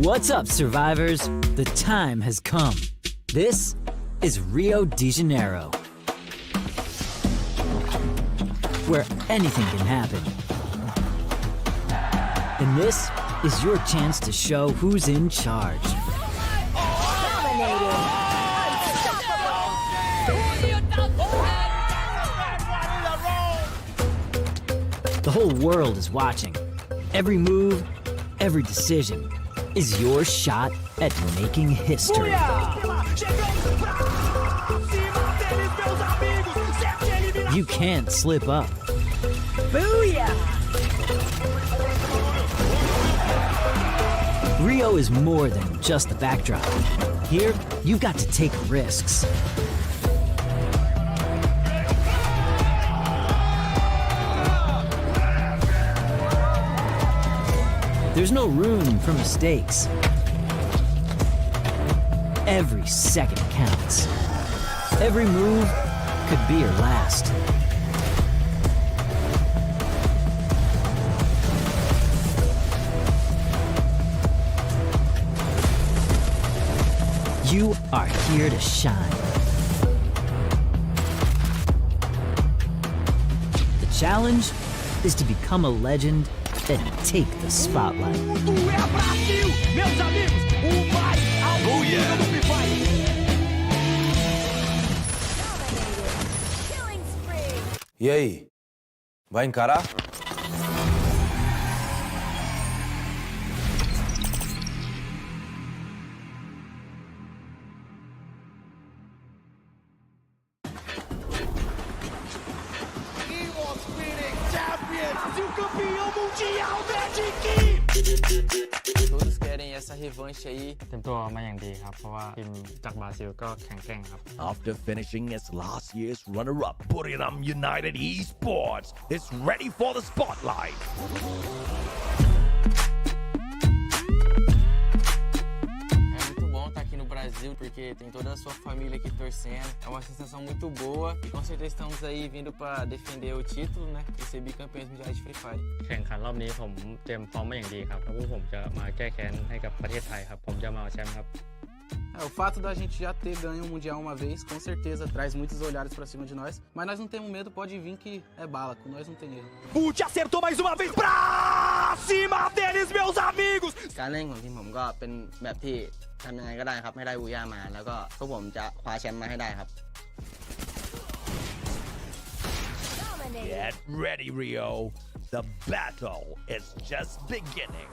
What's up, survivors? The time has come. This is Rio de Janeiro, where anything can happen. And this is your chance to show who's in charge. The whole world is watching. Every move, every decision is your shot at making history. You can't slip up. Booyah! Rio is more than just the backdrop. Here, you've got to take risks. There's no room for mistakes. Every second counts. Every move could be your last. You are here to shine. The challenge is to become a legend and take the spotlight. Oh yeah! E aí? Vai encarar? Todos querem essa revanche aí. เตรียมตัวมาอย่างดีครับเพราะว่าทีมจากบราซิลก็แข็งแกร่งครับ After finishing as last year's runner-up, Buriram United Esports is ready for the spotlight. É muito bom estar aqui no Brasil porque tem toda a sua família aqui torcendo. É uma sensação muito boa e com certeza estamos aí vindo para defender o título, né? E ser bicampeões mundiais de Free Fire. แข่งขันรอบนี้ผมเตรียมพร้อมมาอย่างดีครับแล้วพวกผมจะมาแก้แค้นให้กับประเทศไทยครับผมจะมาเอาแชมป์ครับ O fato da gente já ter ganho o Mundial uma vez, com certeza traz muitos olhares pra cima de nós. Mas nós não temos medo, pode vir que é bala, com nós não tem erro. Bute acertou mais uma vez pra cima deles, meus amigos! การเล่นของทีมผมก็เป็นแบบที่ทำยังไงก็ได้ครับให้ได้บูย่ามาแล้วก็พวกผมจะคว้าแชมป์มาให้ได้ครับ Get ready, Rio. The battle is just beginning.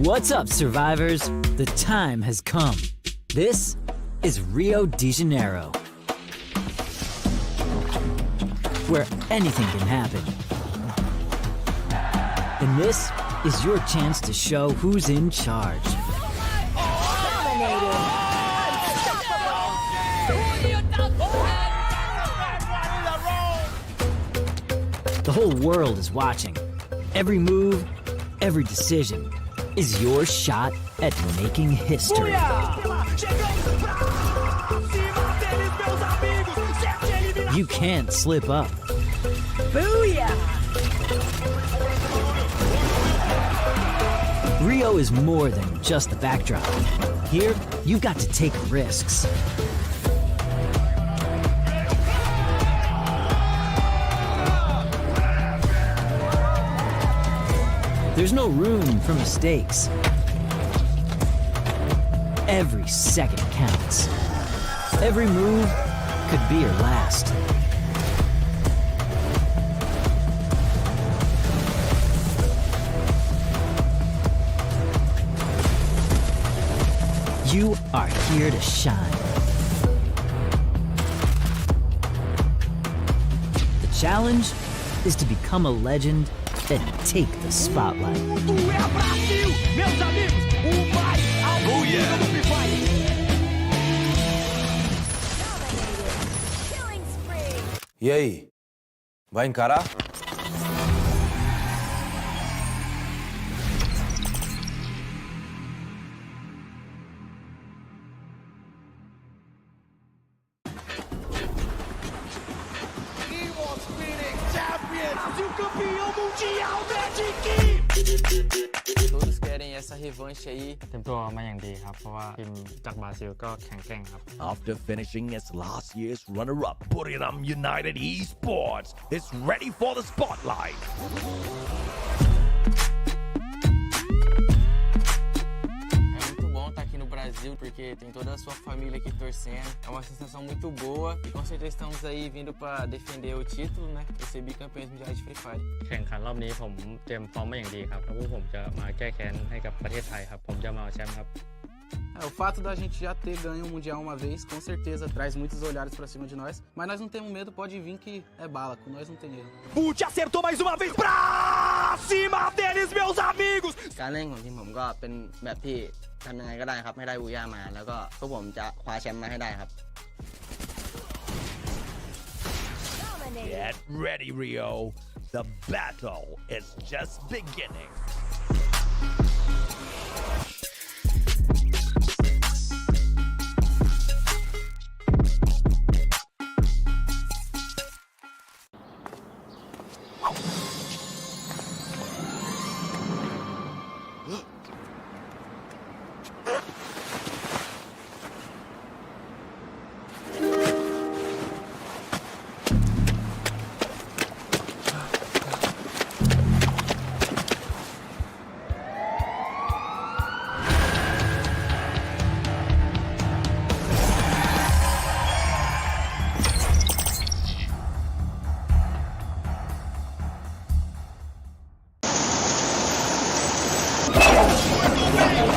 What's up, survivors? The time has come. This is Rio de Janeiro, where anything can happen. And this is your chance to show who's in charge. The whole world is watching. Every move, every decision is your shot at making history. You can't slip up. Rio is more than just the backdrop. Here, you've got to take risks. There's no room for mistakes. Every second counts. Every move could be your last. You are here to shine. The challenge is to become a legend and take the spotlight. E aí? Vai encarar? Todos querem essa revanche aí. เตรียมตัวมาอย่างดีครับ เพราะว่าทีมจากบราซิลก็แข็งแกร่งครับ After finishing as last year's runner-up, Buriram United Esports is ready for the spotlight. É muito bom estar aqui no Brasil porque tem toda a sua família aqui torcendo. É uma sensação muito boa e com certeza estamos aí vindo para defender o título, né? E ser bicampeões mundiais de Free Fire. แข่งขันรอบนี้ผมเตรียมฟอร์มมาอย่างดีครับแล้วพวกผมจะมาแก้แค้นให้กับประเทศไทยครับผมจะมาเอาแชมป์ครับ O fato da gente já ter ganho um Mundial uma vez, com certeza traz muitos olhares pra cima de nós. Mas nós não temos medo, pode vir que é bala, com nós não tem erro. Pute acertou mais uma vez pra cima deles, meus amigos! การเล่นของทีมผมก็เป็นแบบที่ทำยังไงก็ได้ครับให้ได้อูย่ามา แล้วก็พวกผมจะคว้าแชมป์มาให้ได้ครับ Get ready, Rio. The battle is just beginning.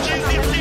GCC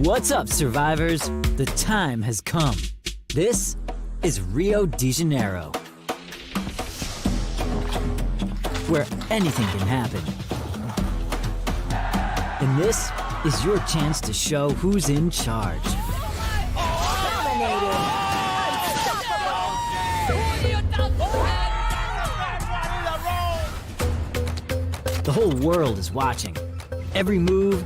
What's up, survivors? The time has come. This is Rio de Janeiro, where anything can happen. And this is your chance to show who's in charge. The whole world is watching. Every move,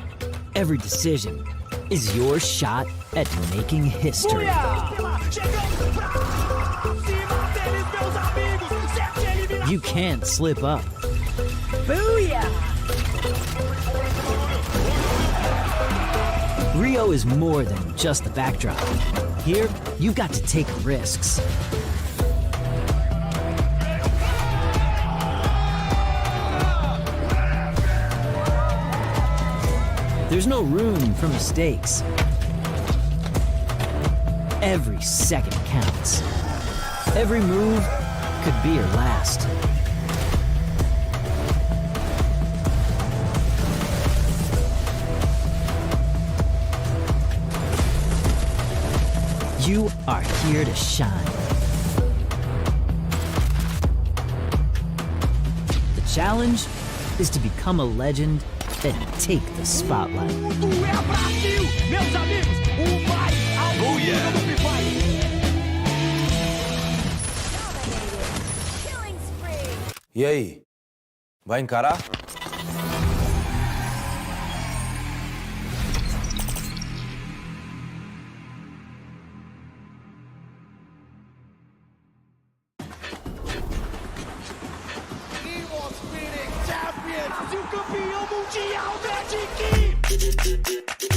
every decision is your shot at making history. You can't slip up. Rio is more than just the backdrop. Here, you've got to take risks. There's no room for mistakes. Every second counts. Every move could be your last. You are here to shine. The challenge is to become a legend and take the spotlight. Oh yeah! E aí? Vai encarar?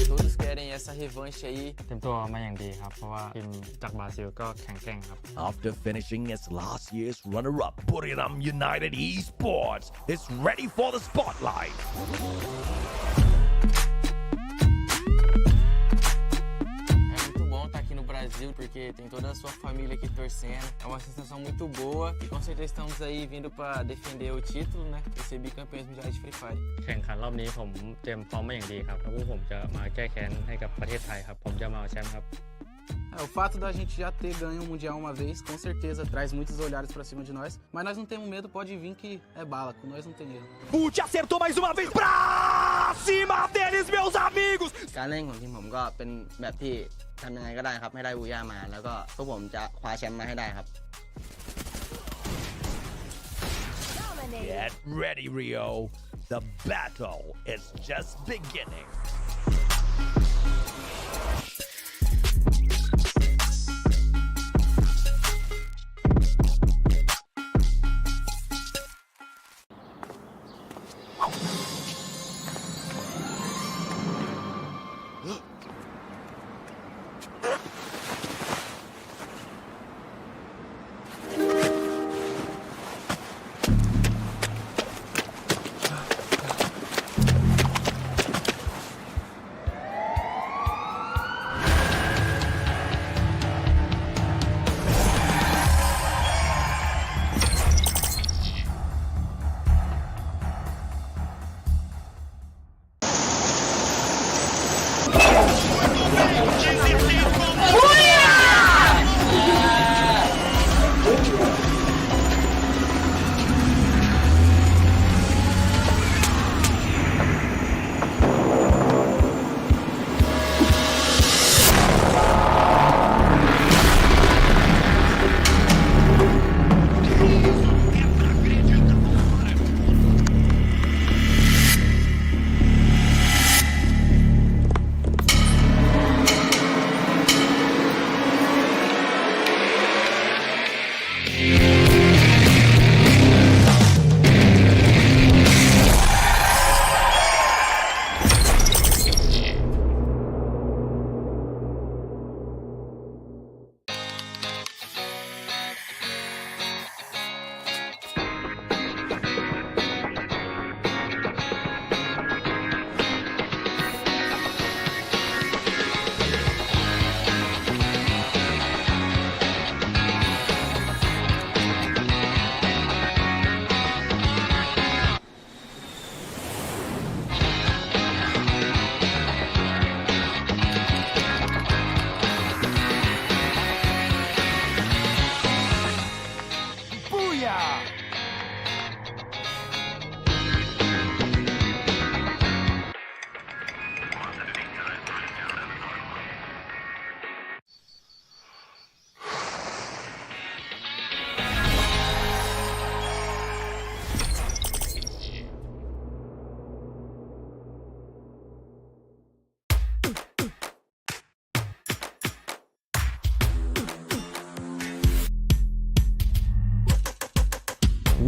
Todos querem essa revanche aí. เตรียมตัวมาอย่างดีครับ เพราะว่าทีมจากบราซิลก็แข็งแกร่งครับ After finishing as last year's runner-up, Buriram United Esports is ready for the spotlight. É muito bom estar aqui no Brasil, porque tem toda a sua família aqui torcendo. É uma sensação muito boa e com certeza estamos aí vindo para defender o título, né? E ser bicampeões mundiais de Free Fire. แข่งขันรอบนี้ผมเตรียมพร้อมมาอย่างดีครับแล้วพวกผมจะมาแก้แค้นให้กับประเทศไทยครับ ผมจะมาเอาแชมป์ครับ O fato da gente já ter ganho o Mundial uma vez, com certeza traz muitos olhares pra cima de nós. Mas nós não temos medo, pode vir que é bala, com nós não tem erro. Bute acertou mais uma vez pra cima deles, meus amigos! การเล่นของทีมผมก็เป็นแบบที่ทำยังไงก็ได้ครับให้ได้อูย่ามา แล้วก็พวกผมจะคว้าแชมป์มาให้ได้ครับ Get ready, Rio. The battle is just beginning.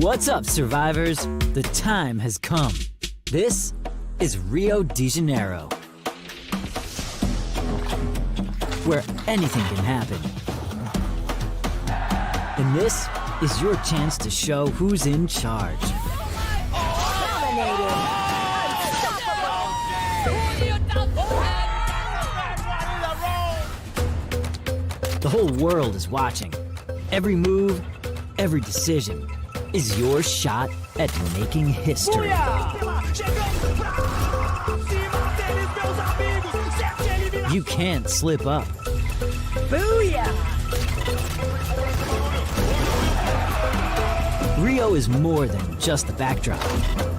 What's up, survivors? The time has come. This is Rio de Janeiro, where anything can happen. And this is your chance to show who's in charge. The whole world is watching. Every move, every decision is your shot at making history. You can't slip up. Rio is more than just the backdrop.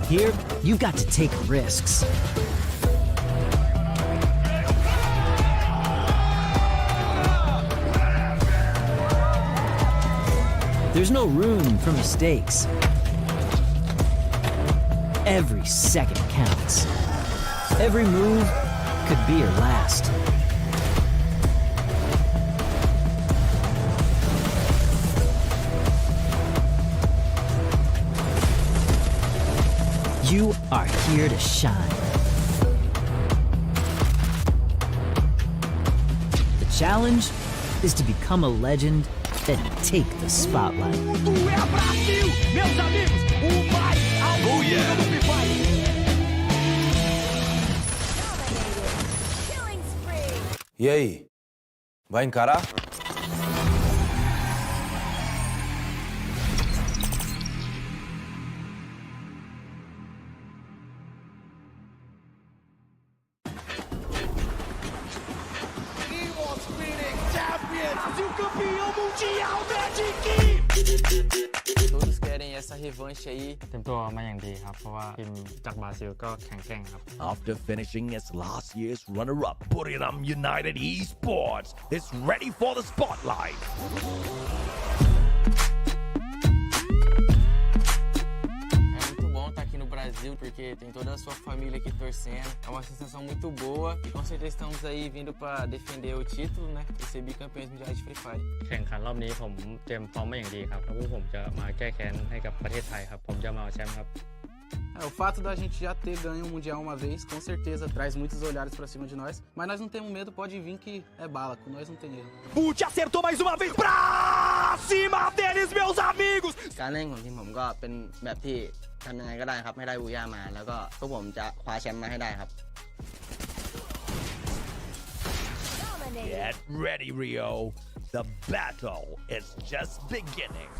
Here, you've got to take risks. There's no room for mistakes. Every second counts. Every move could be your last. You are here to shine. The challenge is to become a legend and take the spotlight. E aí? Vai encarar? Todos querem essa revanche aí. เตรียมตัวมาอย่างดีครับ เพราะว่าทีมจากบราซิลก็แข็งแกร่งครับ After finishing as last year's runner-up, Buriram United Esports is ready for the spotlight. É muito bom estar aqui no Brasil, porque tem toda a sua família aqui torcendo. É uma sensação muito boa e com certeza estamos aí vindo para defender o título, né? E ser bicampeões mundiais de Free Fire. แข่งขันรอบนี้ผมเตรียมพร้อมมาอย่างดีครับแล้วพวกผมจะมาแก้แค้นให้กับประเทศไทยครับ ผมจะมาเอาแชมป์ครับ O fato da gente já ter ganho um Mundial uma vez, com certeza traz muitos olhares pra cima de nós. Mas nós não temos medo, pode vir que é bala, com nós não tem erro. Bute acertou mais uma vez pra cima deles, meus amigos! การเล่นของทีมผมก็เป็นแบบที่ทำยังไงก็ได้ครับให้ได้อูย่ามา แล้วก็พวกผมจะคว้าแชมป์มาให้ได้ครับ Get ready, Rio. The battle is just beginning.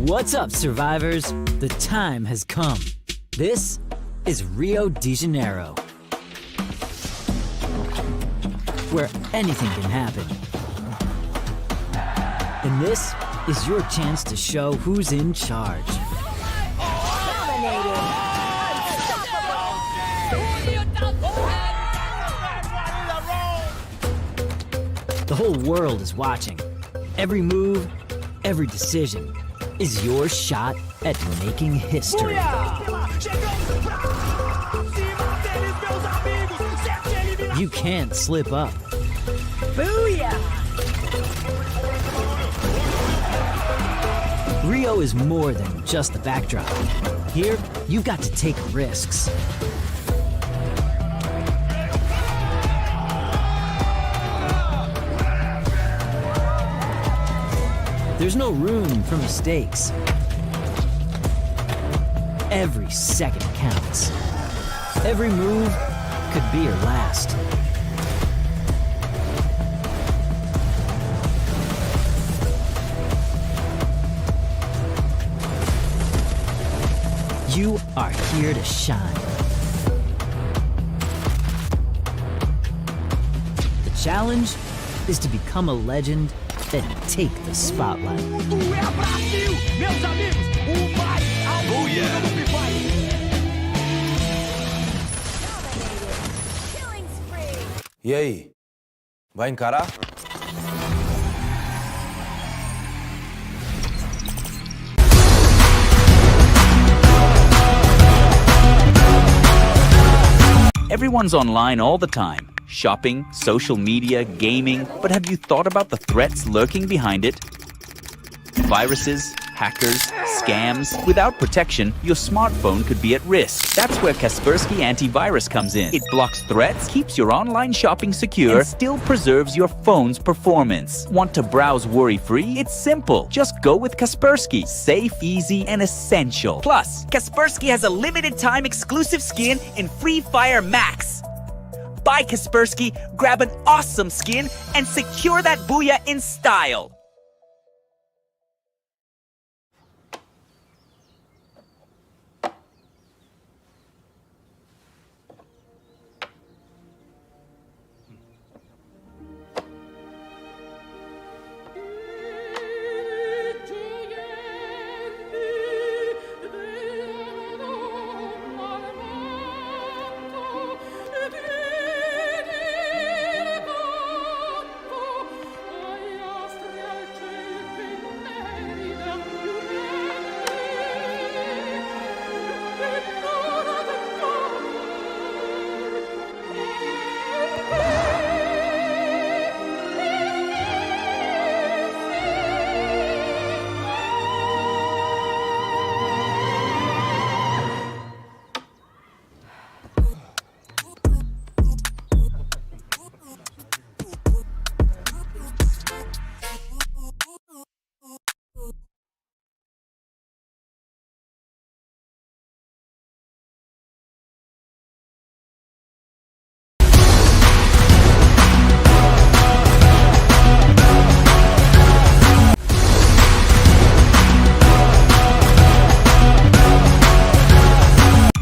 What's up, survivors? The time has come. This is Rio de Janeiro, where anything can happen. And this is your chance to show who's in charge. The whole world is watching. Every move, every decision is your shot at making history. You can't slip up. Rio is more than just the backdrop. Here, you've got to take risks. There's no room for mistakes. Every second counts. Every move could be your last. You are here to shine. The challenge is to become a legend and take the spotlight. Oh yeah. E aí? Vai encarar? Everyone's online all the time. Shopping, social media, gaming. But have you thought about the threats lurking behind it? Viruses, hackers, scams. Without protection, your smartphone could be at risk. That's where Kaspersky Antivirus comes in. It blocks threats, keeps your online shopping secure, and still preserves your phone's performance. Want to browse worry-free? It's simple. Just go with Kaspersky. Safe, easy, and essential. Plus, Kaspersky has a limited-time exclusive skin in Free Fire Max. Buy Kaspersky, grab an awesome skin, and secure that booyah in style.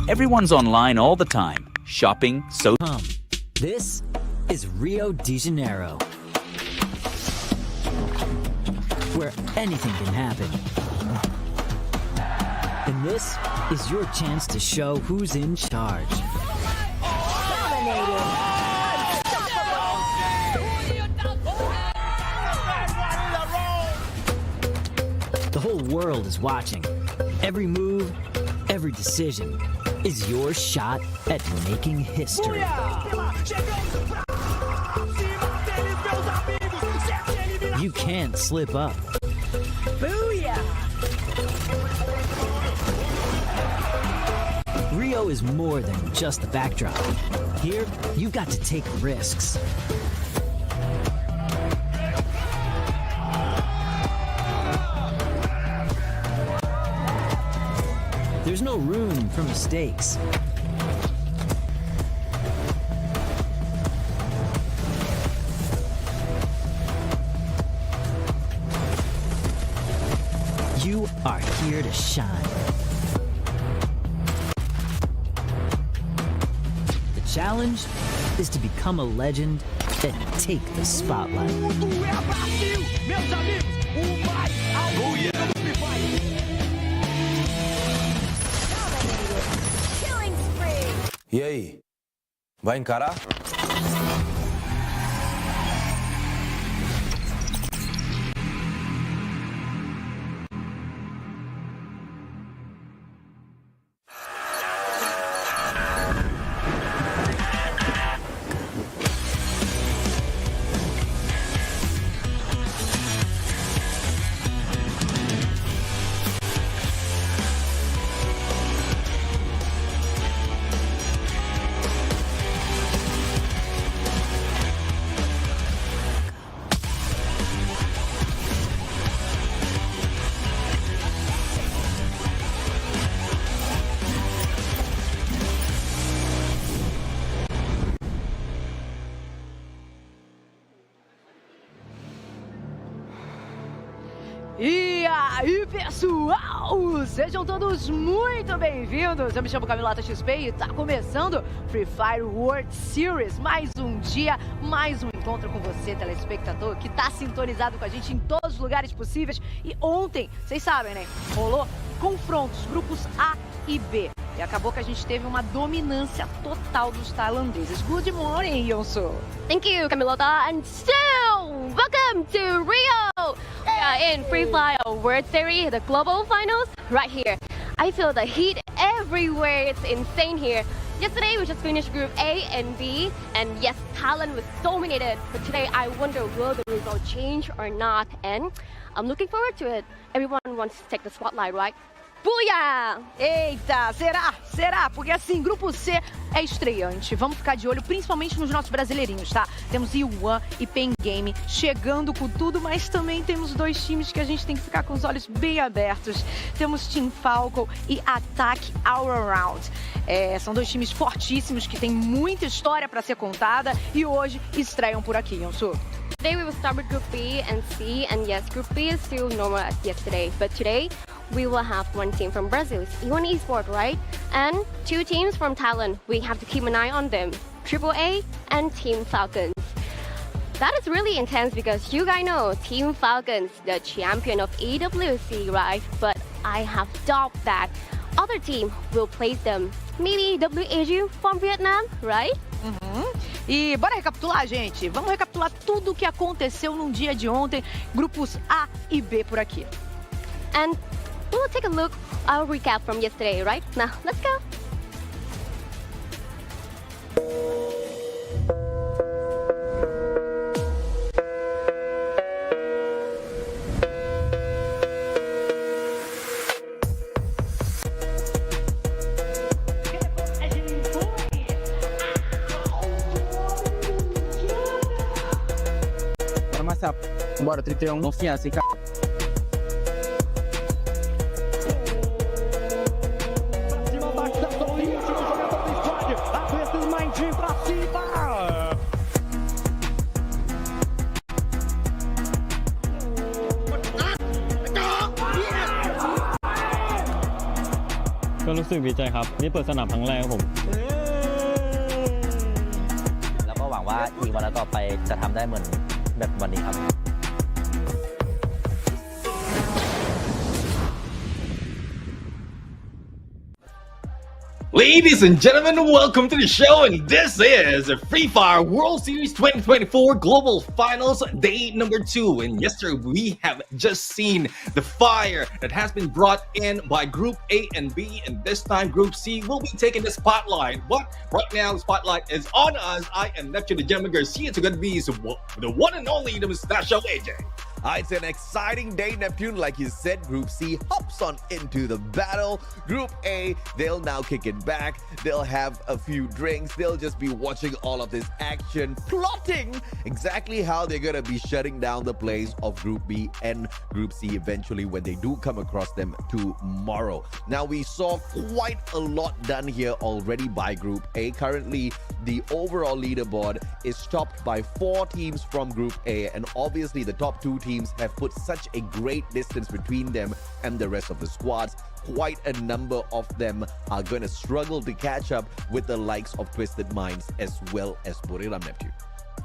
Everyone's online all the time. Shopping, so... This is Rio de Janeiro, where anything can happen. And this is your chance to show who's in charge. The whole world is watching. Every move, every decision is your shot at making history. You can't slip up. Rio is more than just the backdrop. Here, you've got to take risks. There's no room for mistakes. you are here to shine. The challenge is to become a legend, then take the spotlight. E aí? Vai encarar? E aí, pessoal! Sejam todos muito bem-vindos! Eu me chamo Camilota XP e tá começando Free Fire World Series. Mais um dia, mais um encontro com você, telespectador, que tá sintonizado com a gente em todos os lugares possíveis. E ontem, vocês sabem, né? Rolou confrontos, grupos A e B. E acabou que a gente teve uma dominância total dos tailandeses. Good morning, Yonsu! Thank you, Camilota, and so welcome to Rio! We are in Free Fire World Series, the global finals, right here. I feel the heat everywhere, it's insane here. Yesterday we just finished Group A and B, and yes, Thailand was dominated. But today I wonder will the result change or not, and I'm looking forward to it. Everyone wants to take the spotlight, right? Booyah! Eita, será? Será? Porque assim, Grupo C é estreante. Vamos ficar de olho, principalmente nos nossos brasileirinhos, tá? Temos Yuan e Pen Game chegando com tudo, mas também temos dois times que a gente tem que ficar com os olhos bem abertos. Temos Team Falcon e Attack All Around. São dois times fortíssimos que têm muita história para ser contada e hoje estreiam por aqui, Yonsu. Today we will start with Group B and C, and yes, Group B is still normal as yesterday, but today we will have one team from Brazil, it's Yuan Esports, right? And two teams from Thailand, we have to keep an eye on them, Triple A and Team Falcons. That is really intense because you guys know Team Falcons, the champion of AWC, right? But I have doubt that other team will place them. Maybe WAG from Vietnam, right? E bora recapitular, gente? Vamos recapitular tudo o que aconteceu no dia de ontem, grupos A e B por aqui. And we'll take a look, our recap from yesterday, right? Now, let's go. Bora, Marcelo. Bora, 31. Confiança, hein, cara.ก็รู้สึกดีใจครับนี่เปิดสนามครั้งแรกครับผม แล้วก็หวังว่าอีกวันต่อไปจะทำได้เหมือนแบบวันนี้ครับ Ladies and gentlemen, welcome to the show, and this is the Free Fire World Series 2024 Global Finals, day number 2. And yesterday we have just seen the fire that has been brought in by Group A and B, and this time Group C will be taking the spotlight. But right now, the spotlight is on us. I am Neptune the Gentleman Garcia, to be the one and only, the Mustachio AJ. It's an exciting day, Neptune. Like you said, Group C hops on into the battle. Group A, they'll now kick it back. They'll have a few drinks. They'll just be watching all of this action, plotting exactly how they're going to be shutting down the plays of Group B and Group C eventually when they do come across them tomorrow. Now, we saw quite a lot done here already by Group A. Currently, the overall leaderboard is topped by 4 teams from Group A, and obviously the top 2 teams teams have put such a great distance between them and the rest of the squads. Quite a number of them are going to struggle to catch up with the likes of Twisted Minds as well as Buriram Neptune.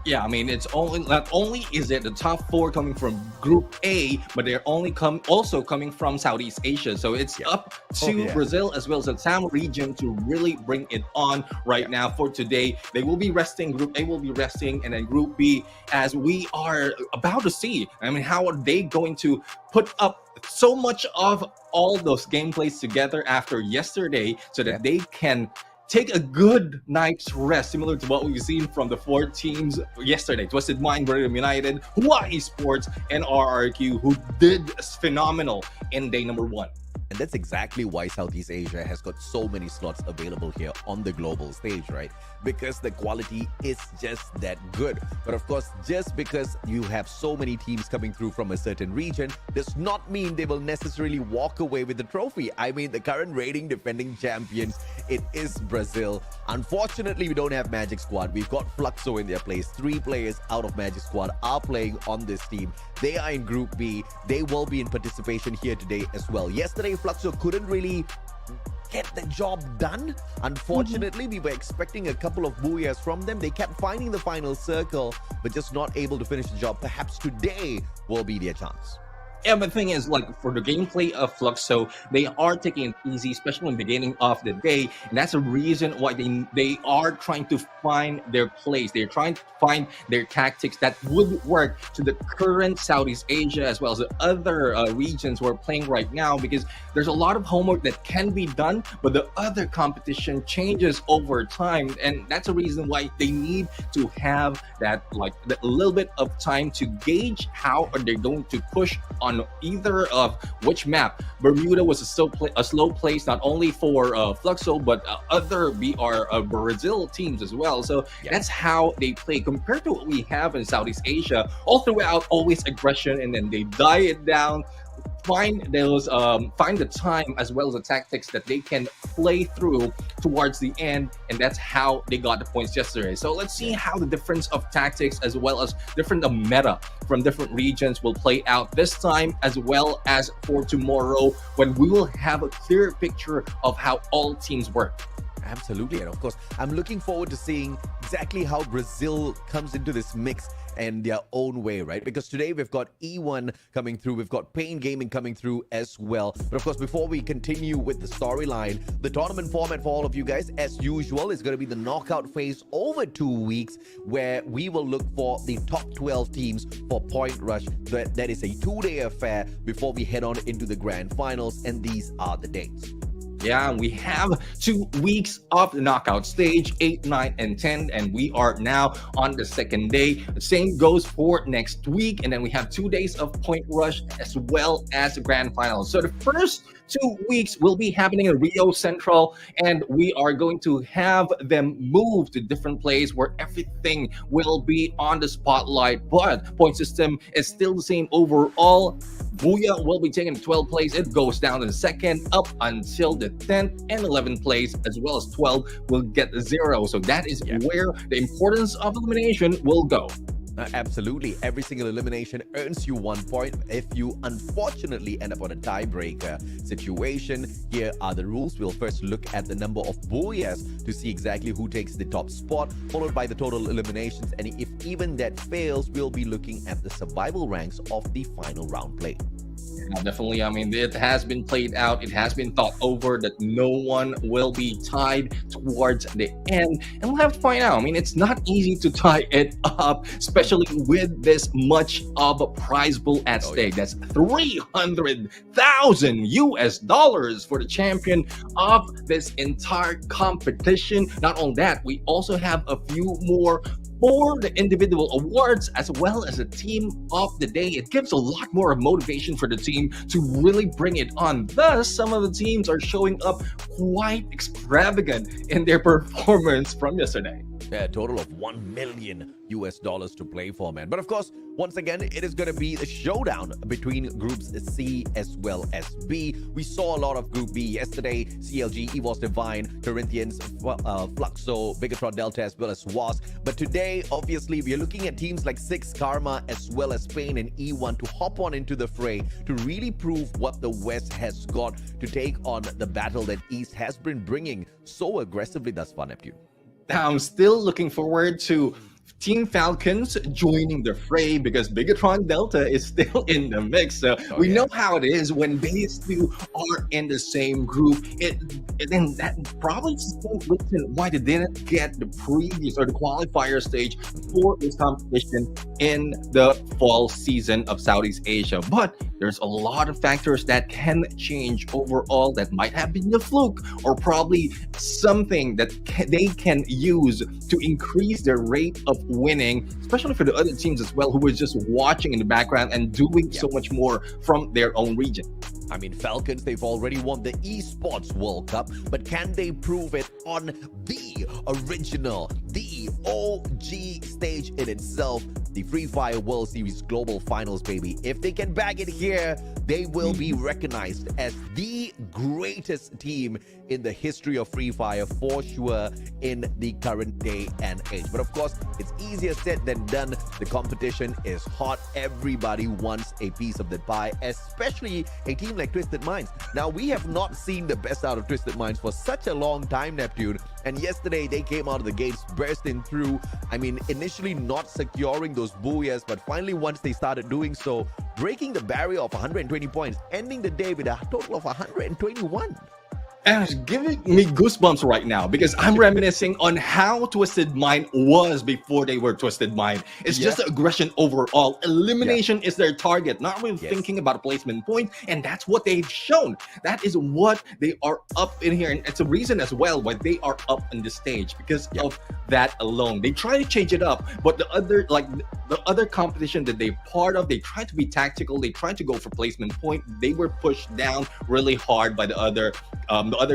Yeah, I mean, it's only not only is it the top 4 coming from Group A, but they're also coming from Southeast Asia. So it's up to Brazil as well as the TAM region to really bring it on right now. For today, they will be resting. Group A will be resting, and then Group B, as we are about to see, I mean, how are they going to put up so much of all those gameplays together after yesterday so that they can take a good night's rest, similar to what we've seen from the 4 teams yesterday. Twisted Mind, Bermuda United, Hawaii Sports, and RRQ, who did phenomenal in day number 1. And that's exactly why Southeast Asia has got so many slots available here on the global stage, right? Because the quality is just that good. But of course, just because you have so many teams coming through from a certain region does not mean they will necessarily walk away with the trophy. I mean, the current reigning defending champion, it is Brazil. Unfortunately, we don't have Magic Squad. We've got Fluxo in their place. 3 players out of Magic Squad are playing on this team. They are in Group B. They will be in participation here today as well. Yesterday, Fluxo couldn't really get the job done. Unfortunately, we were expecting a couple of booyahs from them. They kept finding the final circle, but just not able to finish the job. Perhaps today will be their chance. Yeah, but the thing is, like, for the gameplay of Fluxo, they are taking it easy, especially in the beginning of the day, and that's a reason why they are trying to find their place. They're trying to find their tactics that would work to the current Southeast Asia as well as the other regions we're playing right now, because there's a lot of homework that can be done, but the other competition changes over time, and that's a reason why they need to have that, like, a little bit of time to gauge how are they going to push on either of which map. Bermuda was a slow place, not only for Fluxo, but other Brazil teams as well. So that's how they play compared to what we have in Southeast Asia. All throughout, always aggression, and then they die it down. Find the time as well as the tactics that they can play through towards the end, and that's how they got the points yesterday. So let's see how the difference of tactics as well as different meta from different regions will play out this time, as well as for tomorrow, when we will have a clear picture of how all teams work. Absolutely, and of course, I'm looking forward to seeing exactly how Brazil comes into this mix and their own way, right? Because today we've got E1 coming through, we've got Pain Gaming coming through as well. But of course, before we continue with the storyline, the tournament format for all of you guys, as usual, is going to be the knockout phase over 2 weeks, where we will look for the top 12 teams for Point Rush. That is a 2-day affair before we head on into the grand finals, and these are the dates. Yeah, we have 2 weeks of the knockout stage, 8, 9, and 10, and we are now on the 2nd day. The same goes for next week, and then we have 2 days of Point Rush as well as the grand final. So the first 2 weeks will be happening in Rio Central, and we are going to have them move to different places where everything will be on the spotlight, but point system is still the same overall. Booyah will be taking the 12th place. It goes down to the 2nd up until the 10th and 11th place, as well as 12 will get 0. So that is where the importance of elimination will go. Absolutely. Every single elimination earns you 1 point. If you unfortunately end up on a tiebreaker situation, here are the rules. We'll first look at the number of booyahs to see exactly who takes the top spot, followed by the total eliminations. And if even that fails, we'll be looking at the survival ranks of the final round play. Yeah, definitely. I mean, it has been played out. It has been thought over that no one will be tied towards the end. And we'll have to find out. I mean, it's not easy to tie it up, especially with this much of a prize pool at stake. That's $300,000 for the champion of this entire competition. Not only that, we also have a few more for the individual awards as well as the team of the day. It gives a lot more motivation for the team to really bring it on. Thus, some of the teams are showing up quite extravagant in their performance from yesterday. A total of $1 million to play for, man. But of course, once again, it is going to be a showdown between groups C as well as B. We saw a lot of Group B yesterday. CLG, EVOS Divine, Corinthians, Fluxo, Bigatron Delta as well as WAS. But today, obviously, we are looking at teams like Six Karma as well as Spain and E1 to hop on into the fray to really prove what the West has got to take on the battle that East has been bringing so aggressively thus far, Neptune. I'm still looking forward to Team Falcons joining the fray because Bigatron Delta is still in the mix. So we know how it is when these two are in the same group. Then that probably is the reason why they didn't get the previous or the qualifier stage for this competition in the fall season of Southeast Asia. But there's a lot of factors that can change overall that might have been a fluke or probably something that they can use to increase their rate of winning, especially for the other teams as well who were just watching in the background and doing so much more from their own region. I mean, Falcons, they've already won the Esports World Cup, but can they prove it on the original, the OG stage in itself, the Free Fire World Series Global Finals, baby? If they can bag it here, they will be recognized as the greatest team in the history of Free Fire for sure in the current day and age. But of course, it's easier said than done. The competition is hot. Everybody wants a piece of the pie, especially a team like Twisted Minds. Now, we have not seen the best out of Twisted Minds for such a long time, Neptune. And yesterday, they came out of the gates, bursting through. I mean, initially not securing those booyahs, but finally, once they started doing so, breaking the barrier of 120 points, ending the day with a total of 121. And it's giving me goosebumps right now because I'm reminiscing on how Twisted Mind was before they were Twisted Mind. It's just aggression overall. Elimination is their target, not really thinking about a placement point, and that's what they've shown. That is what they are up in here, and it's a reason as well why they are up on the stage because of that alone. They try to change it up, but the other competition that they part of, they try to be tactical. They try to go for placement point. They were pushed down really hard by the other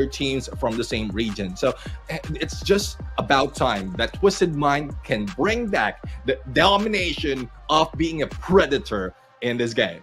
teams from the same region. So it's just about time that Twisted Mind can bring back the domination of being a predator in this game.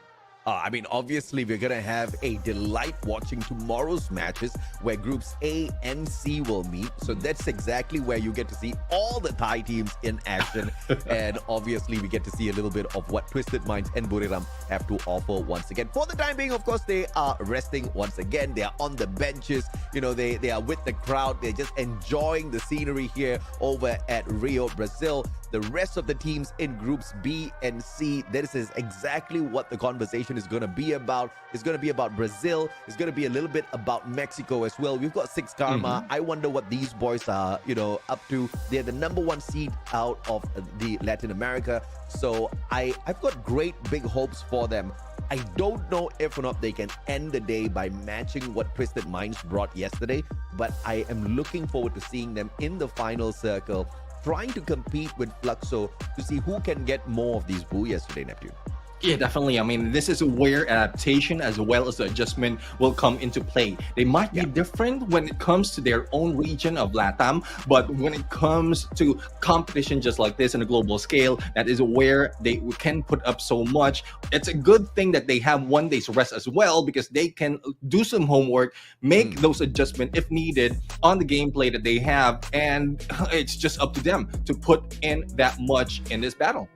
I mean, obviously, we're going to have a delight watching tomorrow's matches where groups A and C will meet. So that's exactly where you get to see all the Thai teams in action. And obviously, we get to see a little bit of what Twisted Minds and Buriram have to offer once again. For the time being, of course, they are resting once again. They are on the benches. You know, they are with the crowd. They're just enjoying the scenery here over at Rio, Brazil. The rest of the teams in groups B and C, this is exactly what the conversation is going to be about. It's going to be about Brazil. It's going to be a little bit about Mexico as well. We've got Six Karma. I wonder what these boys are, up to. They're the #1 seed out of the Latin America. So I've got great big hopes for them. I don't know if or not they can end the day by matching what Twisted Minds brought yesterday, but I am looking forward to seeing them in the final circle, trying to compete with Fluxo to see who can get more of these booyahs today, Neptune. Yeah, definitely. I mean, this is where adaptation as well as the adjustment will come into play. They might be different when it comes to their own region of LATAM, but when it comes to competition just like this on a global scale, that is where they can put up so much. It's a good thing that they have 1 day's rest as well because they can do some homework, make those adjustments if needed on the gameplay that they have, and it's just up to them to put in that much in this battle.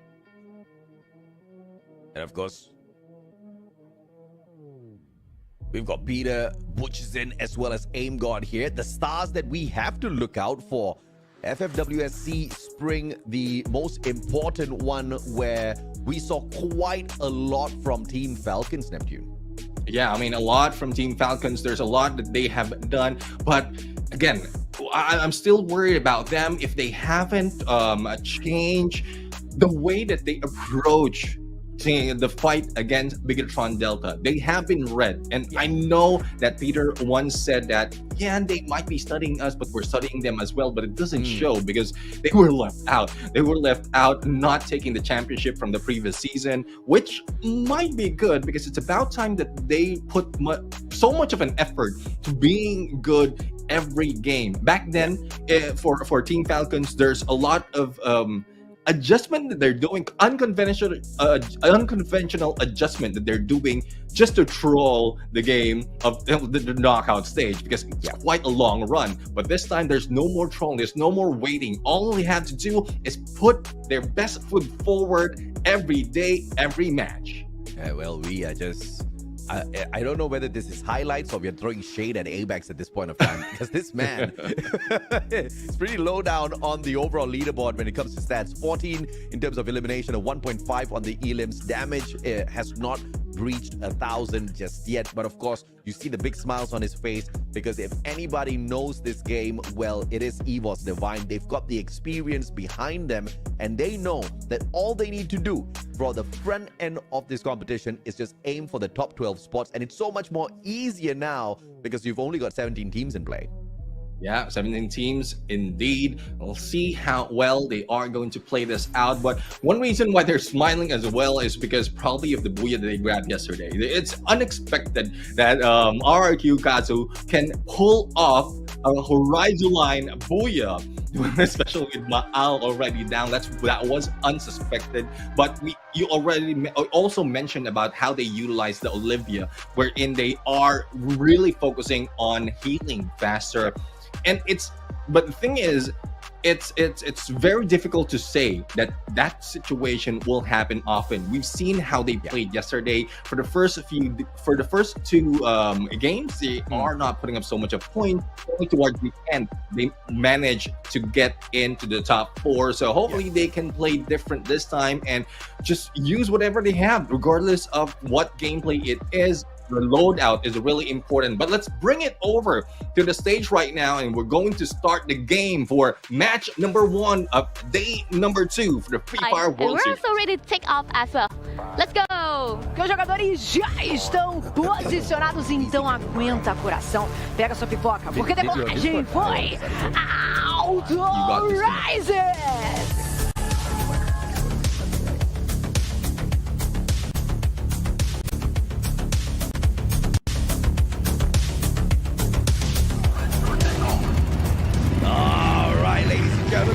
And of course, we've got Peter, Butchison, as well as Aim God here. The stars that we have to look out for. FFWSC Spring, the most important one where we saw quite a lot from Team Falcons, Neptune. Yeah, I mean, a lot from Team Falcons. There's a lot that they have done. But again, I'm still worried about them if they haven't changed the way that they approach the fight against Bigatron Delta. They have been red, and I know that Peter once said that they might be studying us, but we're studying them as well, but it doesn't show because they were left out. They were left out not taking the championship from the previous season, which might be good because it's about time that they put so much of an effort to being good every game. Back then, for Team Falcons, there's a lot of adjustment that they're doing, unconventional adjustment that they're doing just to troll the game of the knockout stage, because it's quite a long run. But this time there's no more trolling, there's no more waiting. All they have to do is put their best foot forward every day, every match. Well, we are just... I don't know whether this is highlights or we're throwing shade at Apex at this point of time, because this man is pretty low down on the overall leaderboard when it comes to stats. 14 in terms of elimination, a 1.5 on the elims. Damage has not breached 1,000 just yet, but of course you see the big smiles on his face, because if anybody knows this game well, it is EVOS Divine. They've got the experience behind them, and they know that all they need to do for the front end of this competition is just aim for the top 12 spots, and it's so much more easier now because you've only got 17 teams in play. Yeah, 17 teams indeed. We'll see how well they are going to play this out. But one reason why they're smiling as well is because probably of the booyah that they grabbed yesterday. It's unexpected that RRQ Kazu can pull off a horizon line booyah, especially with Maal already down. That was unsuspected. But you already also mentioned about how they utilize the Olivia, wherein they are really focusing on healing faster. And but the thing is, it's very difficult to say that situation will happen often. We've seen how they played yesterday. For the first two games, they are not putting up so much of point. Only towards the end, they managed to get into the top 4. So hopefully they can play different this time and just use whatever they have, regardless of what gameplay it is. The loadout is really important. But let's bring it over to the stage right now, and we're going to start the game for match number 1 of day number 2 for the Free Fire World Series. And we're also ready to take off as well. Let's go! Que os jogadores já estão posicionados, então aguenta coração. Pega sua pipoca, porque a decolagem foi Auto-Rising!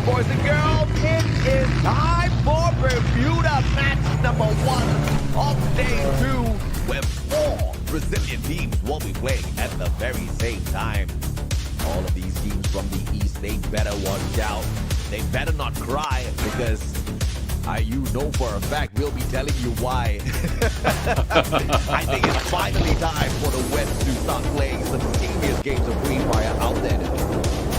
Boys and girls, it is time for Bermuda match number 1 of day 2, where 4 Brazilian teams will be playing at the very same time. All of these teams from the East, they better watch out. They better not cry, because you know for a fact we'll be telling you why. I think it's finally time for the West to start playing some serious games of Free Fire out there.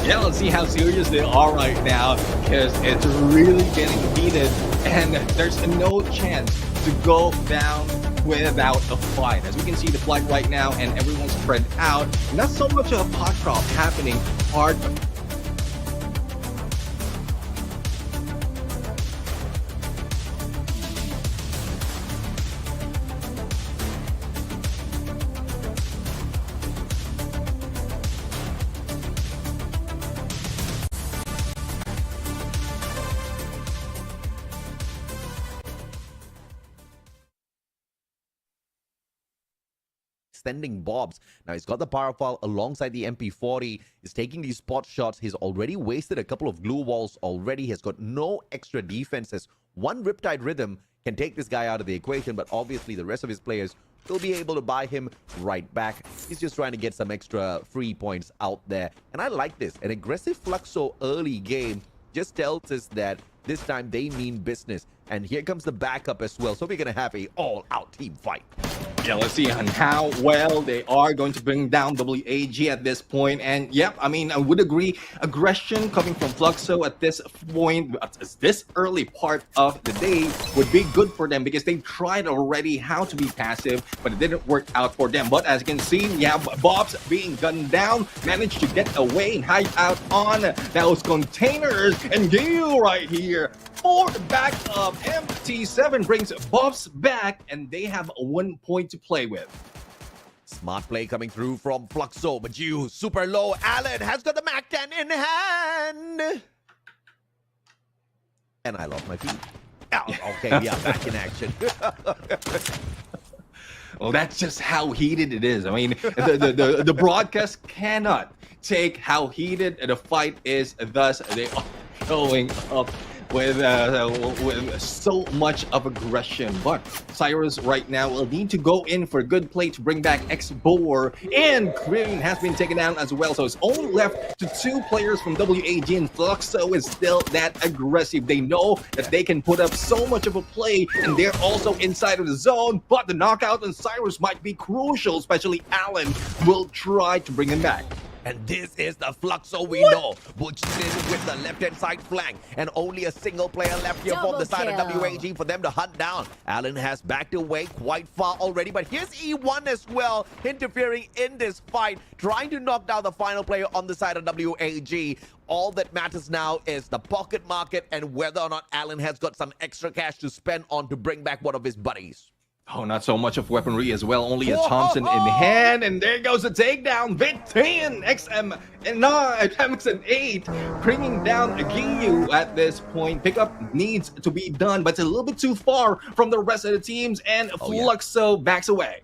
Yeah, let's see how serious they are right now, because it's really getting heated and there's no chance to go down without a fight. As we can see the flight right now, and everyone's spread out. Not so much of a pot crop happening hard. Extending bobs. Now he's got the power file alongside the MP40. He's taking these spot shots. He's already wasted a couple of glue walls already. He's got no extra defenses. One Riptide Rhythm can take this guy out of the equation, but obviously the rest of his players will be able to buy him right back. He's just trying to get some extra free points out there. And I like this. An aggressive Fluxo early game just tells us that this time they mean business. And here comes the backup as well. So we're going to have a all-out team fight. Yeah, let's see on how well they are going to bring down WAG at this point. And yep, I mean, I would agree. Aggression coming from Fluxo at this point, this early part of the day, would be good for them, because they've tried already how to be passive, but it didn't work out for them. But as you can see, yeah, Bob's being gunned down, managed to get away and hide out on those containers. And Gil right here for the backup. MT7 brings Bobs back, and they have 1 point to play with. Smart play coming through from Fluxo, but you super low. Allen has got the Mac 10 in hand. And I lost my feet. Oh, okay, yeah, back in action. Well, that's just how heated it is. I mean, the broadcast cannot take how heated the fight is. Thus, they are showing up with so much of aggression. But Cyrus right now will need to go in for a good play to bring back X-Boar, and Green has been taken down as well. So it's only left to 2 players from WAG, and Fluxo is still that aggressive. They know that they can put up so much of a play, and they're also inside of the zone, but the knockout on Cyrus might be crucial, especially Allen will try to bring him back. And this is the Fluxo we know. Butchsin with the left-hand side flank. And only a single player left here from the side of WAG for them to hunt down. Allen has backed away quite far already. But here's E1 as well, interfering in this fight, trying to knock down the final player on the side of WAG. All that matters now is the pocket market and whether or not Allen has got some extra cash to spend on to bring back one of his buddies. Oh, not so much of weaponry as well. Only a Thompson in hand, and there goes the takedown. Vitin XM and MX8 bringing down Ginyu at this point. Pickup needs to be done, but it's a little bit too far from the rest of the teams, and Fluxo backs away.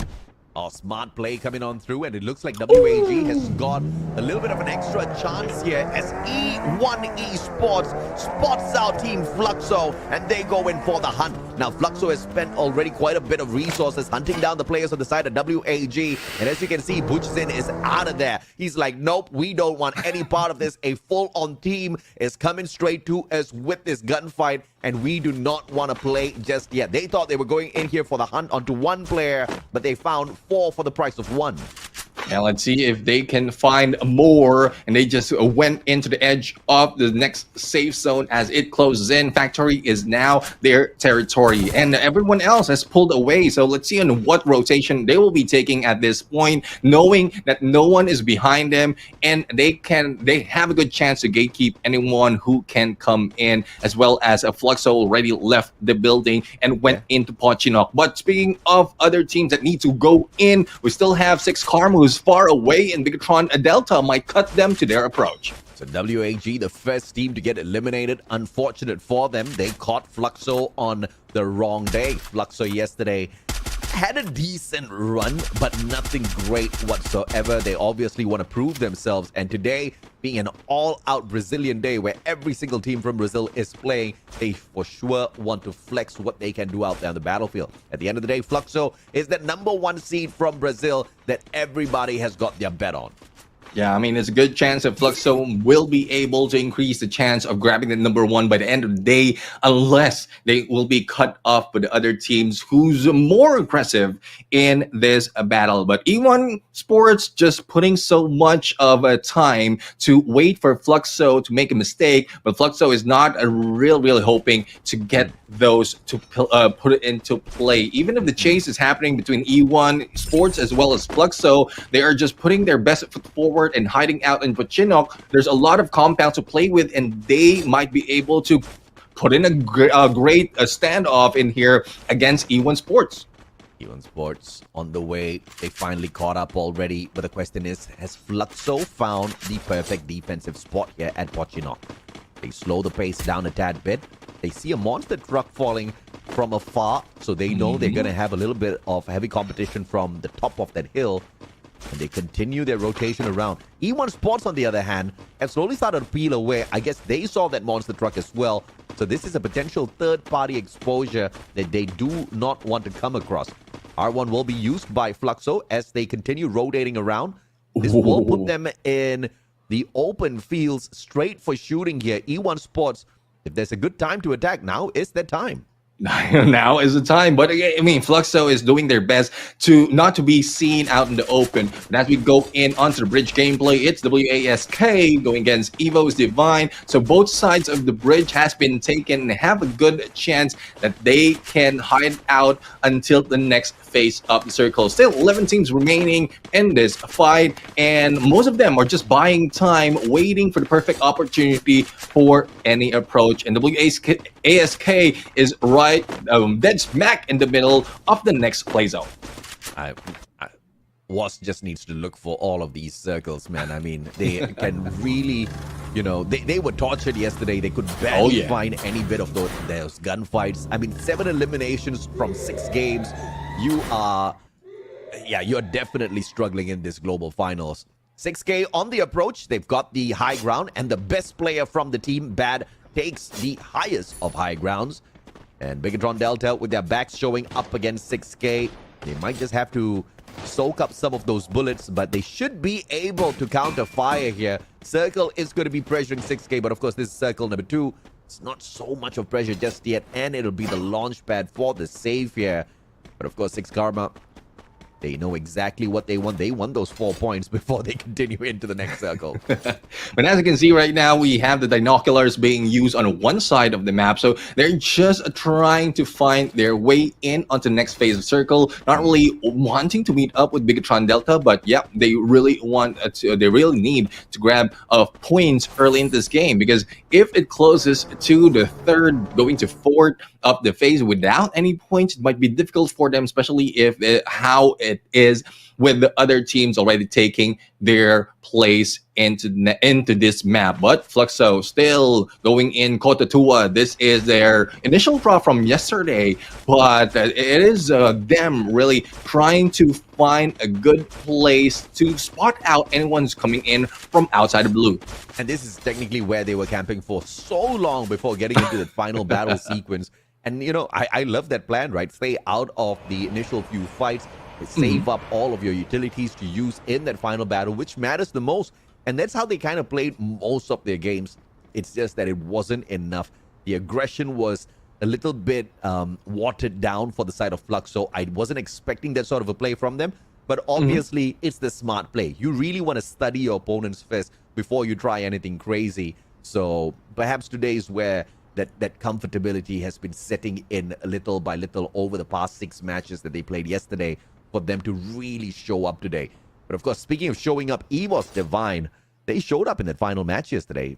Oh, smart play coming on through, and it looks like WAG has got a little bit of an extra chance here as E1 Esports spots out Team Fluxo, and they go in for the hunt. Now, Fluxo has spent already quite a bit of resources hunting down the players on the side of WAG, and as you can see, Butchsin is out of there. He's like, nope, we don't want any part of this. A full-on team is coming straight to us with this gunfight, and we do not want to play just yet. They thought they were going in here for the hunt onto 1 player, but they found 4 for the price of 1. Now let's see if they can find more, and they just went into the edge of the next safe zone as it closes in. Factory is now their territory, and everyone else has pulled away. So let's see on what rotation they will be taking at this point, knowing that no one is behind them, and they have a good chance to gatekeep anyone who can come in, as well as a Fluxo already left the building and went into Pochinok. But speaking of other teams that need to go in, we still have 6 Karmus far away, and Bigatron Delta might cut them to their approach. So WAG, the first team to get eliminated. Unfortunate for them, they caught Fluxo on the wrong day. Fluxo yesterday had a decent run, but nothing great whatsoever. They obviously want to prove themselves, and today being an all-out Brazilian day where every single team from Brazil is playing, they for sure want to flex what they can do out there on the battlefield. At the end of the day, Fluxo is the #1 seed from Brazil that everybody has got their bet on. Yeah, I mean, there's a good chance that Fluxo will be able to increase the chance of grabbing the #1 by the end of the day, unless they will be cut off by the other teams who's more aggressive in this battle. But E1 Sports just putting so much of a time to wait for Fluxo to make a mistake, but Fluxo is not really hoping to get those to put it into play. Even if the chase is happening between E1 Sports as well as Fluxo, they are just putting their best foot forward and hiding out in Pochinok. There's a lot of compounds to play with, and they might be able to put in a great standoff in here against E1 Sports. E1 Sports on the way. They finally caught up already, but the question is, has Fluxo found the perfect defensive spot here at Pochinok? They slow the pace down a tad bit. They see a monster truck falling from afar, so they know they're going to have a little bit of heavy competition from the top of that hill. And they continue their rotation around. E1 Sports, on the other hand, have slowly started to peel away. I guess they saw that monster truck as well. So this is a potential third-party exposure that they do not want to come across. R1 will be used by Fluxo as they continue rotating around. This will put them in the open fields straight for shooting here. E1 Sports, if there's a good time to attack, now is the time. Now is the time, but I mean, Fluxo is doing their best to not to be seen out in the open. But as we go in onto the bridge gameplay, it's WASK going against Evo's Divine. So both sides of the bridge has been taken and have a good chance that they can hide out until the next phase of the circle. Still 11 teams remaining in this fight, and most of them are just buying time, waiting for the perfect opportunity for any approach. And WASK is right dead smack in the middle of the next play zone. WAS just needs to look for all of these circles, man. I mean, they can really, you know, they were tortured yesterday. They could barely find any bit of those gunfights. I mean, 7 eliminations from 6 games. You're definitely struggling in this global finals. 6K on the approach. They've got the high ground, and the best player from the team, Bad, takes the highest of high grounds. And Bigatron Delta with their backs showing up against 6K. They might just have to soak up some of those bullets, but they should be able to counter fire here. Circle is going to be pressuring 6K, but of course this is circle number 2. It's not so much of pressure just yet, and it'll be the launch pad for the save here. But of course, 6 Karma, they know exactly what they want. They want those 4 points before they continue into the next circle. But as you can see right now, we have the binoculars being used on one side of the map. So they're just trying to find their way in onto the next phase of circle. Not really wanting to meet up with Bigatron Delta, but yeah, they really want they really need to grab points early in this game, because if it closes to the third, going to fourth of the phase without any points, it might be difficult for them, especially if how it is with the other teams already taking their place into this map. But Fluxo still going in Kotatua. This is their initial draw from yesterday, but it is them really trying to find a good place to spot out anyone who's coming in from outside of blue. And this is technically where they were camping for so long before getting into the final battle sequence. And, you know, I love that plan, right? Stay out of the initial few fights. Save up all of your utilities to use in that final battle, which matters the most. And that's how they kind of played most of their games. It's just that it wasn't enough. The aggression was a little bit watered down for the side of Fluxo. I wasn't expecting that sort of a play from them. But obviously, it's the smart play. You really want to study your opponent's fist before you try anything crazy. So perhaps today is where that comfortability has been setting in little by little over the past 6 matches that they played yesterday, for them to really show up today. But of course, speaking of showing up, EVOS Divine, they showed up in that final match yesterday.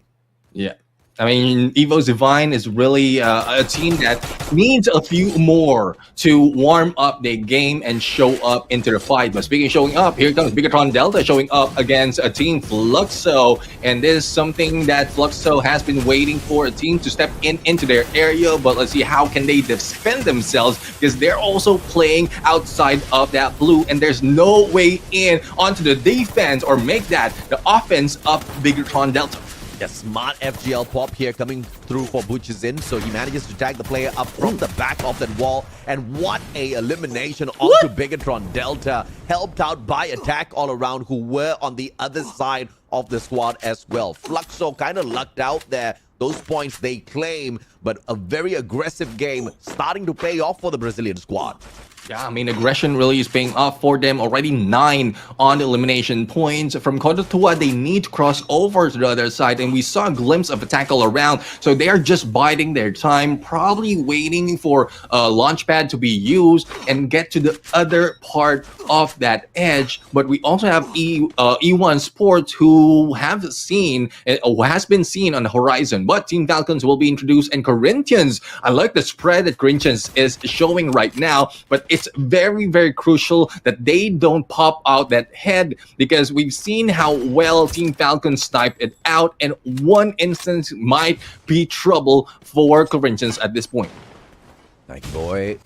Yeah. I mean, Evo's Divine is really a team that needs a few more to warm up their game and show up into the fight. But speaking of showing up, here comes Bigatron Delta showing up against a team Fluxo. And this is something that Fluxo has been waiting for, a team to step into their area. But let's see how can they defend themselves, because they're also playing outside of that blue. And there's no way in onto the defense or make that the offense of Bigatron Delta. A smart FGL pop here coming through for Butchizin, so he manages to tag the player up from the back of that wall. And what a elimination onto Bigatron Delta, helped out by attack all around, who were on the other side of the squad as well. Fluxo kind of lucked out there. Those points they claim, but a very aggressive game starting to pay off for the Brazilian squad. Yeah, I mean, aggression really is paying off for them. Already 9 on the elimination points. From Kotatua, they need to cross over to the other side, and we saw a glimpse of attack all around. So they are just biding their time, probably waiting for a launchpad to be used and get to the other part of that edge. But we also have E1 Sports, who has been seen on the horizon. But Team Falcons will be introduced, and Corinthians, I like the spread that Corinthians is showing right now, but it's very, very crucial that they don't pop out that head, because we've seen how well Team Falcons sniped it out, and one instance might be trouble for Corinthians at this point. Nike Boy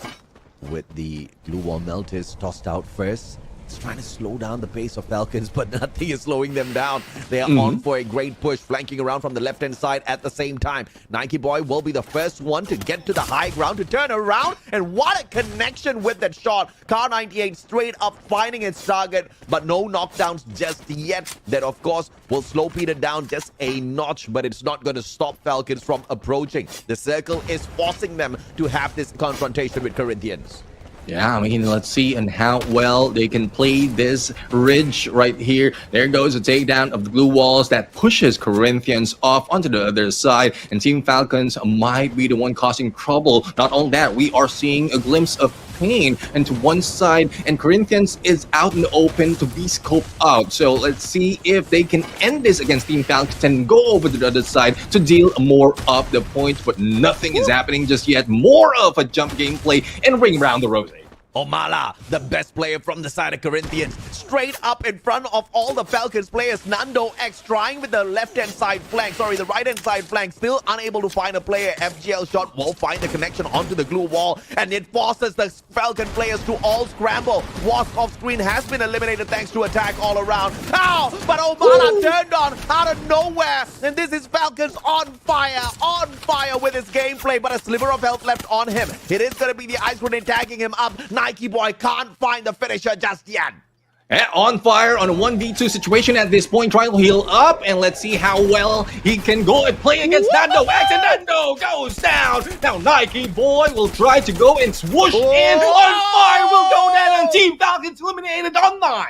with the glue wall melters tossed out first. It's trying to slow down the pace of Falcons, but nothing is slowing them down. They are on for a great push, flanking around from the left-hand side at the same time. Nike Boy will be the first one to get to the high ground, to turn around, and what a connection with that shot. Car 98 straight up finding its target, but no knockdowns just yet. That, of course, will slow Peter down just a notch, but it's not going to stop Falcons from approaching. The circle is forcing them to have this confrontation with Corinthians. Yeah, I mean, let's see and how well they can play this ridge right here. There goes a takedown of the blue walls that pushes Corinthians off onto the other side, and Team Falcons might be the one causing trouble. Not only that, we are seeing a glimpse of pain into one side, and Corinthians is out in the open to be scoped out. So let's see if they can end this against Team Falcons and go over to the other side to deal more of the points, but nothing is happening just yet. More of a jump gameplay and ring around the rosy. Omala, the best player from the side of Corinthians, straight up in front of all the Falcons players. Nando X trying with the left-hand side flank, the right-hand side flank, still unable to find a player. FGL shot won't find the connection onto the glue wall, and it forces the Falcon players to all scramble. Wasp off screen has been eliminated thanks to attack all around. Ow! But Omala turned on out of nowhere, and this is Falcons on fire with his gameplay, but a sliver of health left on him. It is going to be the ice grenade tagging him up. Nike boy can't find the finisher just yet. And on fire on a 1v2 situation at this point, trying to heal up, and let's see how well he can go and play against Nando X, and Nando goes down. Now Nike boy will try to go and swoosh in. On fire will go down, and Team Falcons eliminated on 9.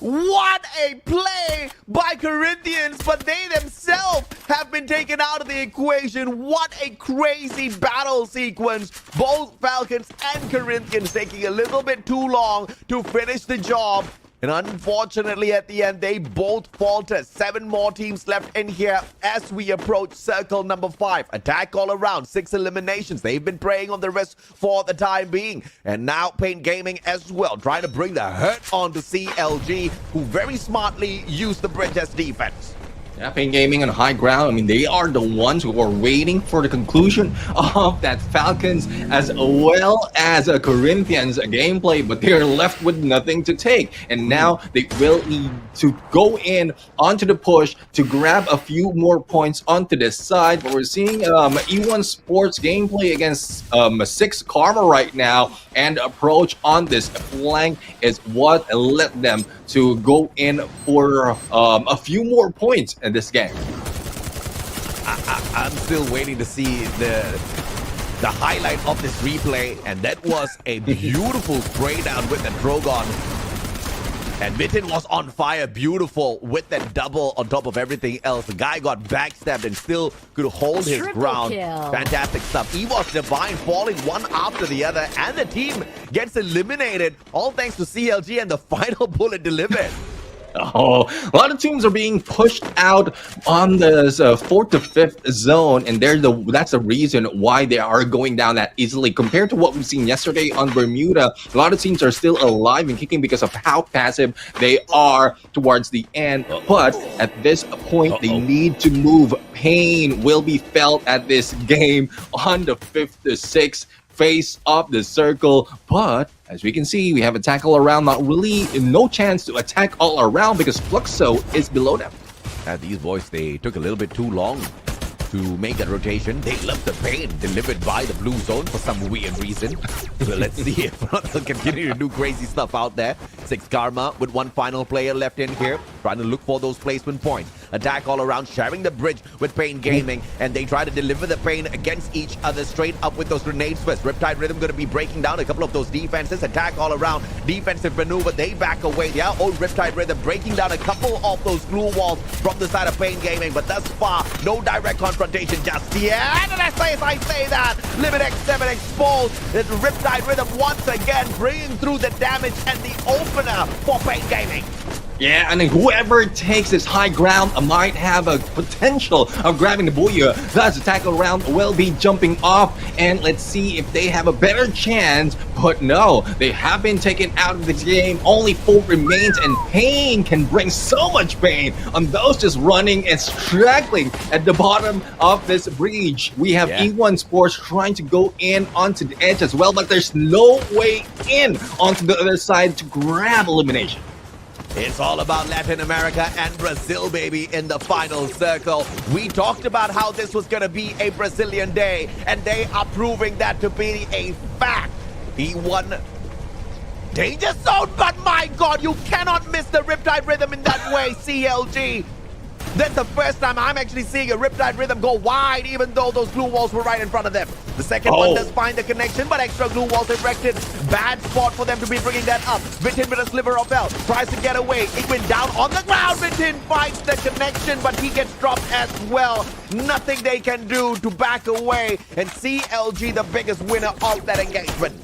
What a play by Corinthians, but they themselves have been taken out of the equation. What a crazy battle sequence. Both Falcons and Corinthians taking a little bit too long to finish the job. And unfortunately, at the end, they both falter. 7 more teams left in here as we approach circle number 5. Attack all around, 6 eliminations. They've been preying on the rest for the time being. And now Pain Gaming as well, trying to bring the hurt onto CLG, who very smartly used the bridge as defense. Alpine Gaming on high ground. I mean, they are the ones who are waiting for the conclusion of that Falcons as well as a Corinthians gameplay, but they're left with nothing to take. And now they will need to go in onto the push to grab a few more points onto this side. But we're seeing E1 Sports gameplay against 6 Karma right now, and approach on this flank is what led them to go in for a few more points in this game. I'm still waiting to see the highlight of this replay, and that was a beautiful spray down with the Drogon. And Mitten was on fire, beautiful with that double on top of everything else. The guy got backstabbed and still could hold his ground. Fantastic stuff. EVOS Divine falling one after the other, and the team gets eliminated, all thanks to CLG and the final bullet delivered. Oh, a lot of teams are being pushed out on the 4th to 5th zone, and that's the reason why they are going down that easily. Compared to what we've seen yesterday on Bermuda, a lot of teams are still alive and kicking because of how passive they are towards the end. But at this point, they need to move. Pain will be felt at this game on the 5th to 6th face of the circle, but as we can see, we have attack all around. No chance to attack all around because Fluxo is below them. These boys, they took a little bit too long to make that rotation. They love the pain delivered by the blue zone for some weird reason. So let's see if they'll continue to do crazy stuff out there. 6 Karma with 1 final player left in here, trying to look for those placement points. Attack all around, sharing the bridge with Pain Gaming, and they try to deliver the pain against each other straight up with those grenades first. Riptide Rhythm going to be breaking down a couple of those defenses. Attack all around, defensive maneuver, they back away. Yeah, old Riptide Rhythm breaking down a couple of those glue walls from the side of Pain Gaming, but thus far, no direct confrontation just yet. And as I say that, Limit X7 exposed. It's Riptide Rhythm once again bringing through the damage and the opener for Pain Gaming. Yeah, and whoever takes this high ground might have a potential of grabbing the Booyah. Thus, the tackle round will be jumping off, and let's see if they have a better chance. But no, they have been taken out of this game. Only 4 remains, and Pain can bring so much pain on those just running and straggling at the bottom of this breach. We have E1 Sports trying to go in onto the edge as well, but there's no way in onto the other side to grab elimination. It's all about Latin America and Brazil, baby, in the final circle. We talked about how this was going to be a Brazilian day, and they are proving that to be a fact. He won Danger Zone, but my God, you cannot miss the Riptide Rhythm in that way, CLG. That's the first time I'm actually seeing a Riptide Rhythm go wide, even though those glue walls were right in front of them. The second one does find the connection, but extra glue walls erected. Bad spot for them to be bringing that up. Vintin with a sliver of health, tries to get away. It went down on the ground. Vintin finds the connection, but he gets dropped as well. Nothing they can do to back away, and CLG the biggest winner of that engagement.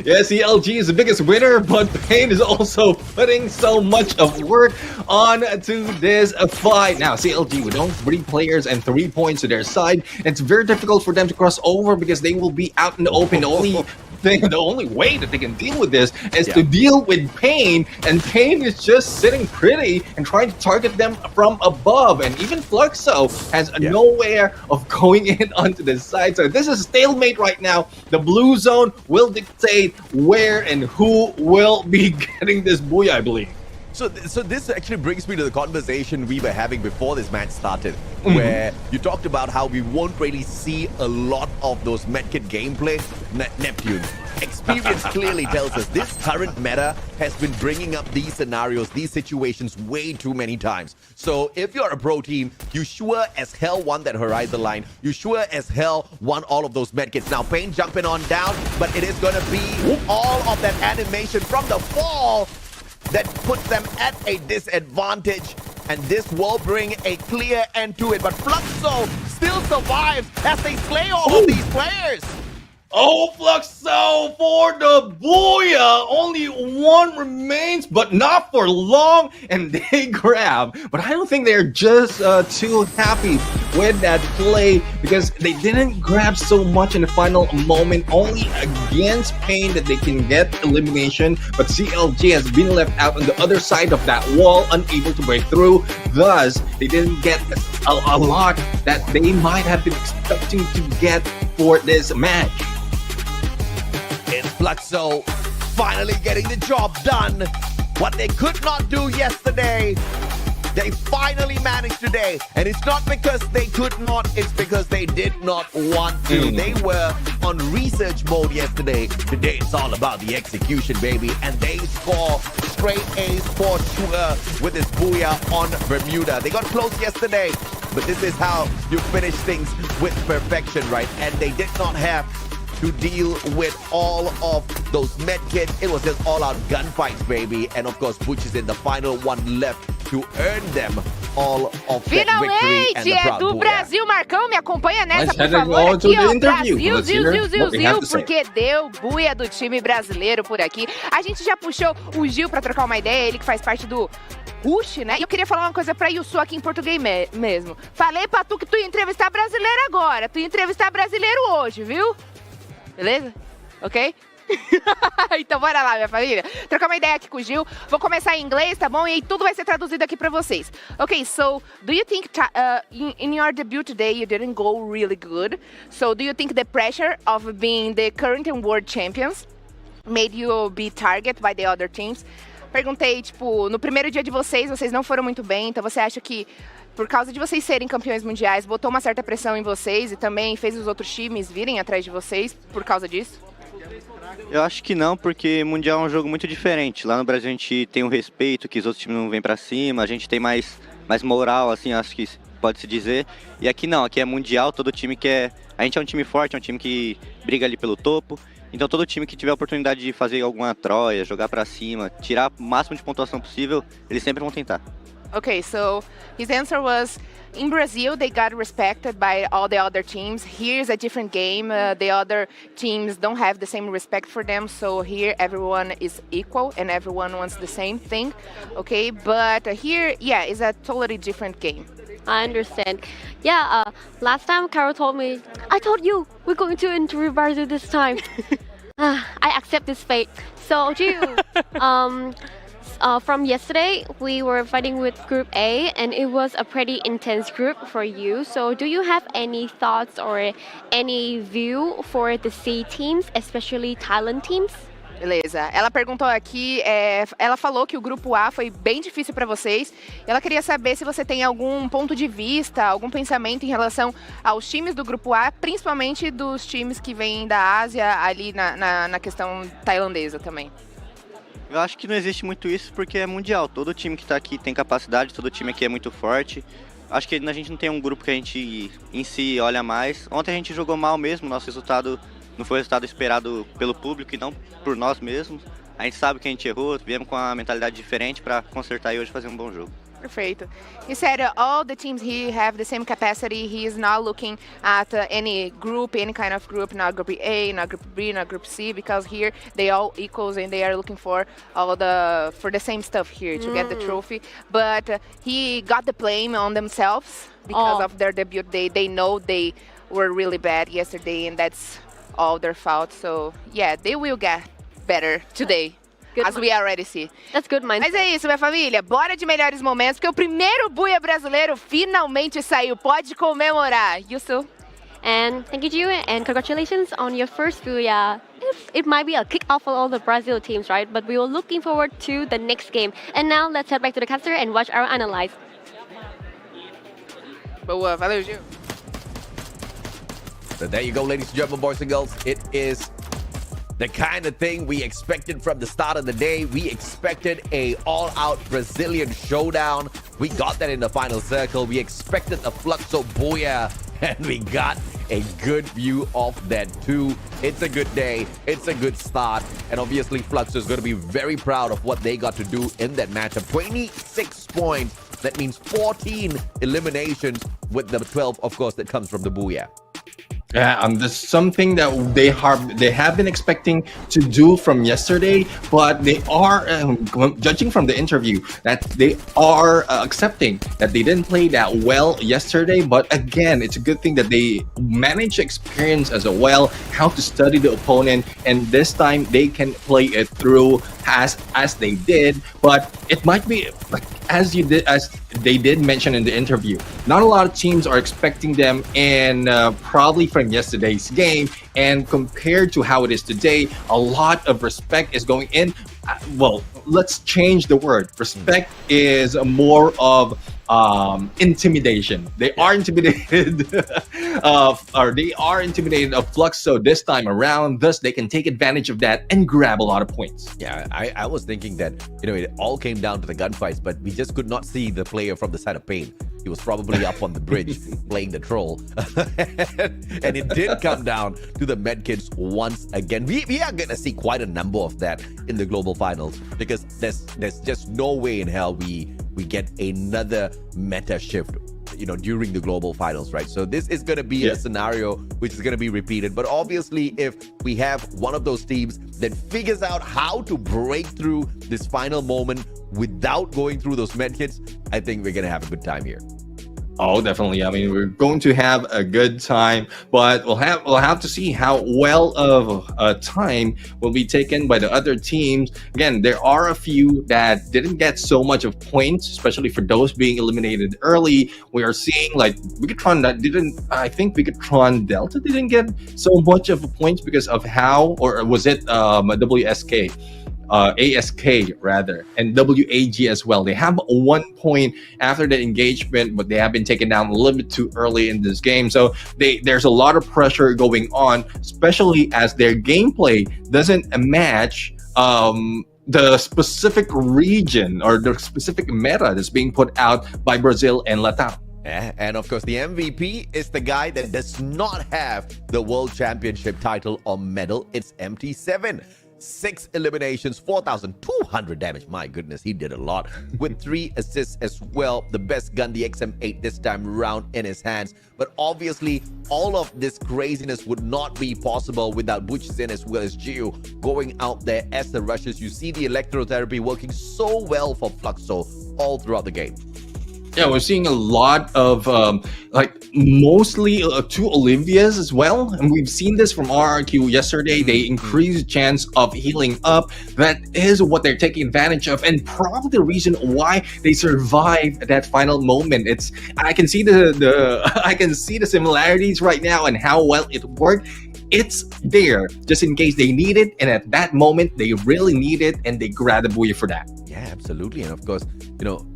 Yeah, CLG is the biggest winner, but Pain is also putting so much of work on to this fight. Now, CLG with only 3 players and 3 points to their side, it's very difficult for them to cross over because they will be out in the open. Only the only way that they can deal with this is to deal with Pain, and Pain is just sitting pretty and trying to target them from above, and even Fluxo has nowhere of going in onto the side. So this is a stalemate right now. The blue zone will dictate where and who will be getting this booyah, I believe. So this actually brings me to the conversation we were having before this match started, where you talked about how we won't really see a lot of those medkit gameplay. Neptune, experience clearly tells us this current meta has been bringing up these scenarios, these situations way too many times. So if you're a pro team, you sure as hell want that Horizon line. You sure as hell want all of those medkits. Now, Pain jumping on down, but it is going to be all of that animation from the fall that puts them at a disadvantage, and this will bring a clear end to it. But Fluxo still survives as they slay all of these players. Oh, Fluxo for the booyah! Only one remains, but not for long, and they grab. But I don't think they're just too happy with that play, because they didn't grab so much in the final moment, only against Pain that they can get elimination. But CLG has been left out on the other side of that wall, unable to break through. Thus, they didn't get a lot that they might have been expecting to get for this match. It's Fluxo finally getting the job done. What they could not do yesterday, they finally managed today. And it's not because they could not, it's because they did not want to. They were on research mode yesterday. Today it's all about the execution, baby. And they score straight A's for sure with this booyah on Bermuda. They got close yesterday, but this is how you finish things with perfection, right? And they did not have to deal with all of those medkits. It was just all-out gunfights, baby. And of course, Butch is in the final one left to earn them all of that victory and the proud do booyah. Brasil, Marcão, me acompanha nessa, por favor, aqui, ó, Brasil, porque deu buia do time brasileiro por aqui. A gente já puxou o Gil pra trocar uma ideia, ele que faz parte do Rush, né? E eu queria falar uma coisa pra Yusu aqui em português mesmo. Falei pra tu que tu ia entrevistar brasileiro agora, tu ia entrevistar brasileiro hoje, viu? Beleza? Ok? Então bora lá, minha família. Trocar uma ideia aqui com o Gil. Vou começar em inglês, tá bom? E aí tudo vai ser traduzido aqui pra vocês. Okay, so do you think in your debut today you didn't go really good? So do you think the pressure of being the current and world champions made you be targeted by the other teams? Perguntei, tipo, no primeiro dia de vocês não foram muito bem, então você acha que por causa de vocês serem campeões mundiais, botou uma certa pressão em vocês e também fez os outros times virem atrás de vocês por causa disso? Eu acho que não, porque Mundial é um jogo muito diferente. Lá no Brasil a gente tem um respeito, que os outros times não vêm pra cima, a gente tem mais moral, assim, acho que pode-se dizer. E aqui não, aqui é Mundial, todo time quer... A gente é um time forte, é um time que briga ali pelo topo. Então todo time que tiver a oportunidade de fazer alguma troia, jogar pra cima, tirar o máximo de pontuação possível, eles sempre vão tentar. Okay, so his answer was, in Brazil, they got respected by all the other teams. Here's a different game. The other teams don't have the same respect for them. So here, everyone is equal and everyone wants the same thing. Okay, but here, yeah, it's a totally different game. I understand. Yeah, last time Carol told me, I told you, we're going to interview Brazil this time. I accept this fate. So, Jill, from yesterday, we were fighting with Group A, and it was a pretty intense group for you. So do you have any thoughts or any view for the C teams, especially Thailand teams? Beleza. Ela perguntou aqui, ela falou que o grupo A foi bem difícil para vocês. Ela queria saber se você tem algum ponto de vista, algum pensamento em relação aos times do grupo A, principalmente dos times que vêm da Ásia, ali na questão tailandesa também. Eu acho que não existe muito isso porque é mundial. Todo time que está aqui tem capacidade, todo time aqui é muito forte. Acho que a gente não tem um grupo que a gente em si olha mais. Ontem a gente jogou mal mesmo, nosso resultado não foi o resultado esperado pelo público e não por nós mesmos. A gente sabe que a gente errou, viemos com uma mentalidade diferente para consertar e hoje fazer um bom jogo. Perfeito. He said all the teams here have the same capacity. He is not looking at any group, any kind of group, not group A, not group B, not group C, because here they all equals and they are looking for the same stuff here to get the trophy. But he got the blame on themselves because of their debut. They know they were really bad yesterday, and that's all their faults. So yeah, they will get better today. As we already see. That's good mindset. Mas é isso, minha família. Bora de melhores momentos, porque o primeiro buia brasileiro finalmente saiu. Pode comemorar. Yusu. And thank you, Ju, and congratulations on your first Booyah. It might be a kick-off for all the Brazil teams, right? But we are looking forward to the next game. And now let's head back to the caster and watch our analyze. Boa, valeu, Gil. So there you go, ladies and gentlemen, boys and girls. It is the kind of thing we expected from the start of the day. We expected a all-out Brazilian showdown. We got that in the final circle. We expected a Fluxo Booyah, and we got a good view of that too. It's a good day. It's a good start. And obviously, Fluxo is going to be very proud of what they got to do in that matchup. 26 points. That means 14 eliminations with the 12, of course, that comes from the Booyah. Yeah, there's something that they have been expecting to do from yesterday, but they are judging from the interview that they are accepting that they didn't play that well yesterday. But again, it's a good thing that they managed to experience as well how to study the opponent, and this time they can play it through as they did. But it might be like as they did mention in the interview, not a lot of teams are expecting them, and probably from yesterday's game, and compared to how it is today, a lot of respect is going in. Well, let's change the word. Respect is more of intimidation. They are intimidated of Fluxo this time around. Thus, they can take advantage of that and grab a lot of points. Yeah, I was thinking that, it all came down to the gunfights, but we just could not see the player from the side of Pain. He was probably up on the bridge playing the troll. And it did come down to the medkits once again. We are going to see quite a number of that in the global finals, because there's just no way in hell we get another meta shift during the global finals, right? So this is going to be a scenario which is going to be repeated. But obviously, if we have one of those teams that figures out how to break through this final moment without going through those medkits, I think we're going to have a good time here. Oh, definitely. I mean, we're going to have a good time, but we'll have to see how well of a time will be taken by the other teams. Again, there are a few that didn't get so much of points, especially for those being eliminated early. We are seeing like Bigatron that didn't. I think Bigatron Delta didn't get so much of a points because of how, or was it WSK? ASK rather, and WAG as well. They have 1 point after the engagement, but they have been taken down a little bit too early in this game. So there's a lot of pressure going on, especially as their gameplay doesn't match the specific region or the specific meta that's being put out by Brazil and Latam. Yeah, and of course, the MVP is the guy that does not have the World Championship title or medal. It's MT7. 6 eliminations, 4,200 damage. My goodness, he did a lot. With 3 assists as well. The best gun, the XM8 this time around in his hands. But obviously, all of this craziness would not be possible without Butchzin as well as Gio going out there as the rushes. You see the electrotherapy working so well for Fluxo all throughout the game. Yeah, we're seeing a lot of mostly 2 Olivias as well, and we've seen this from RRQ yesterday. They increased chance of healing up. That is what they're taking advantage of, and probably the reason why they survived that final moment. I can see the similarities right now and how well it worked. It's there just in case they need it, and at that moment they really need it, and they grab the Booyah for that. Yeah, absolutely. And of course,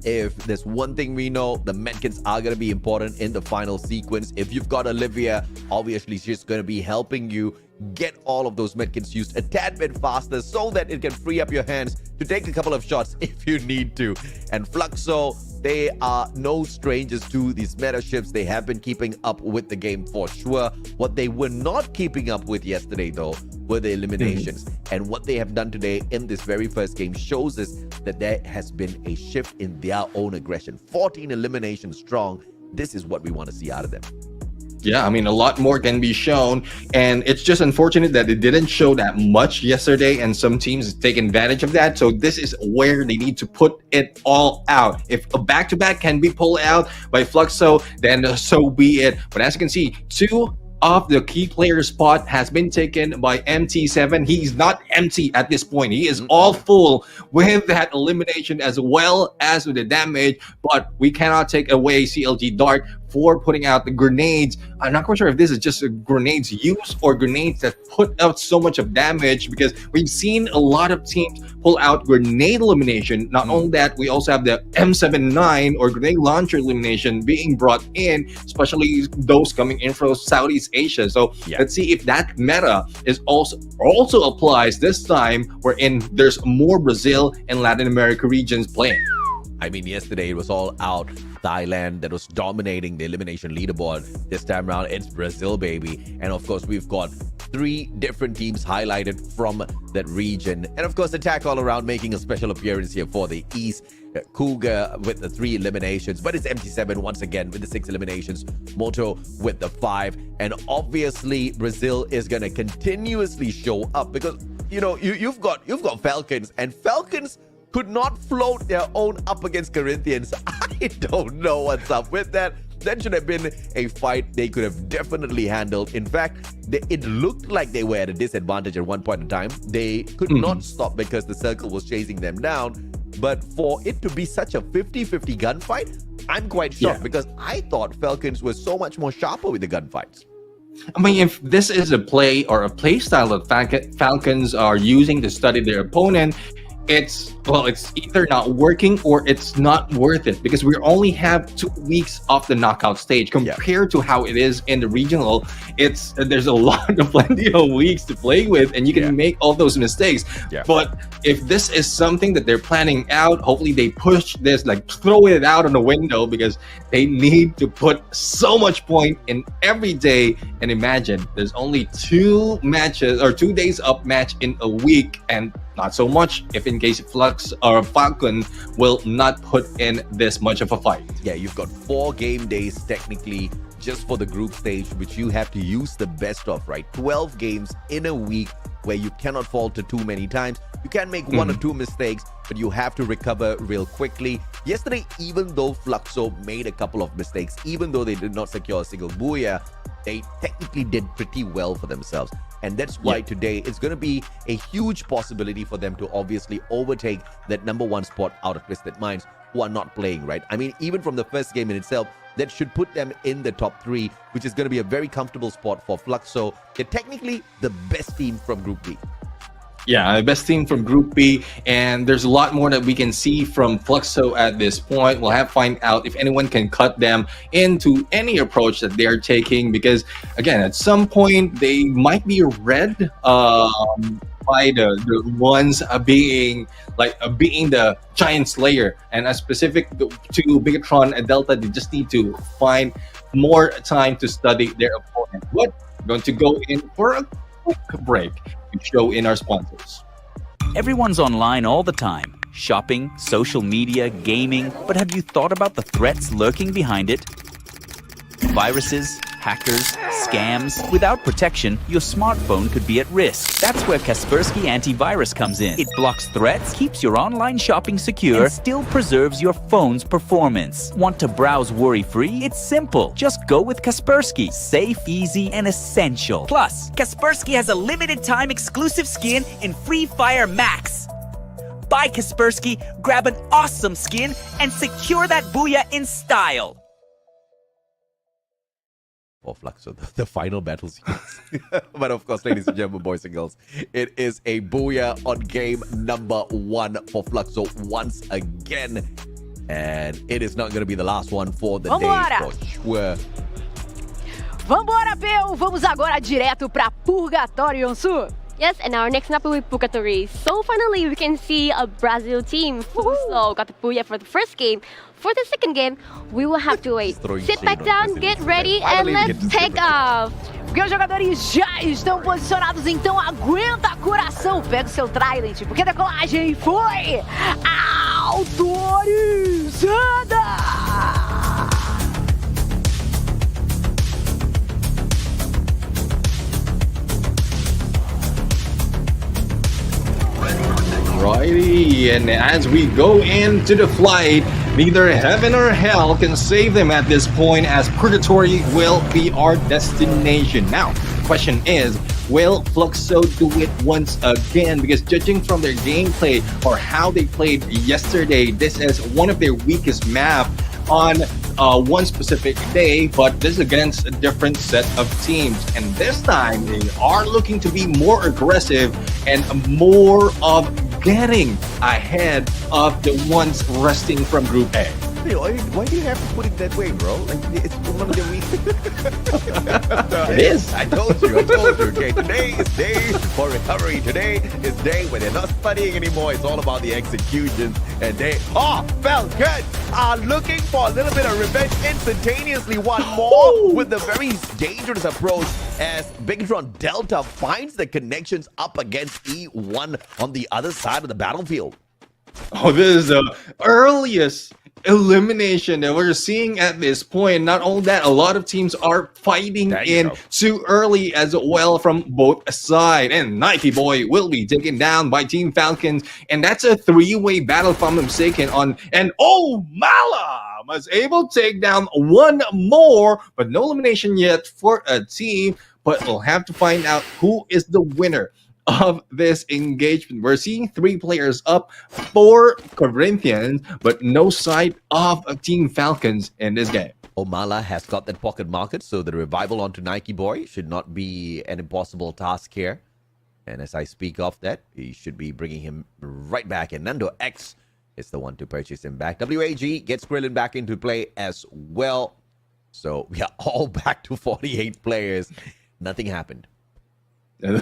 if there's one thing we know, the medkits are going to be important in the final sequence. If you've got Olivia, obviously she's going to be helping you get all of those medkits used a tad bit faster so that it can free up your hands to take a couple of shots if you need to. And Fluxo, they are no strangers to these meta shifts. They have been keeping up with the game for sure. What they were not keeping up with yesterday, though, were the eliminations. And what they have done today in this very first game shows us that there has been a shift in their own aggression. 14 eliminations strong. This is what we want to see out of them. Yeah, I mean, a lot more can be shown, and it's just unfortunate that it didn't show that much yesterday, and some teams take advantage of that. So this is where they need to put it all out. If a back-to-back can be pulled out by Fluxo, then so be it. But as you can see, 2 of the key player spot has been taken by MT7. He's not empty at this point. He is all full with that elimination as well as with the damage, but we cannot take away CLG Dark for putting out the grenades. I'm not quite sure if this is just a grenades use or grenades that put out so much of damage, because we've seen a lot of teams pull out grenade elimination. Not only that, we also have the M79 or grenade launcher elimination being brought in, especially those coming in from Southeast Asia. So let's see if that meta is also applies this time, wherein there's more Brazil and Latin America regions playing. I mean, yesterday it was all out Thailand that was dominating the elimination leaderboard. This time around, it's Brazil, baby. And of course, we've got 3 different teams highlighted from that region. And of course, Attack All Around making a special appearance here for the East. Cougar with the 3 eliminations, but it's MT7 once again with the 6 eliminations, Moto with the 5, and obviously Brazil is going to continuously show up, because you know you've got Falcons, and Falcons could not float their own up against Corinthians. I don't know what's up with that. That should have been a fight they could have definitely handled. In fact, it looked like they were at a disadvantage at one point in time. They could not stop because the circle was chasing them down. But for it to be such a 50-50 gunfight, I'm quite shocked, because I thought Falcons were so much more sharper with the gunfights. I mean, if this is a play or a play style that Falcons are using to study their opponent, it's either not working or it's not worth it, because we only have 2 weeks of the knockout stage compared to how it is in the regional. There's plenty of weeks to play with, and you can make all those mistakes. But if this is something that they're planning out, hopefully they push this, like throw it out on the window, because they need to put so much point in every day. And imagine there's only 2 matches or 2 days up match in a week, and not so much if in case Flux or Falcon will not put in this much of a fight. Yeah, you've got 4 game days technically just for the group stage, which you have to use the best of, right? 12 games in a week where you cannot falter too many times. You can make 1 or 2 mistakes, but you have to recover real quickly. Yesterday, even though Fluxo made a couple of mistakes, even though they did not secure a single booyah, they technically did pretty well for themselves. And that's why today it's going to be a huge possibility for them to obviously overtake that #1 spot out of Twisted Minds, who are not playing, right? I mean, even from the first game in itself, that should put them in the top 3, which is going to be a very comfortable spot for Fluxo. They're technically the best team from Group B. Yeah, the best team from Group B, and there's a lot more that we can see from Fluxo at this point. We'll have to find out if anyone can cut them into any approach that they're taking, because again, at some point they might be read by the ones being the Giant Slayer, and as specific to Bigatron and Delta, they just need to find more time to study their opponent. But we're going to go in for a quick break to show in our sponsors. Everyone's online all the time. Shopping, social media, gaming. But have you thought about the threats lurking behind it? Viruses, hackers, scams. Without protection, your smartphone could be at risk. That's where Kaspersky Antivirus comes in. It blocks threats, keeps your online shopping secure, and still preserves your phone's performance. Want to browse worry-free? It's simple. Just go with Kaspersky. Safe, easy, and essential. Plus, Kaspersky has a limited-time exclusive skin in Free Fire Max. Buy Kaspersky, grab an awesome skin, and secure that booyah in style. For Fluxo, the final battles. But of course, ladies and gentlemen, boys and girls, it is a booyah on game #1 for Fluxo once again. And it is not going to be the last one for the day, for sure. Vambora, Peu! Vamos agora direto pra Purgatory, Yonsu. Yes, and our next map will be Purgatory. So finally, we can see a Brazil team who got the booyah for the first game. For the second game, we will have to wait. Sit back down, get ready, and let's take off. Porque os jogadores já estão posicionados, então aguenta coração. Pega o seu Trident, porque a decolagem foi autorizada. Righty, and as we go into the flight, Neither heaven or hell can save them at this point, as Purgatory will be our destination. Now, the question is, will Fluxo do it once again? Because judging from their gameplay or how they played yesterday, this is one of their weakest map on one specific day, but this is against a different set of teams. And this time, they are looking to be more aggressive and more of getting ahead of the ones resting from Group A. Why do you have to put it that way, bro? Like, it's one of the week. It is. I told you. Okay, today is day for recovery. Today is day where they're not studying anymore. It's all about the execution. And they, felt good. Are looking for a little bit of revenge instantaneously. One more with the very dangerous approach as Bigatron Delta finds the connections up against E1 on the other side of the battlefield. Oh, this is the earliest elimination that we're seeing at this point. Not only that, a lot of teams are fighting in too early as well from both sides. And Nike Boy will be taken down by Team Falcons. And that's a three-way battle if I'm not mistaken on. And Mala was able to take down one more, but no elimination yet for a team. But we'll have to find out who is the winner of this engagement. We're seeing 3 players up for Corinthians, but no sight of Team Falcons in this game. Omala has got that pocket market, so the revival onto Nike Boy should not be an impossible task here. And as I speak of that, he should be bringing him right back. And Nando X is the one to purchase him back. WAG gets Krillin back into play as well. So we are all back to 48 players. Nothing happened.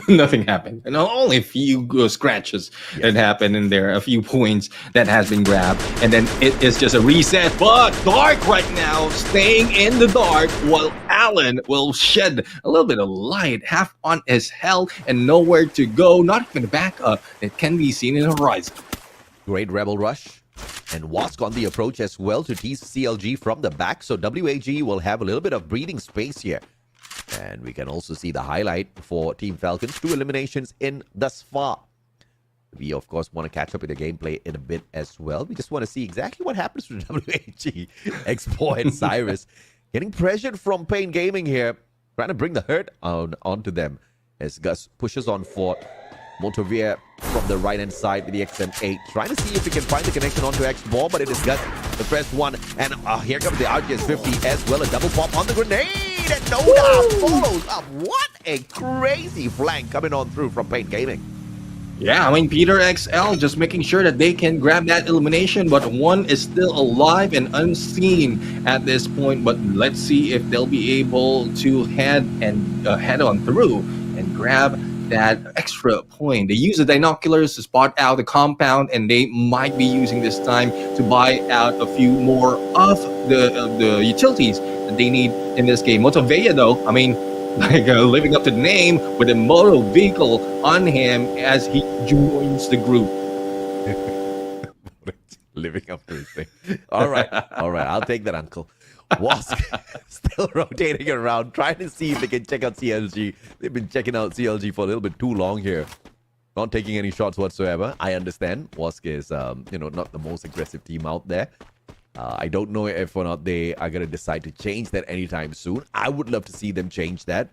Nothing happened, and only a few scratches that happened in there, a few points that has been grabbed, and then it is just a reset. But Dark right now staying in the dark, while Alan will shed a little bit of light, half on his health and nowhere to go, not even a backup that can be seen in the horizon. Great Rebel Rush, and Wask on the approach as well to tease CLG from the back, so WAG will have a little bit of breathing space here. And we can also see the highlight for Team Falcons. 2 eliminations in thus far. We, of course, want to catch up with the gameplay in a bit as well. We just want to see exactly what happens to WAG. Expo and Cyrus getting pressured from Pain Gaming here. Trying to bring the hurt onto them. As Gus pushes on for Motovia from the right-hand side with the XM8. Trying to see if we can find the connection onto X-Ball, but it is Gus, the first one. And here comes the RGS-50 as well. A double pop on the grenade. And Noda follows up. What a crazy flank coming on through from Pain Gaming. Yeah, I mean, Peter XL just making sure that they can grab that elimination, but one is still alive and unseen at this point. But let's see if they'll be able to head on through and grab that extra point. They use the binoculars to spot out the compound, and they might be using this time to buy out a few more of the utilities that they need in this game. Motovea, though, I mean, like living up to the name with a moto vehicle on him as he joins the group. Living up to his thing. All right, I'll take that, Uncle. Wask still rotating around, trying to see if they can check out CLG. They've been checking out CLG for a little bit too long here. Not taking any shots whatsoever. I understand. Wask is, not the most aggressive team out there. I don't know if or not they are going to decide to change that anytime soon. I would love to see them change that.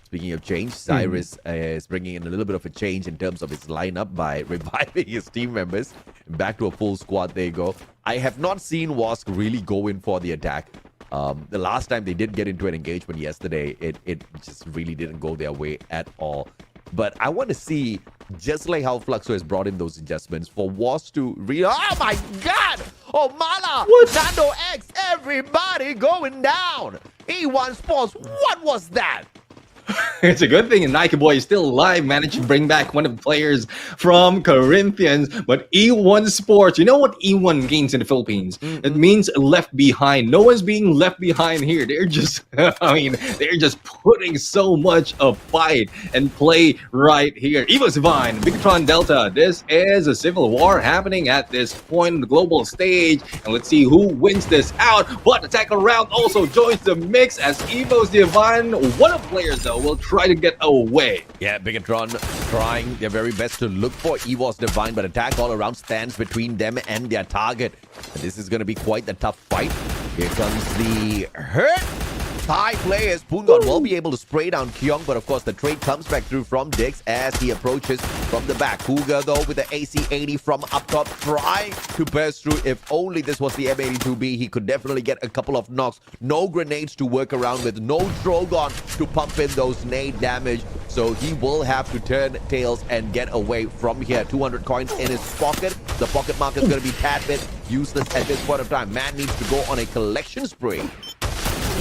Speaking of change, Cyrus is bringing in a little bit of a change in terms of his lineup by reviving his team members. Back to a full squad, there you go. I have not seen Wask really go in for the attack. The last time they did get into an engagement yesterday, it just really didn't go their way at all. But I want to see, just like how Fluxo has brought in those adjustments, for Wask to oh my god! Oh, Mala! Nando X! Everybody going down! E1 Sports, what was that? It's a good thing and Nike Boy is still alive, managed to bring back one of the players from Corinthians. But E1 Sports, you know what E1 means in the Philippines? It means left behind. No one's being left behind here. They're just, they're just putting so much of fight and play right here. Evo Divine, Bigatron Delta. This is a civil war happening at this point on the global stage. And let's see who wins this out. But the tackle round also joins the mix as Evo's Divine, one of the players though, Nico will try to get away. Yeah, Bigatron trying their very best to look for EVOS Divine, but attack all around stands between them and their target. And this is going to be quite the tough fight. Here comes the hurt. Thai players. Poongon will be able to spray down Kyung, but of course the trade comes back through from Dix as he approaches from the back. Cougar though with the AC-80 from up top trying to burst through. If only this was the M82B, he could definitely get a couple of knocks. No grenades to work around with, no Drogon to pump in those nade damage. So he will have to turn tails and get away from here. 200 coins in his pocket. The pocket mark is going to be tad bit useless at this point of time. Man needs to go on a collection spree.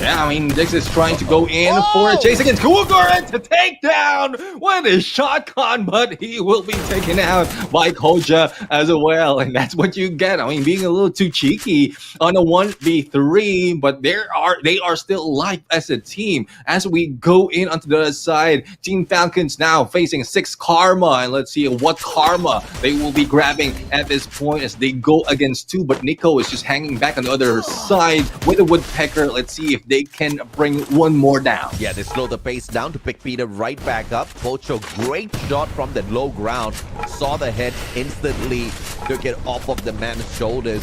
Yeah, I mean, Dix is trying to go in for a chase against Cougar and to take down with his shotgun, but he will be taken out by Koja as well. And that's what you get. I mean, being a little too cheeky on a 1v3, but they are still alive as a team. As we go in onto the other side, Team Falcons now facing 6 Karma. And let's see what Karma they will be grabbing at this point as they go against 2. But Nico is just hanging back on the other side with a Woodpecker. Let's see if they can bring one more down. Yeah, they slow the pace down to pick Peter right back up. Pocho, great shot from that low ground. Saw the head, instantly took it off of the man's shoulders.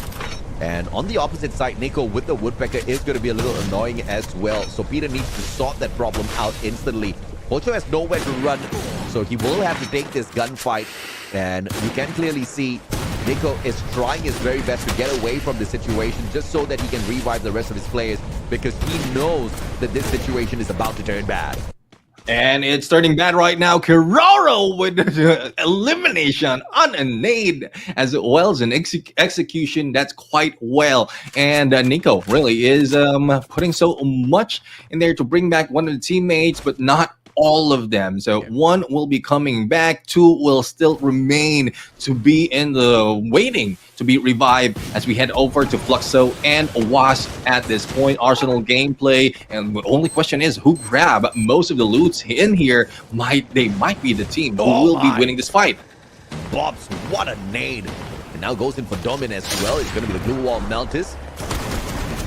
And on the opposite side, Nico with the Woodpecker is going to be a little annoying as well. So Peter needs to sort that problem out instantly. Pocho has nowhere to run, so he will have to take this gunfight. And you can clearly see Nico is trying his very best to get away from the situation just so that he can revive the rest of his players, because he knows that this situation is about to turn bad. And it's turning bad right now. Kiroro with elimination on a nade as well as an execution. That's quite well. And Nico really is putting so much in there to bring back one of the teammates, but not all of them. So 1 will be coming back, 2 will still remain to be in the waiting to be revived as we head over to Fluxo and Wasp at this point. Arsenal gameplay, and the only question is who grab most of the loots in here. They might be the team who will be winning this fight. Bobs, what a nade. And now goes in for Domin as well. It's going to be the glue wall Meltis.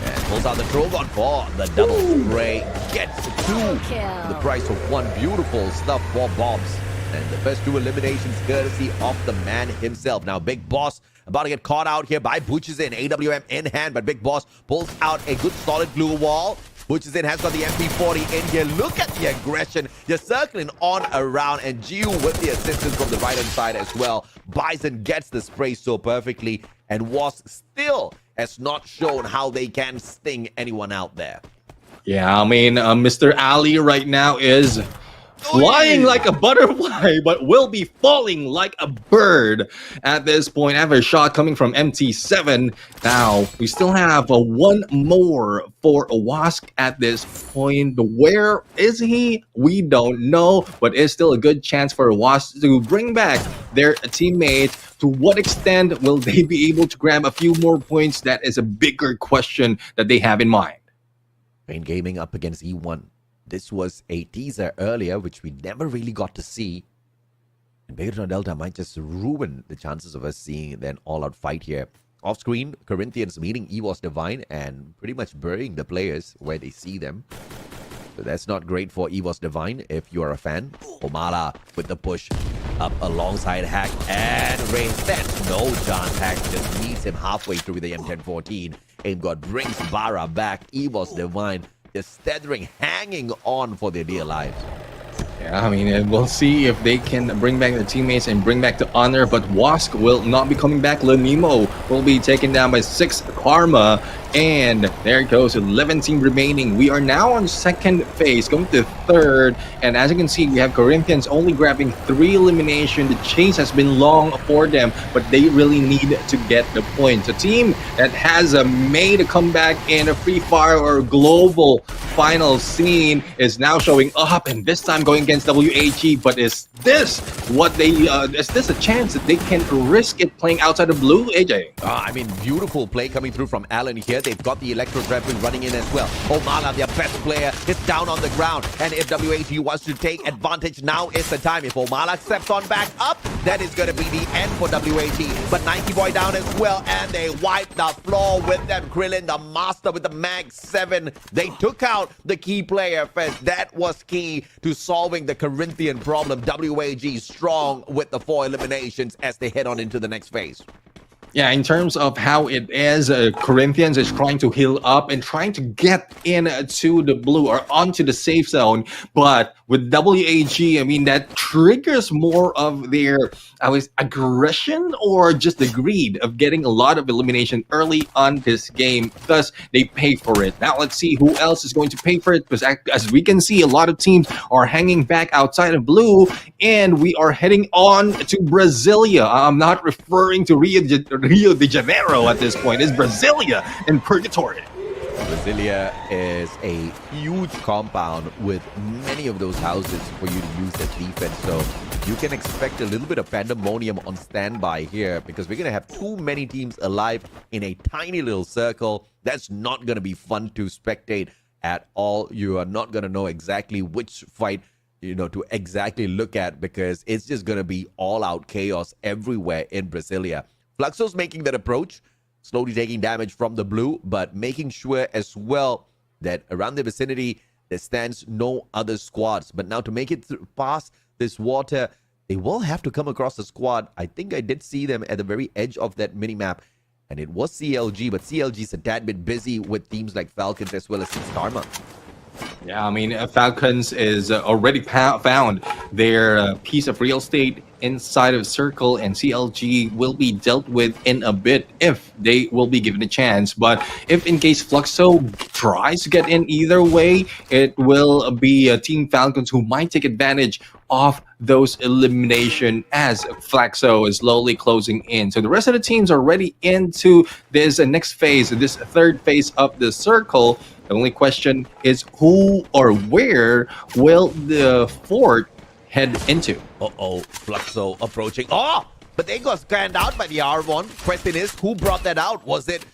And pulls out the Drogon for the double spray. Gets 2 for the price of 1. Beautiful stuff for Bobs. And the first 2 eliminations courtesy of the man himself. Now Big Boss about to get caught out here by Butchizin. AWM in hand, but Big Boss pulls out a good solid glue wall. Butchizin has got the MP40 in here. Look at the aggression. You're circling on around, and Jiu with the assistance from the right-hand side as well. Bison gets the spray so perfectly, and Wasp still has not shown how they can sting anyone out there. Yeah, I mean, Mr. Ali right now is flying like a butterfly, but will be falling like a bird at this point. I have a shot coming from MT7. Now, we still have 1 more for a Wask at this point. Where is he? We don't know, but it's still a good chance for a Wask to bring back their teammate. To what extent will they be able to grab a few more points? That is a bigger question that they have in mind. Rain Gaming up against E1. This was a teaser earlier, which we never really got to see. And Bigatron Delta might just ruin the chances of us seeing an all-out fight here. Off-screen, Corinthians meeting EVOS Divine and pretty much burying the players where they see them. So that's not great for EVOS Divine if you are a fan. Omala with the push up alongside Hack, and Rain stands no chance. Hack just meets him halfway through the M1014. Aim God brings Bara back. EVOS Divine just tethering, hanging on for their dear lives. Yeah, I mean, we'll see if they can bring back their teammates and bring back the honor, but Wask will not be coming back. Lenimo will be taken down by 6 Karma, and there it goes, 11 team remaining. We are now on 2nd phase, going to 3rd, and as you can see, we have Corinthians only grabbing 3 elimination. The chase has been long for them, but they really need to get the points. A team that has made a comeback in a Free Fire or global final scene is now showing up, and this time going against WHE. But is this what they is this a chance that they can risk it playing outside of blue, AJ? I mean, beautiful play coming through from Allen here. They've got the Electro Dragon running in as well. Omala, their best player, is down on the ground. And if WAG wants to take advantage, now is the time. If Omala steps on back up, that is going to be the end for WAG. But Nike Boy down as well, and they wipe the floor with them. Krillin, the master with the Mag 7. They took out the key player first. That was key to solving the Corinthian problem. WAG strong with the 4 eliminations as they head on into the next phase. Yeah, in terms of how it is, Corinthians is trying to heal up and trying to get into the blue or onto the safe zone. But with WAG, I mean, that triggers more of their aggression or just the greed of getting a lot of elimination early on this game. Thus, they pay for it. Now, let's see who else is going to pay for it. Because as we can see, a lot of teams are hanging back outside of blue. And we are heading on to Brasilia. I'm not referring to Rio de Janeiro at this point. It's Brasilia and Purgatory. Brasilia is a huge compound with many of those houses for you to use as defense. So you can expect a little bit of pandemonium on standby here because we're going to have too many teams alive in a tiny little circle. That's not going to be fun to spectate at all. You are not going to know exactly which fight to exactly look at because it's just going to be all-out chaos everywhere in Brasilia. Fluxo's making that approach, slowly taking damage from the blue, but making sure as well that around the vicinity there stands no other squads. But now to make it past this water, they will have to come across a squad. I think I did see them at the very edge of that minimap, and it was CLG, but CLG's a tad bit busy with teams like Falcons as well as Karma. Yeah, I mean, Falcons is already found their piece of real estate inside of Circle, and CLG will be dealt with in a bit if they will be given a chance. But if in case Fluxo tries to get in either way, it will be Team Falcons who might take advantage of those elimination as Fluxo is slowly closing in. So the rest of the teams are already into this next phase, this third phase of the Circle. The only question is who or where will the fort head into? Fluxo approaching. But they got scanned out by the R1. Question is, who brought that out? Was it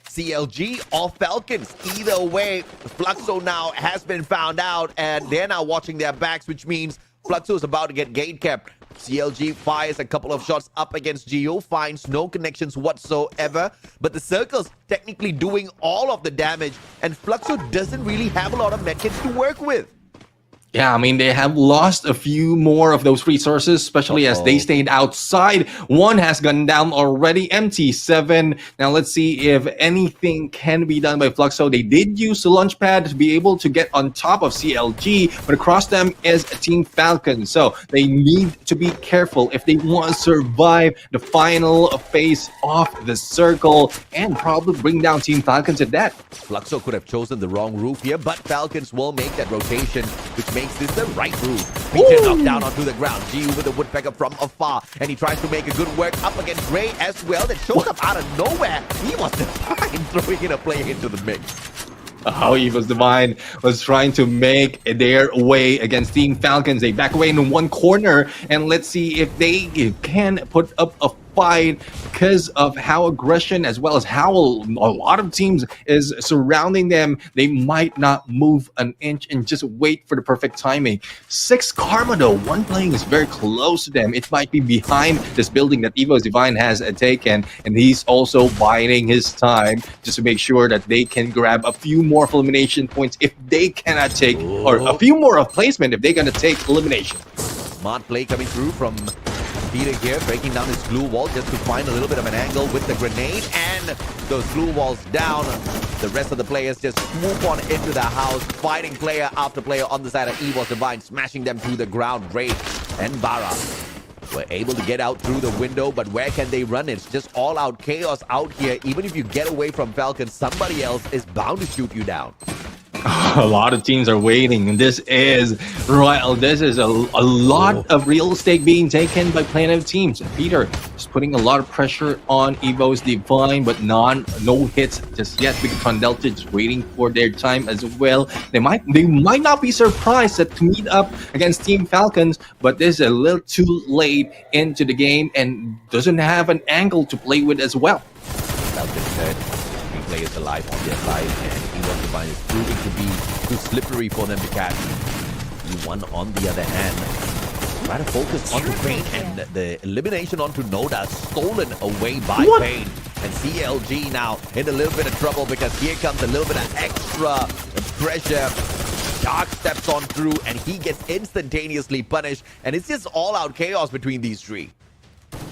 CLG or Falcons? Either way, Fluxo now has been found out, and they're now watching their backs, which means Fluxo is about to get gate kept. CLG fires a couple of shots up against Geo, finds no connections whatsoever, but the Circle's technically doing all of the damage, and Fluxo doesn't really have a lot of medkits to work with. Yeah, I mean, they have lost a few more of those resources, especially as they stayed outside. One has gone down already, MT7. Now, let's see if anything can be done by Fluxo. They did use the launch pad to be able to get on top of CLG, but across them is Team Falcon. So they need to be careful if they want to survive the final phase of the Circle and probably bring down Team Falcons at that. Fluxo could have chosen the wrong route here, but Falcons will make that rotation, which makes this the right route. Beaten knocked down onto the ground. G with the woodpecker from afar, and he tries to make a good work up against Ray as well. That shows up out of nowhere. He was divine throwing in a play into the mix. How Evil's Divine was trying to make their way against Team Falcons. They back away in one corner, and let's see if they can put up a fight because of how aggression as well as how a lot of teams is surrounding them. They might not move an inch and just wait for the perfect timing. 6 Karma though, one playing is very close to them. It might be behind this building that Evil's Divine has taken, and he's also biding his time just to make sure that they can grab a few more elimination points if they cannot take, or a few more of placement if they're going to take elimination. Smart play coming through from Peter here, breaking down his glue wall just to find a little bit of an angle with the grenade, and those glue walls down. The rest of the players just swoop on into the house, fighting player after player on the side of Evil's Divine, smashing them to the ground. Ray and Bara were able to get out through the window, but where can they run? It's just all-out chaos out here. Even if you get away from Falcon, somebody else is bound to shoot you down. A lot of teams are waiting, and this is royal. This is a lot of real estate being taken by Planet teams. Peter is putting a lot of pressure on Evo's Divine, but no hits just yet because Delta is waiting for their time as well. They might not be surprised to meet up against Team Falcons, but this is a little too late into the game and doesn't have an angle to play with as well. Falcons players alive on their side, and E1 Divine is proving to be too slippery for them to catch. E1 on the other hand, try to focus onto Pain, and the elimination onto Noda stolen away by Pain. And CLG now in a little bit of trouble because here comes a little bit of extra pressure. Dark steps on through and he gets instantaneously punished, and it's just all-out chaos between these three.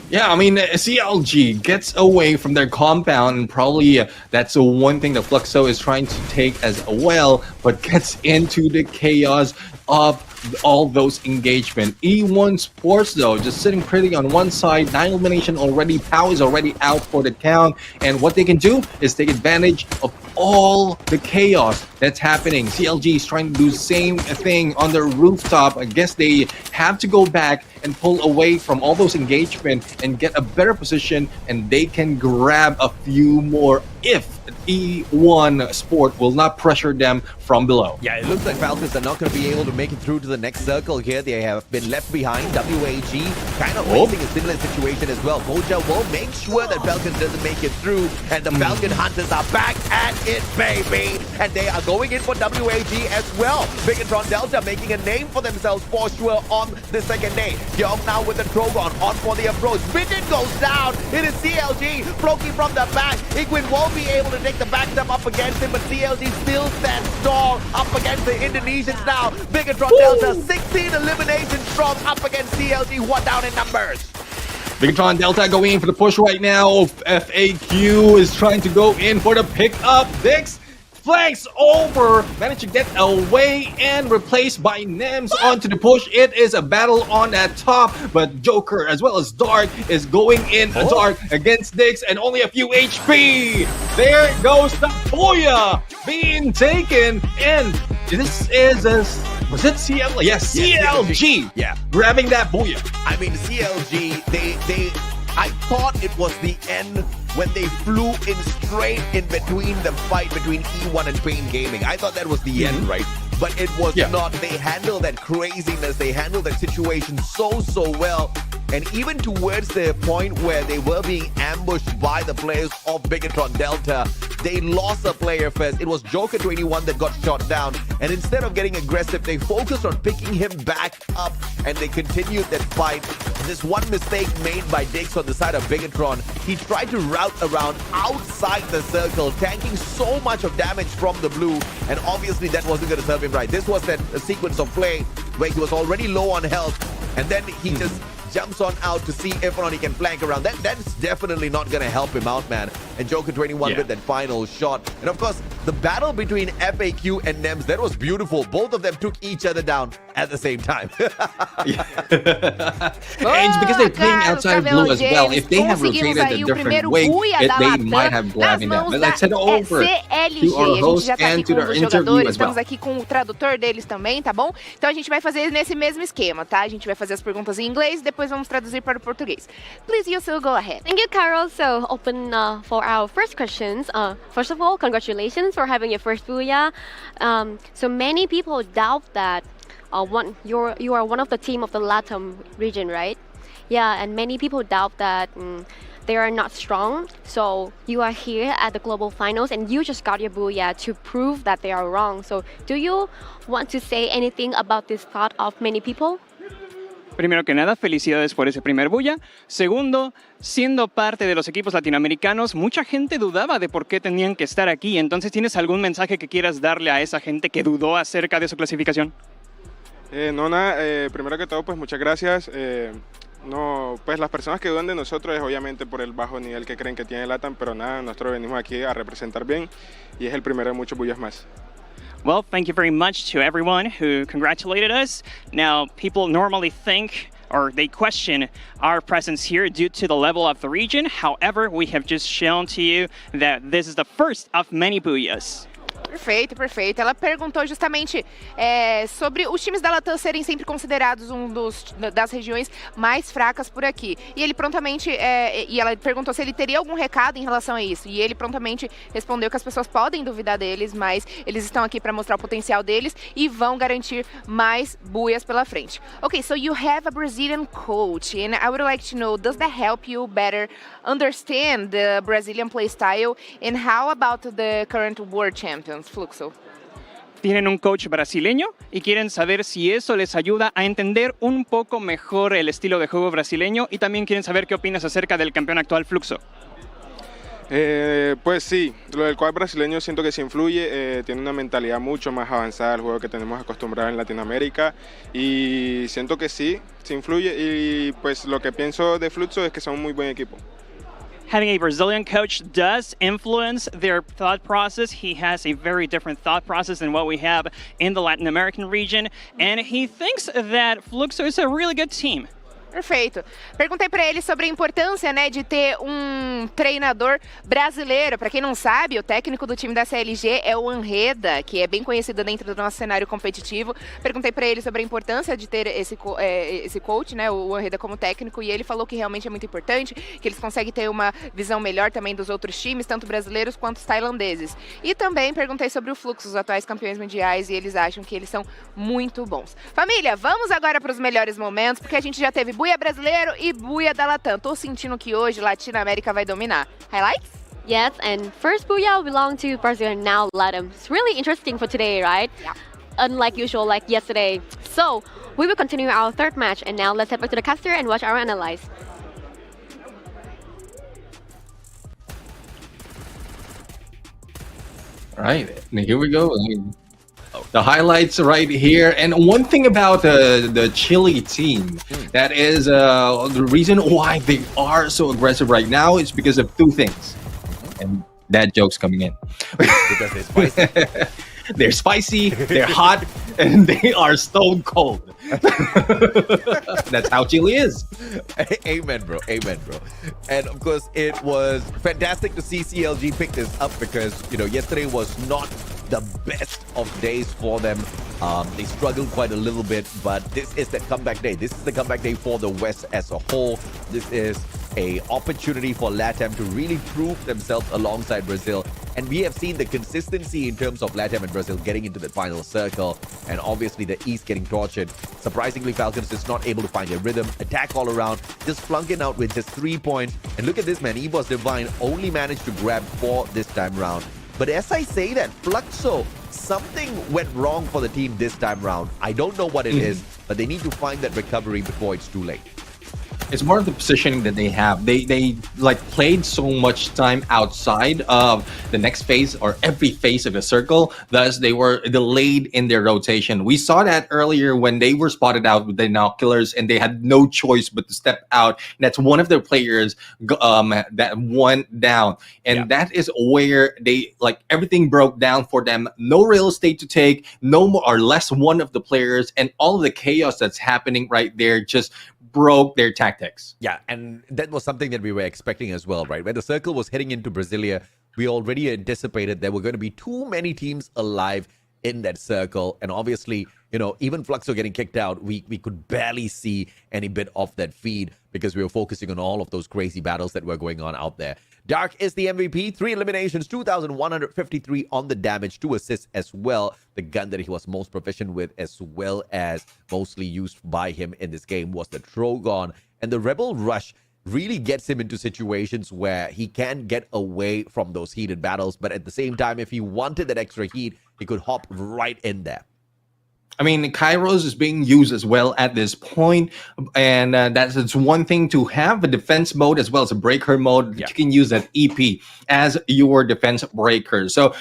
Yeah, I mean, CLG gets away from their compound, and probably that's the one thing that Fluxo is trying to take as well, but gets into the chaos of all those engagement. E1 Sports, though, just sitting pretty on one side. 9 elimination already. Pao is already out for the count, and what they can do is take advantage of all the chaos that's happening. CLG is trying to do the same thing on the rooftop. I guess they have to go back and pull away from all those engagement and get a better position, and they can grab a few more if E1 Sport will not pressure them from below. Yeah, it looks like Falcons are not going to be able to make it through to the next circle here. They have been left behind. WAG kind of facing a similar situation as well. Moja will make sure that Falcons doesn't make it through, and the Falcon Hunters are back at it, baby! And they are going in for WAG as well. Bigatron Delta making a name for themselves for sure on the second day. Young now with the Trogon on for the approach. Bitten goes down. It is CLG. Floki from the back. Igwin won't be able to take the back step up against him, but CLG still stands tall up against the Indonesians now. Bigatron Delta, 16 eliminations strong up against CLG, who are down in numbers. Bigatron Delta going in for the push right now. FAQ is trying to go in for the pickup. Dix flanks over, managed to get away and replaced by Nems onto the push. It is a battle on that top, but Joker as well as Dark is going in. Dark against Dix and only a few HP. There goes the Booyah being taken, and this is was it CL? Yes, CLG. Yeah, grabbing that Booyah. I mean, CLG, I thought it was the end when they flew in straight in between the fight between E1 and Pain Gaming. I thought that was the end, right? But it was not. They handled that craziness. They handled that situation so well. And even towards the point where they were being ambushed by the players of Bigatron Delta, they lost a player first. It was Joker 21 that got shot down. And instead of getting aggressive, they focused on picking him back up, and they continued that fight. This one mistake made by Dix on the side of Bigatron. He tried to route around outside the circle, tanking so much of damage from the blue. And obviously that wasn't going to serve him right. This was that sequence of play where he was already low on health, and then he just jumps on out to see if or not he can flank around. That's definitely not going to help him out, man. And Joker 21 with that final shot. And of course, the battle between FAQ and Nems, that was beautiful. Both of them took each other down at the same time. And because they're playing outside of blue as well, if they have rotated a different way, they might have grabbed that. But let's head over to our host and to their interview as well. Estamos aqui com o tradutor deles também, tá bom? Então a gente vai fazer nesse mesmo esquema, tá? A gente vai fazer as perguntas em inglês, depois vamos traduzir para o português. Please, Yusu, go ahead. Thank you, Carol. So, open for our first questions. First of all, congratulations for having your first Booyah. So many people doubt that you are one of the team of the LATAM region, right? Yeah, and many people doubt that they are not strong. So you are here at the global finals and you just got your Booyah to prove that they are wrong. So do you want to say anything about this thought of many people? Primero que nada, felicidades por ese primer Booyah. Segundo, siendo parte de los equipos latinoamericanos, mucha gente dudaba de por qué tenían que estar aquí. Entonces, ¿tienes algún mensaje que quieras darle a esa gente que dudó acerca de su clasificación? Primero que todo, pues muchas gracias. No, pues las personas que dudan de nosotros es obviamente por el bajo nivel que creen que tiene LATAM, pero nada, nosotros venimos aquí a representar bien y es el primero de muchos Booyahs más. Well, thank you very much to everyone who congratulated us. Now, people normally think or they question our presence here due to the level of the region. However, we have just shown to you that this is the first of many Booyahs. Perfeito, perfeito. Ela perguntou justamente sobre os times da Latam serem sempre considerados das regiões mais fracas por aqui. E ele prontamente, e ela perguntou se ele teria algum recado em relação a isso. E ele prontamente respondeu que as pessoas podem duvidar deles, mas eles estão aqui para mostrar o potencial deles e vão garantir mais buias pela frente. Okay, so you have a Brazilian coach, and I would like to know, does that help you better understand the Brazilian play style, and how about the current world champions, Fluxo? Tienen un coach brasileño y quieren saber si eso les ayuda a entender un poco mejor el estilo de juego brasileño, y también quieren saber qué opinas acerca del campeón actual Fluxo. Pues sí, lo del cuadro brasileño siento que sí influye, tiene una mentalidad mucho más avanzada al juego que tenemos acostumbrado en Latinoamérica, y siento que sí influye, y pues lo que pienso de Fluxo es que son un muy buen equipo. Having a Brazilian coach does influence their thought process. He has a very different thought process than what we have in the Latin American region, and he thinks that Fluxo is a really good team. Perfeito. Perguntei para ele sobre a importância, né, de ter um treinador brasileiro. Para quem não sabe, o técnico do time da CLG é o Anreda, que é bem conhecido dentro do nosso cenário competitivo. Perguntei para ele sobre a importância de ter esse coach, né, o Anreda como técnico, e ele falou que realmente é muito importante, que eles conseguem ter uma visão melhor também dos outros times, tanto brasileiros quanto os tailandeses. E também perguntei sobre o Fluxo, os atuais campeões mundiais, e eles acham que eles são muito bons. Família, vamos agora para os melhores momentos, porque a gente já teve buia brasileiro e buia da Latam. Tô sentindo que hoje Latinoamérica vai dominar. Highlights? Yes, and first booyah belong to Brazil and now Latam. It's really interesting for today, right? Yeah. Unlike usual, like yesterday. So, we will continue our third match, and now let's head back to the caster and watch our analyze. All right, and here we go. The highlights right here. And one thing about the Chile team, that is the reason why they are so aggressive right now is because of two things. And that joke's coming in. Because they're spicy. They're spicy, they're hot, and they are stone cold. That's how Chile is. Amen, bro. Amen, bro. And of course, it was fantastic to see CLG pick this up because, you know, yesterday was not the best of days for them. They struggled quite a little bit, but this is the comeback day. This is the comeback day for the West as a whole. This is a opportunity for LATAM to really prove themselves alongside Brazil. And we have seen the consistency in terms of LATAM and Brazil getting into the final circle, and obviously the East getting tortured. Surprisingly, Falcons is not able to find their rhythm, attack all around, just flunking out with just 3 points. And look at this, man. EBOS Divine only managed to grab 4 this time round. But as I say that, Fluxo, something went wrong for the team this time round. I don't know what it is, but they need to find that recovery before it's too late. It's more of the positioning that they have. They like played so much time outside of the next phase or every phase of the circle. Thus, they were delayed in their rotation. We saw that earlier when they were spotted out with the binoculars and they had no choice but to step out. And that's one of their players that went down. And that is where they like everything broke down for them. No real estate to take, no more or less one of the players, and all of the chaos that's happening right there just broke their tactics. Yeah, and that was something that we were expecting as well, right? When the circle was heading into Brasilia, we already anticipated there were going to be too many teams alive in that circle. And obviously, you know, even Fluxo getting kicked out, we could barely see any bit of that feed because we were focusing on all of those crazy battles that were going on out there. Dark is the MVP, 3 eliminations, 2,153 on the damage, 2 assists as well. The gun that he was most proficient with, as well as mostly used by him in this game, was the Trogon. And the Rebel Rush really gets him into situations where he can get away from those heated battles. But at the same time, if he wanted that extra heat, he could hop right in there. I mean, Kairos is being used as well at this point, and it's one thing to have a defense mode as well as a breaker mode. You can use that EP as your defense breaker. So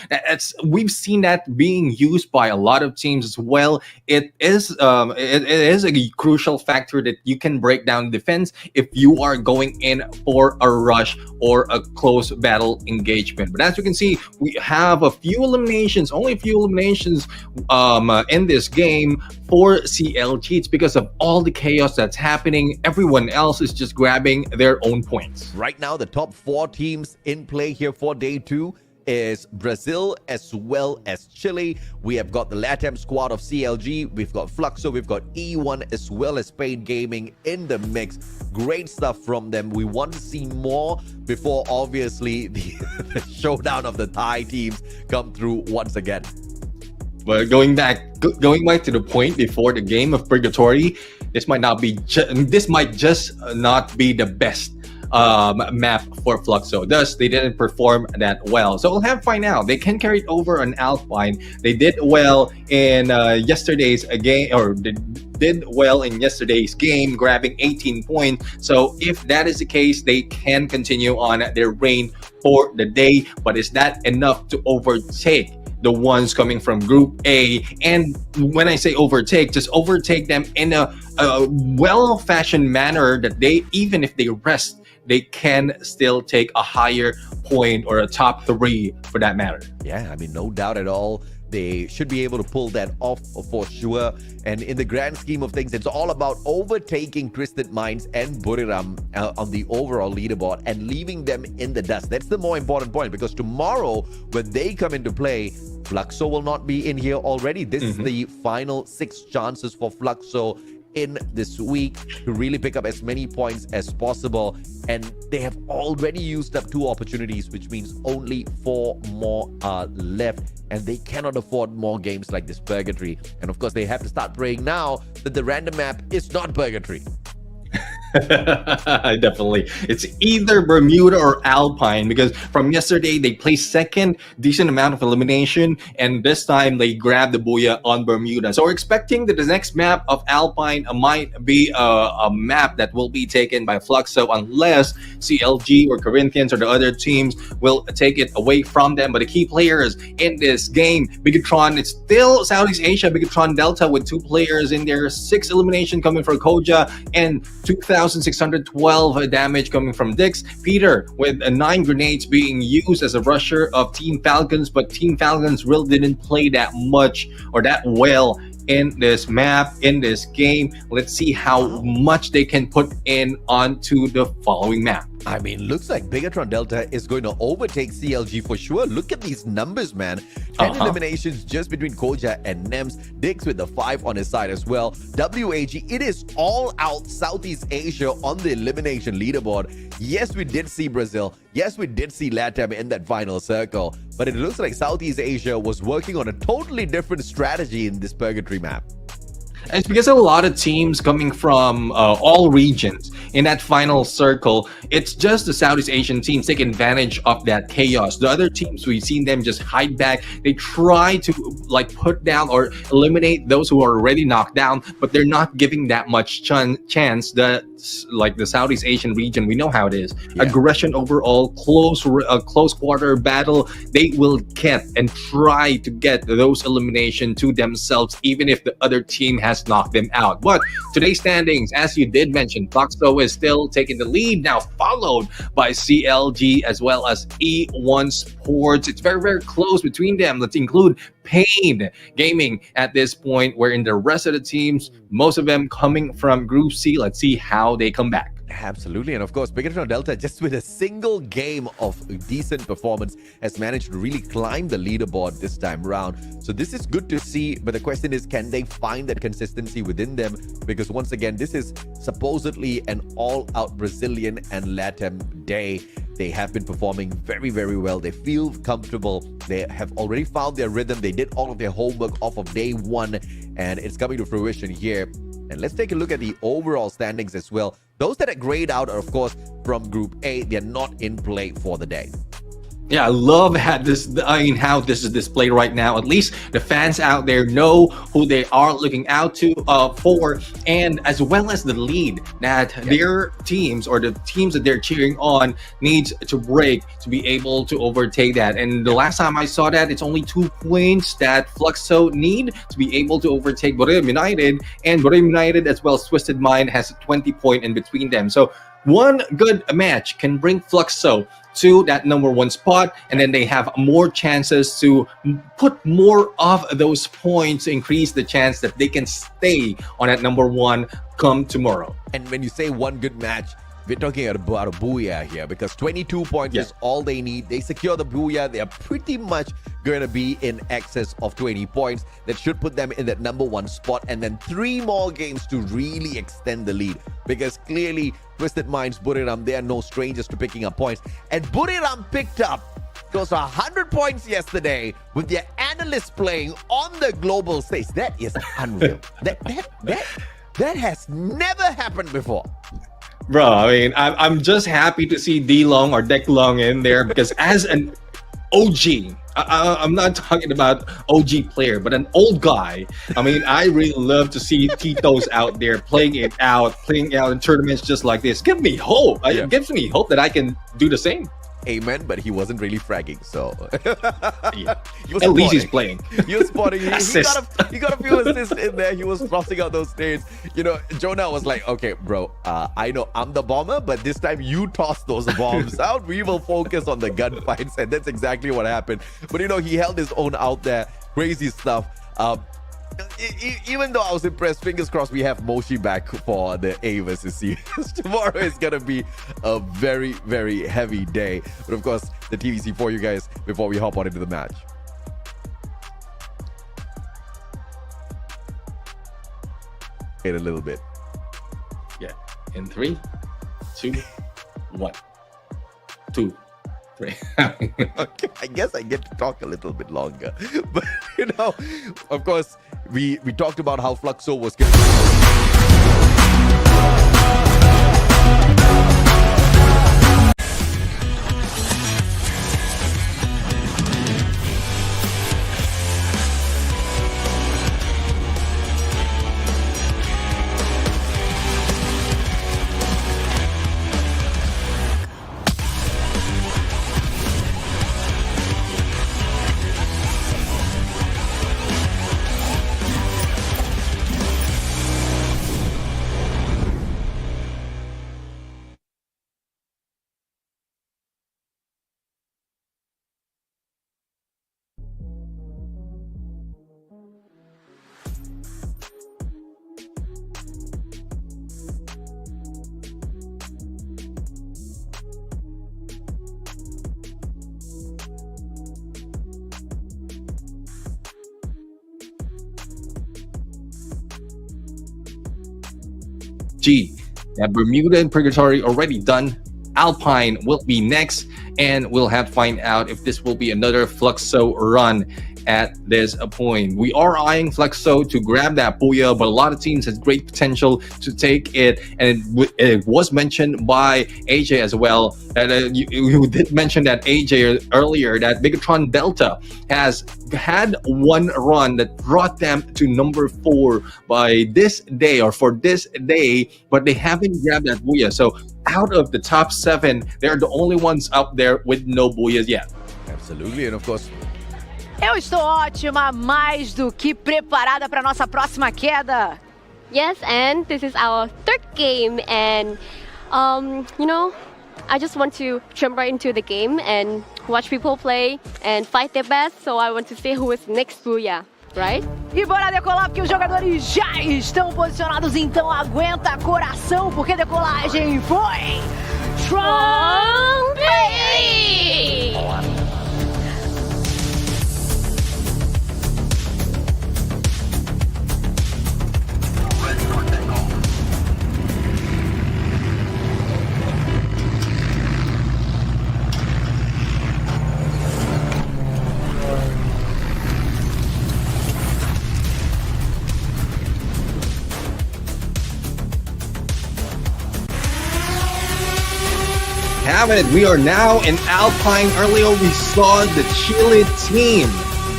we've seen that being used by a lot of teams as well. It is a crucial factor that you can break down defense if you are going in for a rush or a close battle engagement. But as you can see, we have only a few eliminations in this game for CLG. It's because of all the chaos that's happening. Everyone else is just grabbing their own points. Right now, the top 4 teams in play here for day 2 is Brazil as well as Chile. We have got the LATAM squad of CLG. We've got Fluxo. We've got E1 as well as Spain Gaming in the mix. Great stuff from them. We want to see more before, obviously, the showdown of the Thai teams come through once again. But going back to the point before the game of Purgatory, this might just not be the best map for Fluxo. Thus, they didn't perform that well. So we'll have to find out. They can carry it over on Alpine. They did well in yesterday's game, or they did well in yesterday's game, grabbing 18 points. So if that is the case, they can continue on their reign for the day. But is that enough to overtake the ones coming from Group A? And when I say overtake, just overtake them in a well-fashioned manner that they, even if they rest, they can still take a higher point or a top 3 for that matter. Yeah, I mean, no doubt at all. They should be able to pull that off for sure. And in the grand scheme of things, it's all about overtaking Twisted Minds and Buriram on the overall leaderboard and leaving them in the dust. That's the more important point, because tomorrow, when they come into play, Fluxo will not be in here already. This is the final 6 chances for Fluxo in this week to really pick up as many points as possible, and they have already used up 2 opportunities, which means only 4 more are left, and they cannot afford more games like this Purgatory. And of course, they have to start praying now that the random map is not Purgatory. Definitely. It's either Bermuda or Alpine, because from yesterday they placed second, decent amount of elimination, and this time they grabbed the booyah on Bermuda. So we're expecting that the next map of Alpine might be a map that will be taken by Fluxo, unless CLG or Corinthians or the other teams will take it away from them. But the key players in this game, Bigatron, it's still Southeast Asia, Bigatron Delta with 2 players in there, 6 elimination coming from Koja, and 2,612 damage coming from Dix. Peter with 9 grenades being used as a rusher of Team Falcons, but Team Falcons really didn't play that much or that well in this map, in this game. Let's see how much they can put in onto the following map. I mean, looks like Bigatron Delta is going to overtake CLG for sure. Look at these numbers, man. 10 eliminations just between Koja and Nems. Dix with the 5 on his side as well. WAG, it is all out Southeast Asia on the elimination leaderboard. Yes, we did see Brazil. Yes, we did see LATAM in that final circle. But it looks like Southeast Asia was working on a totally different strategy in this Purgatory map. It's because of a lot of teams coming from all regions in that final circle. It's just the Southeast Asian teams take advantage of that chaos. The other teams, we've seen them just hide back. They try to like put down or eliminate those who are already knocked down, but they're not giving that much chance. Like the Southeast Asian region, we know how it is. Yeah. Aggression overall, close quarter battle. They will get and try to get those elimination to themselves, even if the other team has knocked them out. But today's standings, as you did mention, Fluxo is still taking the lead, now followed by CLG as well as E1 Sports. It's very, very close between them. Let's include Pain Gaming at this point, where in the rest of the teams, most of them coming from Group C. Let's see how they come back. Absolutely. And of course, Bigatron Delta, just with a single game of decent performance, has managed to really climb the leaderboard this time around. So this is good to see. But the question is, can they find that consistency within them? Because once again, this is supposedly an all-out Brazilian and LATAM day. They have been performing very, very well. They feel comfortable. They have already found their rhythm. They did all of their homework off of day 1, and it's coming to fruition here. And let's take a look at the overall standings as well. Those that are grayed out are, of course, from Group A. They're not in play for the day. Yeah, I love how this is displayed right now. At least the fans out there know who they are looking out to for, and as well as the lead that their teams or the teams that they're cheering on needs to break to be able to overtake that. And the last time I saw that, it's only 2 points that Fluxo need to be able to overtake Buriram United, and Buriram United as well as Twisted Mind has a 20 point in between them. So one good match can bring Fluxo to that #1 spot, and then they have more chances to put more of those points to increase the chance that they can stay on that #1 come tomorrow. And when you say one good match, we're talking about a booyah here because 22 points is all they need. They secure the booyah. They are pretty much going to be in excess of 20 points. That should put them in that number 1 spot. And then 3 more games to really extend the lead. Because clearly, Twisted Minds, Buriram, they are no strangers to picking up points. And Buriram picked up close to 100 points yesterday with their analysts playing on the global stage. That is unreal. that has never happened before. Bro, I mean, I'm just happy to see D Long or Deck Long in there because as an OG, I'm not talking about OG player, but an old guy. I mean, I really love to see Titos out there playing out in tournaments just like this. Give me hope. It gives me hope that I can do the same. Amen, but he wasn't really fragging, so at least he's playing. He was spotting. He got a few assists in there. He was tossing out those nades. You know, Jonah was like, "Okay, bro, I know I'm the bomber, but this time you toss those bombs out. We will focus on the gunfights," and that's exactly what happened. But you know, he held his own out there. Crazy stuff. Even though I was impressed, fingers crossed we have Moshi back for the A versus C. Tomorrow is going to be a very, very heavy day. But of course, the TVC for you guys before we hop on into the match. Wait a little bit. Yeah. In 3, 2, 1. 2, 3. Okay, I guess I get to talk a little bit longer. But, you know, of course, we talked about how Fluxo was getting... That Bermuda and Purgatory already done. Alpine will be next, and we'll have to find out if this will be another Fluxo run at this point. We are eyeing Fluxo to grab that booyah, but a lot of teams has great potential to take it, and it was mentioned by AJ as well. And you did mention that AJ earlier, that Bigatron Delta has had one run that brought them to number 4 by this day, or for this day, but they haven't grabbed that booyah. So out of the top 7, they're the only ones up there with no booyahs yet. Absolutely, and of course, eu estou ótima, mais do que preparada para nossa próxima queda. Yes, and this is our 3rd game, and you know, I just want to jump right into the game and watch people play and fight their best. So I want to see who is next booyah, right? E bora decolar porque os jogadores já estão posicionados, então aguenta coração porque decolagem foi Strong Baby! Have it. We are now in Alpine. Earlier we saw the Chile team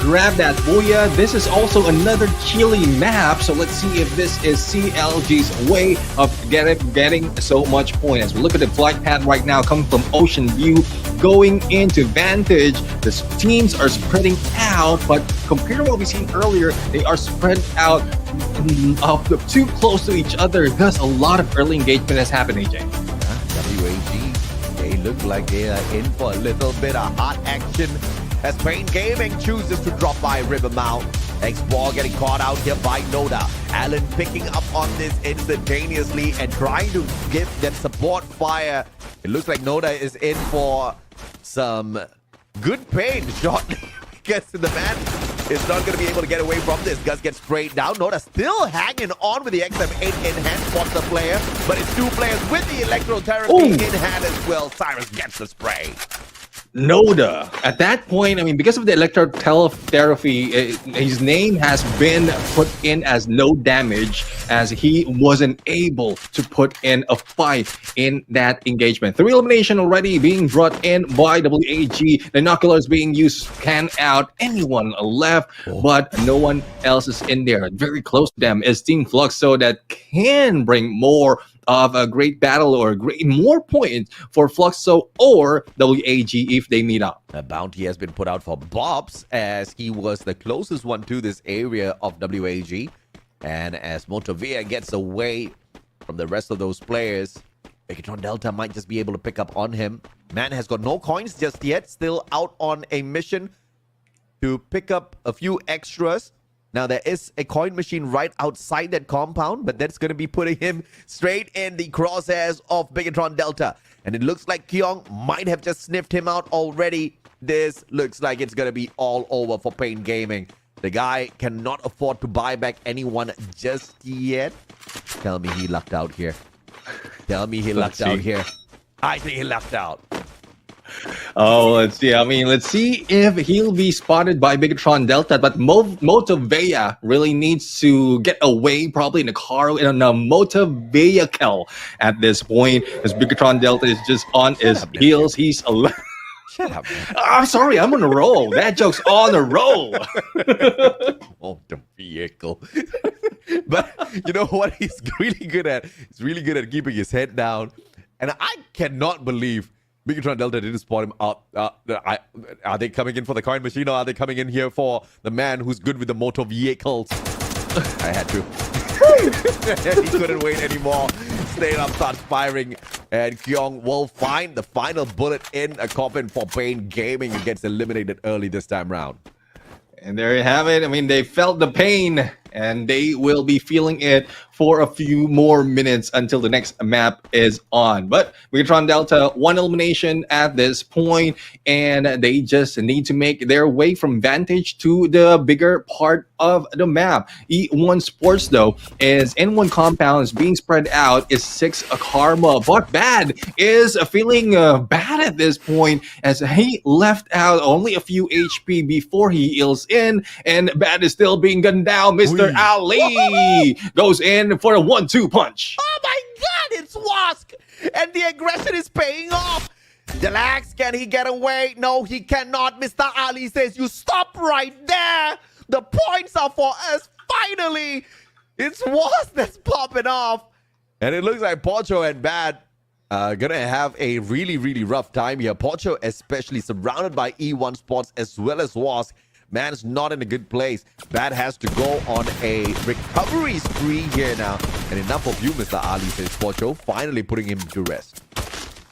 grab that booyah. This is also another Chile map, so let's see if this is CLG's way of getting so much point. As we look at the flight path right now, coming from Ocean View, going into Vantage, the teams are spreading out, but compared to what we seen earlier, they are spread out too close to each other. Thus, a lot of early engagement has happened, AJ. WAG, they look like they are in for a little bit of hot action as Pain Gaming chooses to drop by River Mount. X-Ball getting caught out here by Noda. Allen picking up on this instantaneously and trying to give them support fire. It looks like Noda is in for some good pain shortly. Gets to the man. Is not going to be able to get away from this. Gus gets sprayed down. Noda still hanging on with the XM8 in hand. Spots the player, but it's two players with the electrotherapy in hand as well. Cyrus gets the spray. Noda. At that point, I mean, because of the electrotherapy, his name has been put in as no damage, as he wasn't able to put in a fight in that engagement. 3 elimination already being brought in by WAG. The Binoculars being used to scan out anyone left, but no one else is in there. Very close to them is Team Fluxo that can bring more of a great battle or more points for Fluxo or WAG if they meet up. A bounty has been put out for Bobs, as he was the closest one to this area of WAG. And as Motovia gets away from the rest of those players, Megatron Delta might just be able to pick up on him. Man has got no coins just yet, still out on a mission to pick up a few extras. Now, there is a coin machine right outside that compound, but that's going to be putting him straight in the crosshairs of Bigatron Delta. And it looks like Kyung might have just sniffed him out already. This looks like it's going to be all over for Pain Gaming. The guy cannot afford to buy back anyone just yet. Tell me he lucked out here. Tell me he lucked out here. I think he lucked out. Oh, let's see. I mean, let's see if he'll be spotted by Bigatron Delta. But Motovea really needs to get away, probably in a car, in a motor vehicle at this point, as Bigatron Delta is just on his heels. He's alone. Shut up, man. I'm sorry, I'm on a roll. That joke's on a roll. Motor vehicle. But you know what he's really good at? He's really good at keeping his head down. And I cannot believe Bigatron Delta didn't spot him up. Are they coming in for the coin machine, or are they coming in here for the man who's good with the motor vehicles? I had to. He couldn't wait anymore. Stayed up, starts firing, and Kyung will find the final bullet in a coffin for Pain Gaming and gets eliminated early this time round. And there you have it. I mean, they felt the pain, and they will be feeling it for a few more minutes until the next map is on. But Bigatron Delta, 1 elimination at this point, and they just need to make their way from Vantage to the bigger part of the map. E1 Sports, though, is in 1 compound, is being spread out, is 6 karma. But Bad is feeling bad at this point, as he left out only a few HP before he heals in, and Bad is still being gunned down. Mr. Ali goes in for a 1-2 punch. Oh my god, it's Wask! And the aggression is paying off. Delax, can he get away? No, he cannot. Mr. Ali says, you stop right there. The points are for us. Finally, it's Wask that's popping off. And it looks like Pocho and Bad gonna have a really, really rough time here. Pocho especially surrounded by E1 Sports as well as Wask. Man's not in a good place. Bad has to go on a recovery spree here now. And enough of you, Mr. Ali, says Pocho, finally putting him to rest.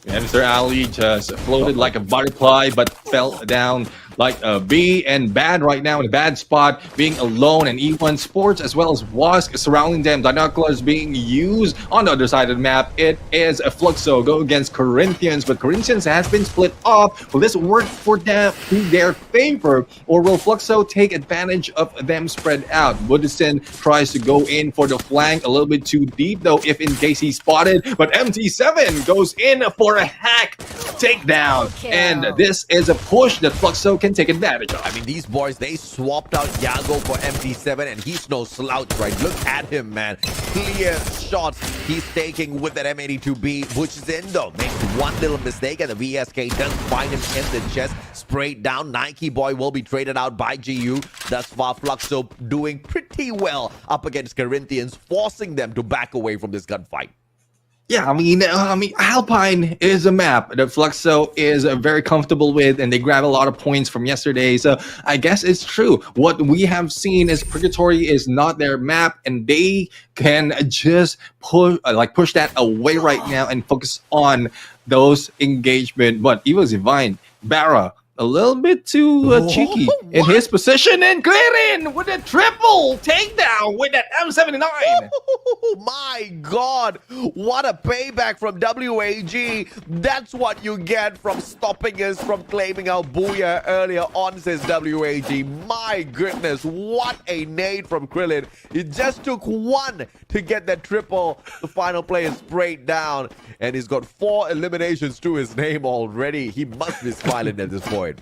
And Mr. Ali just floated like a butterfly, but fell down like a bee. And Bad right now in a bad spot, being alone. And E1 Sports as well as Wask surrounding them. Binoculars being used on the other side of the map. It is a Fluxo go against Corinthians, but Corinthians has been split off. Will this work for them to their favor, or will Fluxo take advantage of them spread out? Woodison tries to go in for the flank a little bit too deep, though, if in case he's spotted. But MT7 goes in for a hack takedown, and this is a push that Fluxo can take advantage of. I mean, these boys, they swapped out Yago for MT7, and he's no slouch, right? Look at him, man. Clear shots he's taking with that M82B, which is in, though. Makes one little mistake, and the VSK does find him in the chest. Sprayed down. Nike Boy will be traded out by GU. Thus far, Fluxo doing pretty well up against Corinthians, forcing them to back away from this gunfight. Yeah, I mean, Alpine is a map that Fluxo is very comfortable with, and they grab a lot of points from yesterday. So I guess it's true. What we have seen is Purgatory is not their map, and they can just push that away right now and focus on those engagement. But Evil Divine, Barra, a little bit too cheeky in his position and clearing with a triple takedown with that M79. Oh my God, what a payback from WAG. That's what you get from stopping us from claiming our booyah earlier on, says WAG. My goodness, what a nade from Krillin. It just took one to get that triple. The final player sprayed down, and he's got 4 eliminations to his name already. He must be smiling at this point.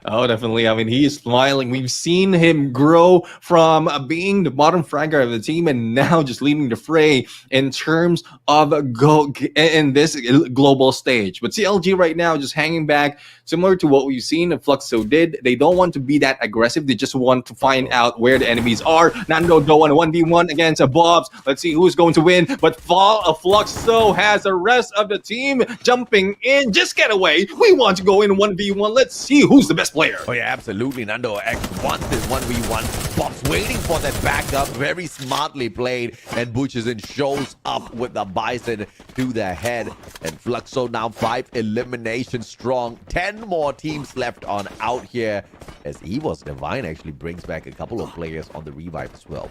Oh, definitely. I mean, he is smiling. We've seen him grow from being the bottom fragger of the team and now just leading the fray in terms of in this global stage. But CLG right now just hanging back, similar to what we've seen Fluxo did. They don't want to be that aggressive. They just want to find out where the enemies are. Nando go on a 1v1 against Bobs. Let's see who's going to win. But Fluxo has the rest of the team jumping in. Just get away. We want to go in 1v1. Let's see who's the best player. Oh yeah, absolutely. Nando X wants this 1v1. Bob's waiting for that backup. Very smartly played. And Butchison shows up with the Bison to the head. And Fluxo now 5 eliminations strong. 10 more teams left on out here. As EVOS Divine actually brings back a couple of players on the revive as well.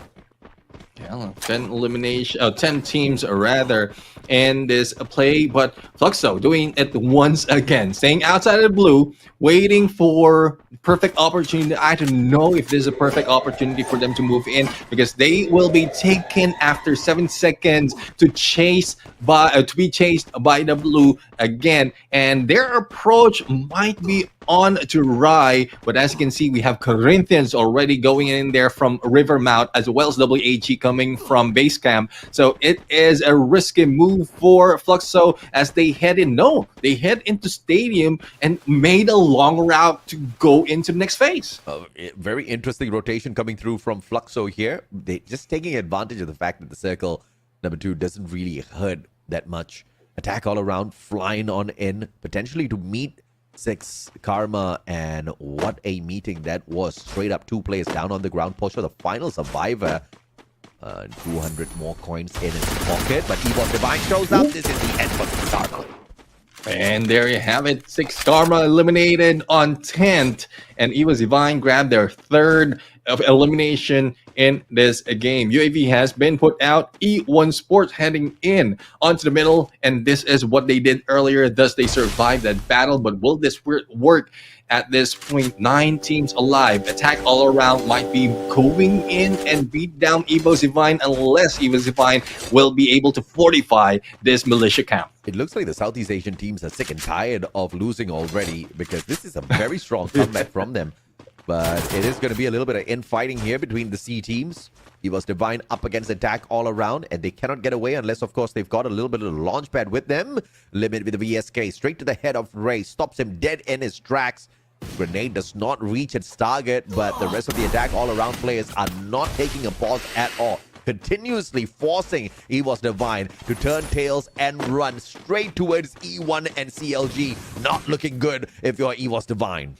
Yeah, 10 teams rather in this play, but Fluxo doing it once again, staying outside of the blue, waiting for perfect opportunity. I don't know if this is a perfect opportunity for them to move in, because they will be taken after 7 seconds to be chased by the blue again, and their approach might be on to Rai, but as you can see, we have Corinthians already going in there from Rivermount, as well as WAG coming from base camp. So it is a risky move for Fluxo as they head into stadium and made a long route to go into the next phase. Very interesting rotation coming through from Fluxo here. They just taking advantage of the fact that the circle number 2 doesn't really hurt that much. Attack all around, flying on in, potentially to meet 6 Karma, and what a meeting that was. Straight up 2 players down on the ground. Posho, the final survivor. 200 more coins in his pocket, but EVOS Divine shows up. This is the end for Karma. And there you have it. 6 Karma eliminated on 10th, and EVOS Divine grabbed their 3rd of elimination in this game. UAV has been put out. E1 Sports heading in onto the middle, and this is what they did earlier. Thus, they survived that battle, but will this work at this point? 9 teams alive. Attack all around might be going in and beat down EVOS Divine, unless EVOS Divine will be able to fortify this militia camp. It looks like the Southeast Asian teams are sick and tired of losing already, because this is a very strong comeback from them. But it is going to be a little bit of infighting here between the C teams. EVOS Divine up against attack all around, and they cannot get away unless, of course, they've got a little bit of a launch pad with them. Limit with the VSK straight to the head of Ray, stops him dead in his tracks. Grenade does not reach its target, but the rest of the attack all around players are not taking a pause at all. Continuously forcing EVOS Divine to turn tails and run straight towards E1 and CLG. Not looking good if you're EVOS Divine.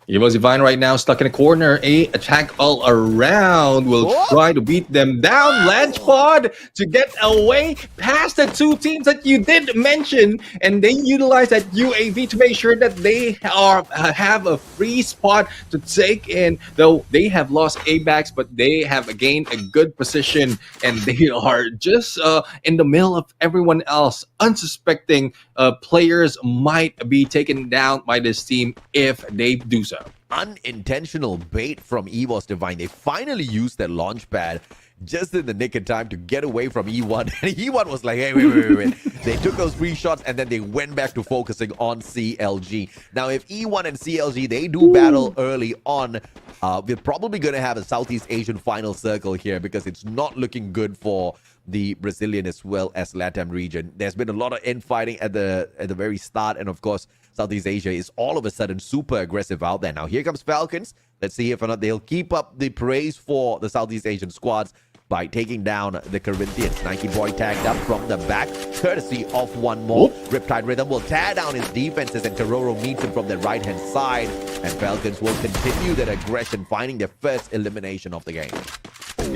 EVOS Divine right now stuck in a corner. Attack all around will try to beat them down. Ledge pod to get away past the 2 teams that you did mention, and they utilize that UAV to make sure that they have a free spot to take in. Though they have lost A-backs, but they have gained a good position, and they are just in the middle of everyone else. Unsuspecting players might be taken down by this team if they do so. Unintentional bait from EVOS Divine. They finally used their launch pad just in the nick of time to get away from E1. And E1 was like, hey, wait. They took those free shots and then they went back to focusing on CLG. Now, if E1 and CLG, they do battle early on, we're probably going to have a Southeast Asian final circle here, because it's not looking good for the Brazilian as well as LATAM region. There's been a lot of infighting at the very start, and of course, Southeast Asia is all of a sudden super aggressive out there. Now, here comes Falcons. Let's see if or not they'll keep up the praise for the Southeast Asian squads by taking down the Corinthians. Nike Boy tagged up from the back, courtesy of one more. Riptide Rhythm will tear down his defenses, and Kororo meets him from the right-hand side. And Falcons will continue their aggression, finding their first elimination of the game.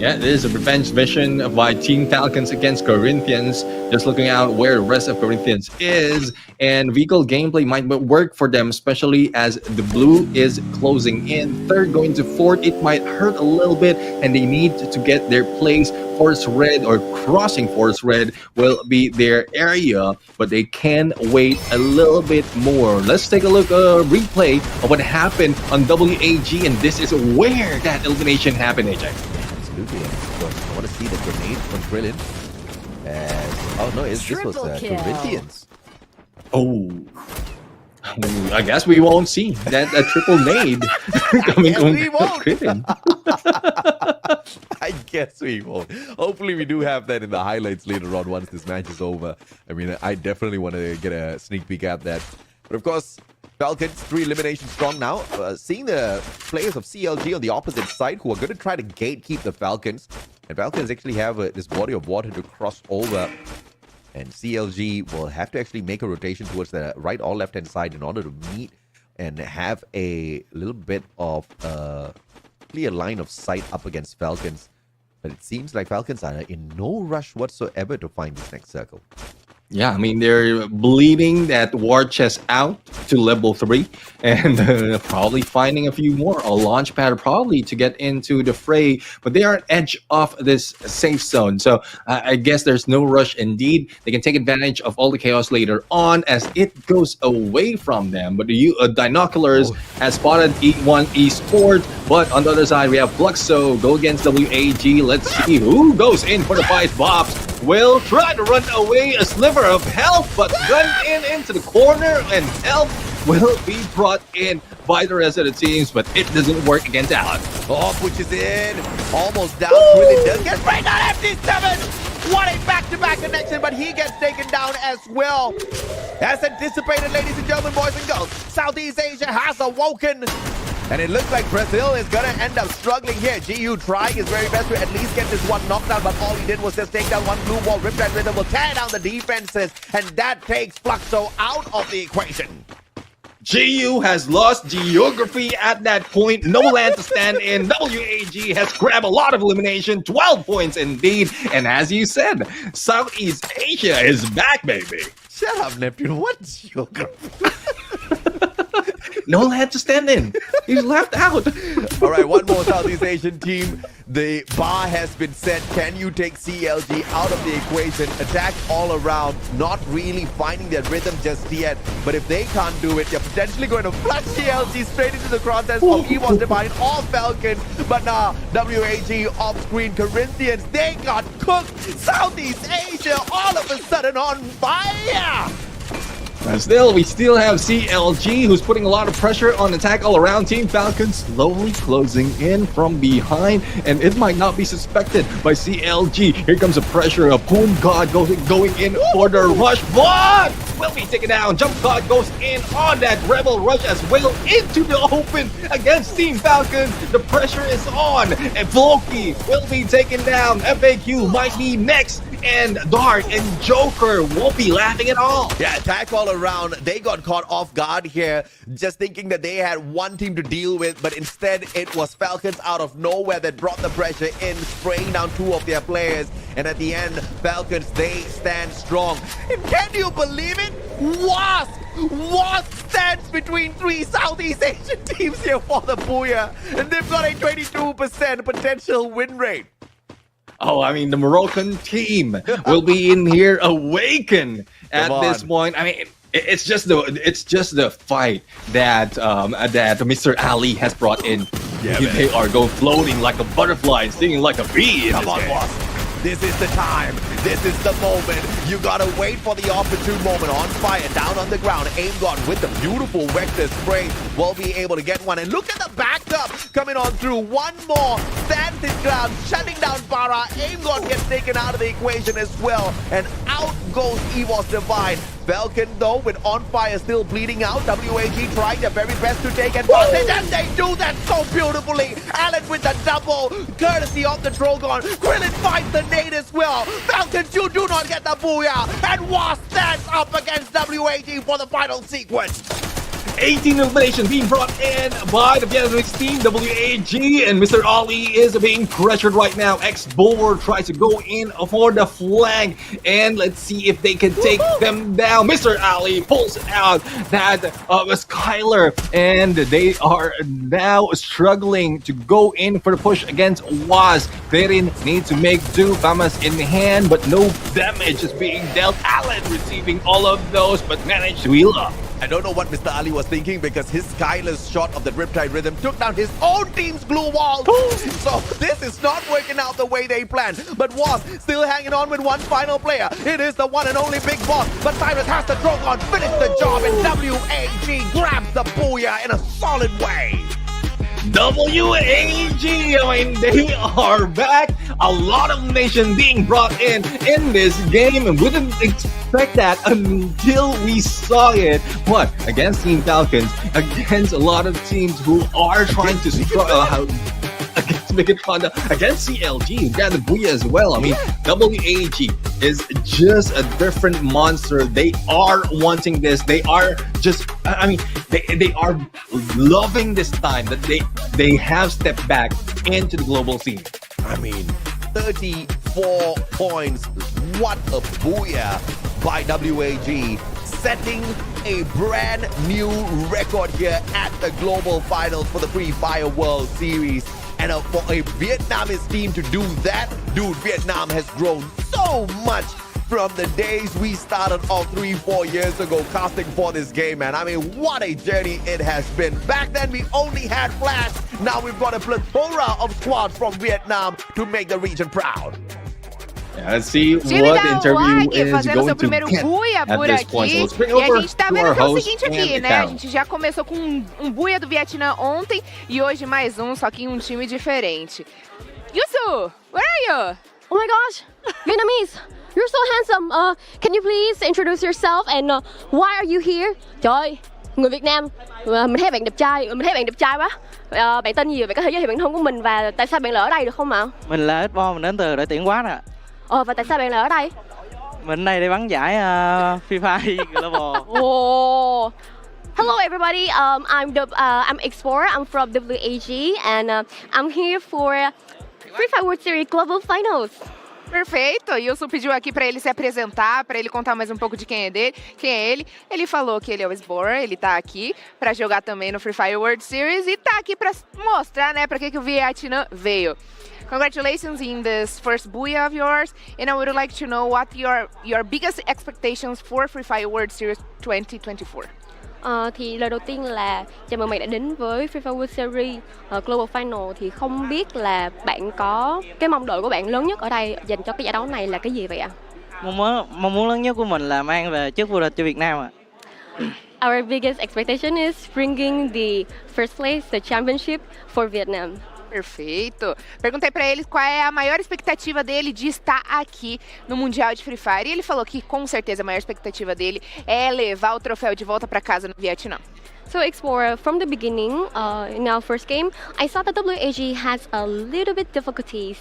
Yeah, it is a revenge mission by Team Falcons against Corinthians. Just looking out where the rest of Corinthians is, and vehicle gameplay might work for them, especially as the blue is closing in. Third going to fourth, it might hurt a little bit, and they need to get their place. Forest Red or crossing Forest Red will be their area, but they can wait a little bit more. Let's take a look, replay of what happened on WAG, and this is where that elimination happened, AJ. Absolutely, and of course, I want to see the grenade from Krillin. This was Corinthians. Oh, I guess we won't see that triple nade coming on Krillin. I guess we won't. Hopefully, we do have that in the highlights later on once this match is over. I mean, I definitely want to get a sneak peek at that. But of course, Falcons 3 eliminations strong now. Seeing the players of CLG on the opposite side who are going to try to gatekeep the Falcons. And Falcons actually have this body of water to cross over. And CLG will have to actually make a rotation towards the right or left-hand side in order to meet and have a little bit of clear line of sight up against Falcons. But it seems like Falcons are in no rush whatsoever to find this next circle. Yeah, I mean, they're bleeding that war chest out to level 3 and probably finding a few more. A launch pad probably to get into the fray, but they are at edge of this safe zone. So I guess there's no rush indeed. They can take advantage of all the chaos later on as it goes away from them. But the Dinoculars has spotted E1 Esports, but on the other side, we have Fluxo go against WAG. Let's see who goes in for the fight. Bobs will try to run away, a sliver of health, but gunned into the corner, and health will be brought in by the rest of the teams, but it doesn't work against Alan. Which is in, almost down. Krillin does get right down FD7. What a back-to-back connection, but he gets taken down as well. As anticipated, ladies and gentlemen, boys and girls, Southeast Asia has awoken. And it looks like Brazil is going to end up struggling here. GU trying his very best to at least get this one knocked out, but all he did was just take down one blue wall. Riptide Rhythm will tear down the defenses, and that takes Fluxo out of the equation. GU has lost geography at that point. No land to stand in. WAG has grabbed a lot of elimination. 12 points indeed. And as you said, Southeast Asia is back, baby. Shut up, Neptune. What geography? No land to stand in. He's left out. All right, one more Southeast Asian team. The bar has been set. Can you take CLG out of the equation? Attack all around. Not really finding their rhythm just yet. But if they can't do it, they're potentially going to flush CLG straight into the crosshairs of EVOS Divine or Falcon. But now, WAG off-screen Corinthians, they got cooked. Southeast Asia all of a sudden on fire. Still, we still have CLG, who's putting a lot of pressure on attack all around. Team Falcons slowly closing in from behind, and it might not be suspected by CLG. Here comes the pressure of Home God going in for the rush. But will be taken down. Jump God goes in on that Rebel Rush as well into the open against Team Falcons. The pressure is on, and Floki will be taken down. FAQ might be next, and Dark and Joker won't be laughing at all. Yeah, attack all around. They got caught off guard here, just thinking that they had one team to deal with, but instead it was Falcons out of nowhere that brought the pressure in, spraying down two of their players. And at the end, Falcons, they stand strong. And can you believe it? Wasp stands between three Southeast Asian teams here for the Booyah, and they've got a 22% potential win rate. Oh, I mean, the Moroccan team will be in here awakened at this point. I mean, it's just the fight that Mr. Ali has brought in. Yeah, they are going floating like a butterfly and stinging like a bee. Come on, Wasp. This is the time. This is the moment. You gotta wait for the opportune moment. On fire, down on the ground. Aim God with the beautiful vector spray will be able to get one. And look at the backup coming on through. One more stands his ground, shutting down Bara. Aim God gets taken out of the equation as well. And out goes EVOS Divine. Falcon, though, with On Fire still bleeding out. WAG trying their very best to take advantage, and they do that so beautifully. Allen with the double, courtesy of the Drogon. Krillin finds the nade as well. Falcons, you do not get the Booyah, and Wasp stands up against WAG for the final sequence. 18 elimination being brought in by the Vietnamese team, WAG, and Mr. Ali is being pressured right now. X-Bower tries to go in for the flank, and let's see if they can take them down. Mr. Ali pulls out that Skylar, and they are now struggling to go in for the push against Was. Therin needs to make do. Famas in hand, but no damage is being dealt. Alan receiving all of those, but managed to heal up. I don't know what Mr. Ali was thinking because his Skylar's shot of the Riptide Rhythm took down his own team's glue wall. So this is not working out the way they planned. But Was still hanging on with one final player. It is the one and only Big Boss. But Cyrus has the Drogon finish the job, and WAG grabs the booyah in a solid way. WAG, I mean, they are back. A lot of nation being brought in this game, and we didn't expect that until we saw it. What? Against Team Falcons, against a lot of teams who are trying to struggle against Megatron, against CLG, who got the booyah as well. I mean, WAG is just a different monster. They are wanting this. They are just, I mean, they are loving this time that they have stepped back into the global scene. I mean, 34 points. What a booyah by WAG, setting a brand new record here at the Global Finals for the Free Fire World Series. And for a Vietnamese team to do that, dude, Vietnam has grown so much from the days we started off 3-4 years ago casting for this game, man. I mean, what a journey it has been. Back then, we only had Flash. Now we've got a plethora of squads from Vietnam to make the region proud. Yeah, let's see what the interview is going to primeiro get buia at por this aqui. point. So let's bring E a over gente tá to vendo our que é o host seguinte aqui, and né? A gente já começou com um buia do Vietnã ontem e hoje mais um, só que em um time diferente. Yusu, where are you? Oh my gosh, Vietnamese, you're so handsome. Can you please introduce yourself and why are you here? Trời ơi, người Việt Nam, mình thấy bạn đẹp trai quá. Bạn tên gì vậy? Bạn có thể giới thiệu bản thân của mình và tại sao bạn lại ở đây được không ạ? Mình là Xbo, mình đến từ đội tuyển Quá nè. Và tại sao bạn lại ở đây? Mình đây để bắn giải Free Fire Global. Oh. Hello everybody, I'm Explorer, I'm from WAG and I'm here for Free Fire World Series Global Finals. Perfeito, e o Su pediu aqui para ele se apresentar, para ele contar mais um pouco de quem é ele. Ele falou que ele é o Explorer, ele tá aqui para jogar também no Free Fire World Series e tá aqui para mostrar, né, para que o Vietnã veio. Congratulations in this first booyah of yours, and I would like to know what your biggest expectations for Free Fire World Series 2024. Thì lời đầu tiên là chào mừng bạn đã đến với Free Fire World Series Global Final. Thì không biết là bạn có cái mong đợi của bạn lớn nhất ở đây dành cho cái giải đấu này là cái gì vậy ạ? Mong muốn lớn nhất của mình là mang về chức vô địch cho Việt Nam ạ. Our biggest expectation is bringing the first place, the championship for Vietnam. Perfeito. Perguntei pra ele qual é a maior expectativa dele de estar aqui no Mundial de Free Fire. E ele falou que, com certeza, a maior expectativa dele é levar o troféu de volta pra casa no Vietnã. So Explorer, from the beginning, in our first game, I saw that WAG has a little bit difficulties.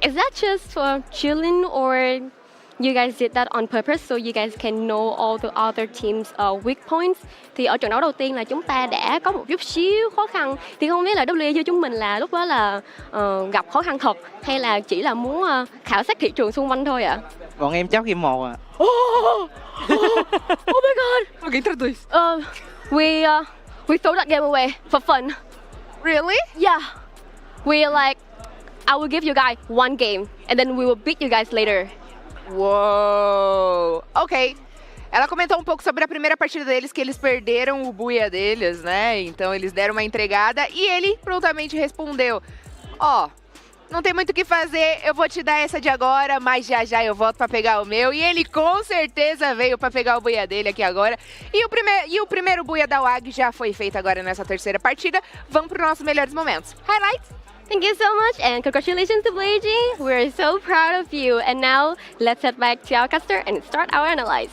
Is that just for chilling or you guys did that on purpose so you guys can know all the other teams' weak points? Thì ở trận đấu đầu tiên là chúng ta đã có một chút xíu khó khăn. Thì không biết là WAG chúng mình là lúc đó là gặp khó khăn thật hay là chỉ là muốn khảo sát thị trường xung quanh thôi ạ? Bọn em chấp game 1 ạ. Oh my god! Okay, introduce. We throw that game away for fun. Really? Yeah. We like, I will give you guys one game and then we will beat you guys later. Uou! Ok. Ela comentou um pouco sobre a primeira partida deles, que eles perderam o buia deles, né? Então eles deram uma entregada e ele prontamente respondeu: Ó, não tem muito o que fazer, eu vou te dar essa de agora, mas já eu volto pra pegar o meu. E ele com certeza veio pra pegar o buia dele aqui agora. E o primeiro buia da WAG já foi feito agora nessa terceira partida. Vamos para os nossos melhores momentos. Highlights! Thank you so much and congratulations to WAG. We're so proud of you. And now let's head back to our caster and start our analyze.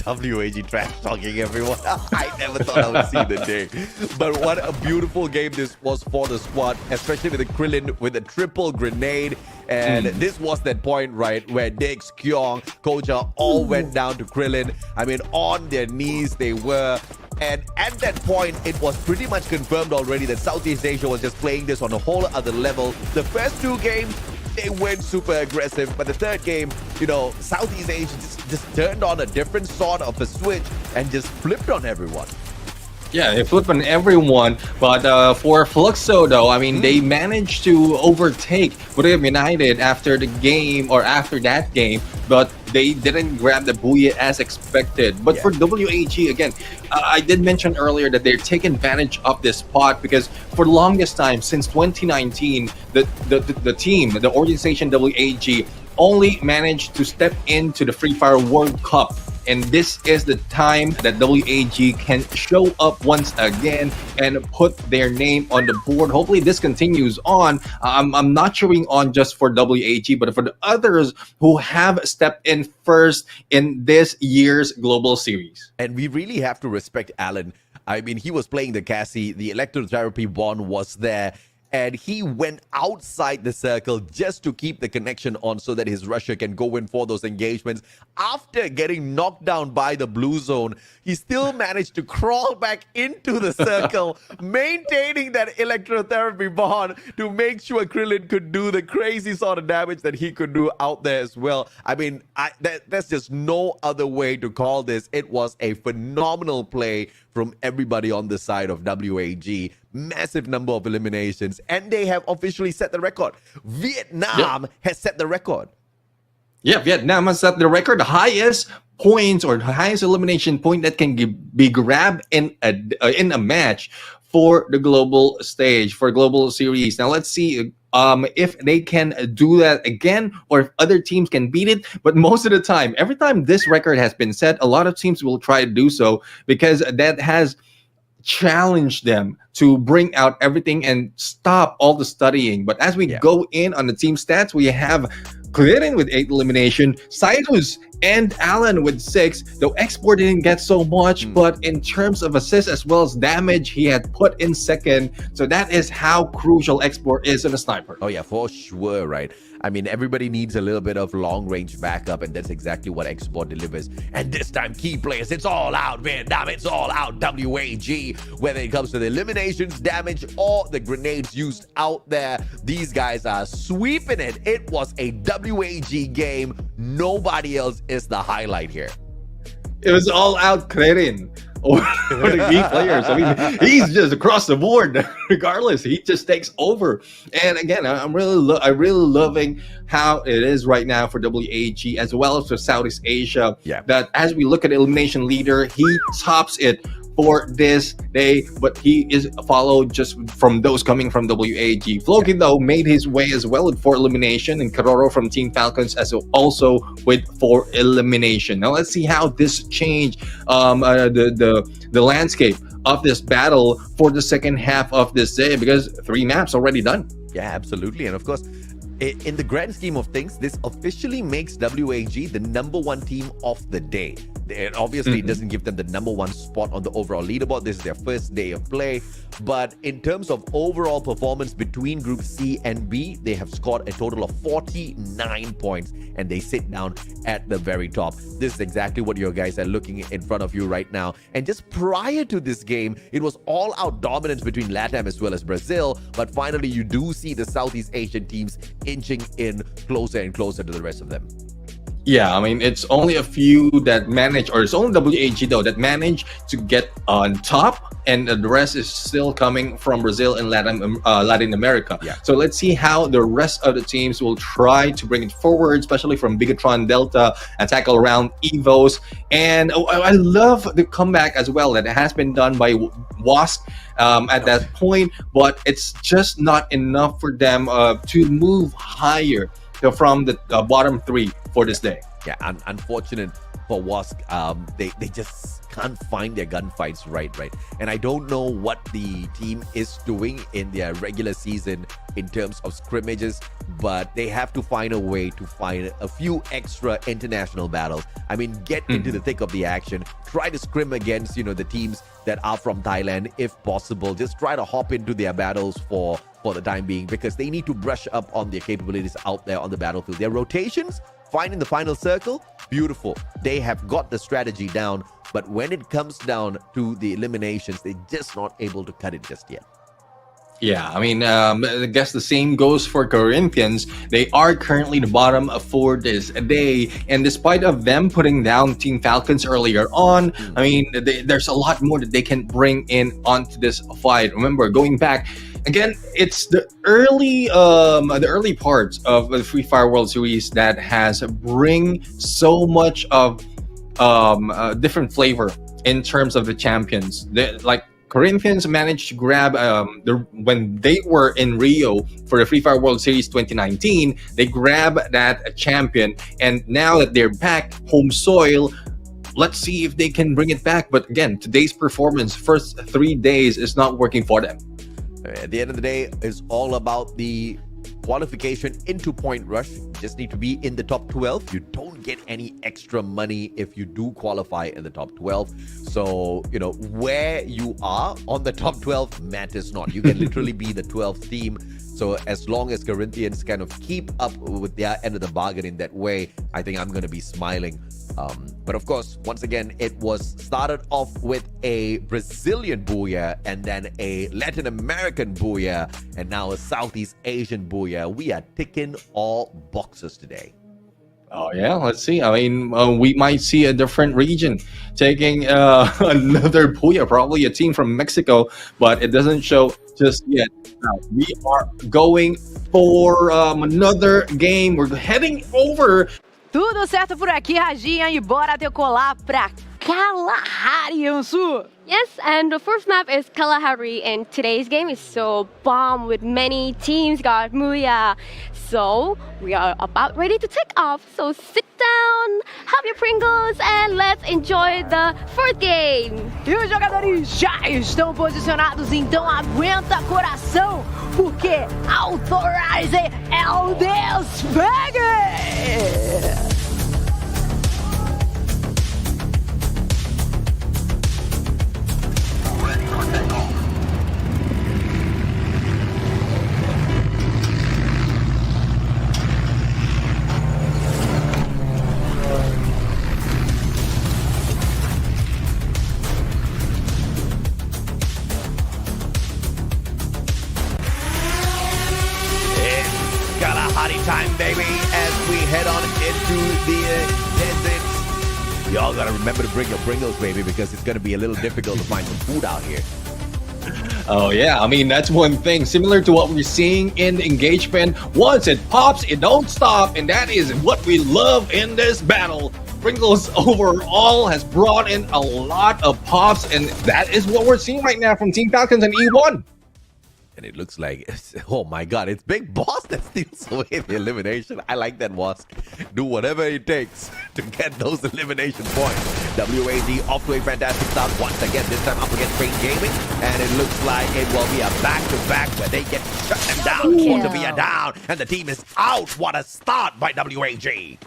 WAG trash talking everyone. I never thought I would see the day. But what a beautiful game this was for the squad, especially with the Krillin with a triple grenade. And this was that point, right, where Dix, Kyong, Koja all went down to Krillin. I mean, on their knees they were. And at that point, it was pretty much confirmed already that Southeast Asia was just playing this on a whole other level. The first two games, they went super aggressive. But the third game, you know, Southeast Asia just turned on a different sort of a switch and just flipped on everyone. Yeah, they flipped on everyone, but for Fluxo though, I mean, they managed to overtake Bermuda United after the game or after that game, but they didn't grab the Booyah as expected. But for WAG, again, I did mention earlier that they're taking advantage of this spot because for the longest time, since 2019, the team, the organization WAG, only managed to step into the Free Fire World Cup. And this is the time that WAG can show up once again and put their name on the board. Hopefully this continues on. I'm not cheering on just for WAG, but for the others who have stepped in first in this year's Global Series. And we really have to respect Alan. I mean, he was playing the Cassie. The electrotherapy bond was there. And he went outside the circle just to keep the connection on so that his rusher can go in for those engagements. After getting knocked down by the blue zone, he still managed to crawl back into the circle, maintaining that electrotherapy bond to make sure Krillin could do the crazy sort of damage that he could do out there as well. I mean, there's just no other way to call this. It was a phenomenal play from everybody on the side of WAG. Massive number of eliminations, and they have officially set the record. Vietnam has set the record. Yeah, Vietnam has set the record, the highest points or the highest elimination point that can be grabbed in a match for the global stage, for global series. Now let's see if they can do that again or if other teams can beat it. But most of the time, every time this record has been set, a lot of teams will try to do so because that has challenged them to bring out everything and stop all the studying. But as we go in on the team stats, we have Clinton with 8 elimination, Cyrus and Allen with 6. Though Export didn't get so much, but in terms of assists as well as damage, he had put in second. So that is how crucial Export is in a sniper. Oh yeah, for sure, right? I mean, everybody needs a little bit of long-range backup, and that's exactly what Export delivers. And this time, key players, it's all out, Vietnam, it's all out, WAG. Whether it comes to the eliminations, damage, or the grenades used out there, these guys are sweeping it. It was a WAG game. Nobody else is the highlight here. It was all out Klerin or the key players. I mean, he's just across the board. Regardless, he just takes over. And again, I'm really loving how it is right now for WAG as well as for Southeast Asia. Yeah. That as we look at the elimination leader, he tops it for this day, but he is followed just from those coming from WAG. Floki, though, made his way as well with 4 elimination, and Karoro from Team Falcons as also with 4 elimination. Now let's see how this changed the landscape of this battle for the second half of this day, because 3 maps already done. Yeah, absolutely. And of course, in the grand scheme of things, this officially makes WAG the #1 team of the day. It obviously doesn't give them the #1 spot on the overall leaderboard. This is their first day of play. But in terms of overall performance between Group C and B, they have scored a total of 49 points, and they sit down at the very top. This is exactly what your guys are looking in front of you right now. And just prior to this game, it was all-out dominance between LATAM as well as Brazil. But finally, you do see the Southeast Asian teams inching in closer and closer to the rest of them. Yeah, I mean, it's only a few that manage, or it's only WAG though, that manage to get on top, and the rest is still coming from Brazil and Latin America. Yeah. So let's see how the rest of the teams will try to bring it forward, especially from Bigatron Delta and tackle around Evos. And I love the comeback as well that has been done by Wask at that point, but it's just not enough for them to move higher from the bottom 3 for this day. Yeah, unfortunate for Wask. They just can't find their gunfights right. And I don't know what the team is doing in their regular season in terms of scrimmages, but they have to find a way to find a few extra international battles. I mean, get into the thick of the action, try to scrim against, the teams that are from Thailand if possible. Just try to hop into their battles for the time being, because they need to brush up on their capabilities out there on the battlefield. Their rotations, fine in the final circle, beautiful. They have got the strategy down, but when it comes down to the eliminations, they're just not able to cut it just yet. Yeah, I mean, I guess the same goes for Corinthians. They are currently the bottom for this day, and despite of them putting down Team Falcons earlier on, I mean, there's a lot more that they can bring in onto this fight. Remember, going back again, it's the early parts of the Free Fire World Series that has bring so much of different flavor in terms of the champions. Like Corinthians managed to grab when they were in Rio for the Free Fire World Series 2019, they grabbed that champion, and now that they're back home soil, let's see if they can bring it back. But again, today's performance, first 3 days, is not working for them. At the end of the day, it's all about the qualification into Point Rush. You just need to be in the top 12. You don't get any extra money if you do qualify in the top 12. So, where you are on the top 12 matters not. You can literally be the 12th team. So as long as Corinthians kind of keep up with their end of the bargain in that way, I think I'm going to be smiling. But of course, once again, it was started off with a Brazilian booyah, and then a Latin American booyah, and now a Southeast Asian booyah. We are ticking all boxes today. Oh yeah, let's see. I mean, we might see a different region taking another booyah, probably a team from Mexico, but it doesn't show just yet. Now, we are going for another game. We're heading over. Tudo certo por aqui, Raginha, e bora decolar pra Kalahari, Ansu. Yes, and the first map is Kalahari, and today's game is so bomb with many teams got Muya. So we are about ready to take off. So sit down, have your Pringles, and let's enjoy the first game. E os jogadores já estão posicionados, então aguenta coração, porque Authorize é o despegue! Time, baby, as we head on into the desert. Y'all gotta remember to bring your Pringles, baby, because it's gonna be a little difficult to find some food out here. Oh yeah, I mean, that's one thing similar to what we're seeing in engagement. Once it pops, it don't stop, and that is what we love in this battle. Pringles overall has brought in a lot of pops, and that is what we're seeing right now from Team Falcons and E1. And it looks like, oh my God, it's Big Boss that steals away the elimination. I like that, Wask. Do whatever it takes to get those elimination points. WAD off to a fantastic start once again, this time up against Train Gaming. And it looks like it will be a back-to-back where they get shut them down. Quantumia down, and the team is out. What a start by WAG.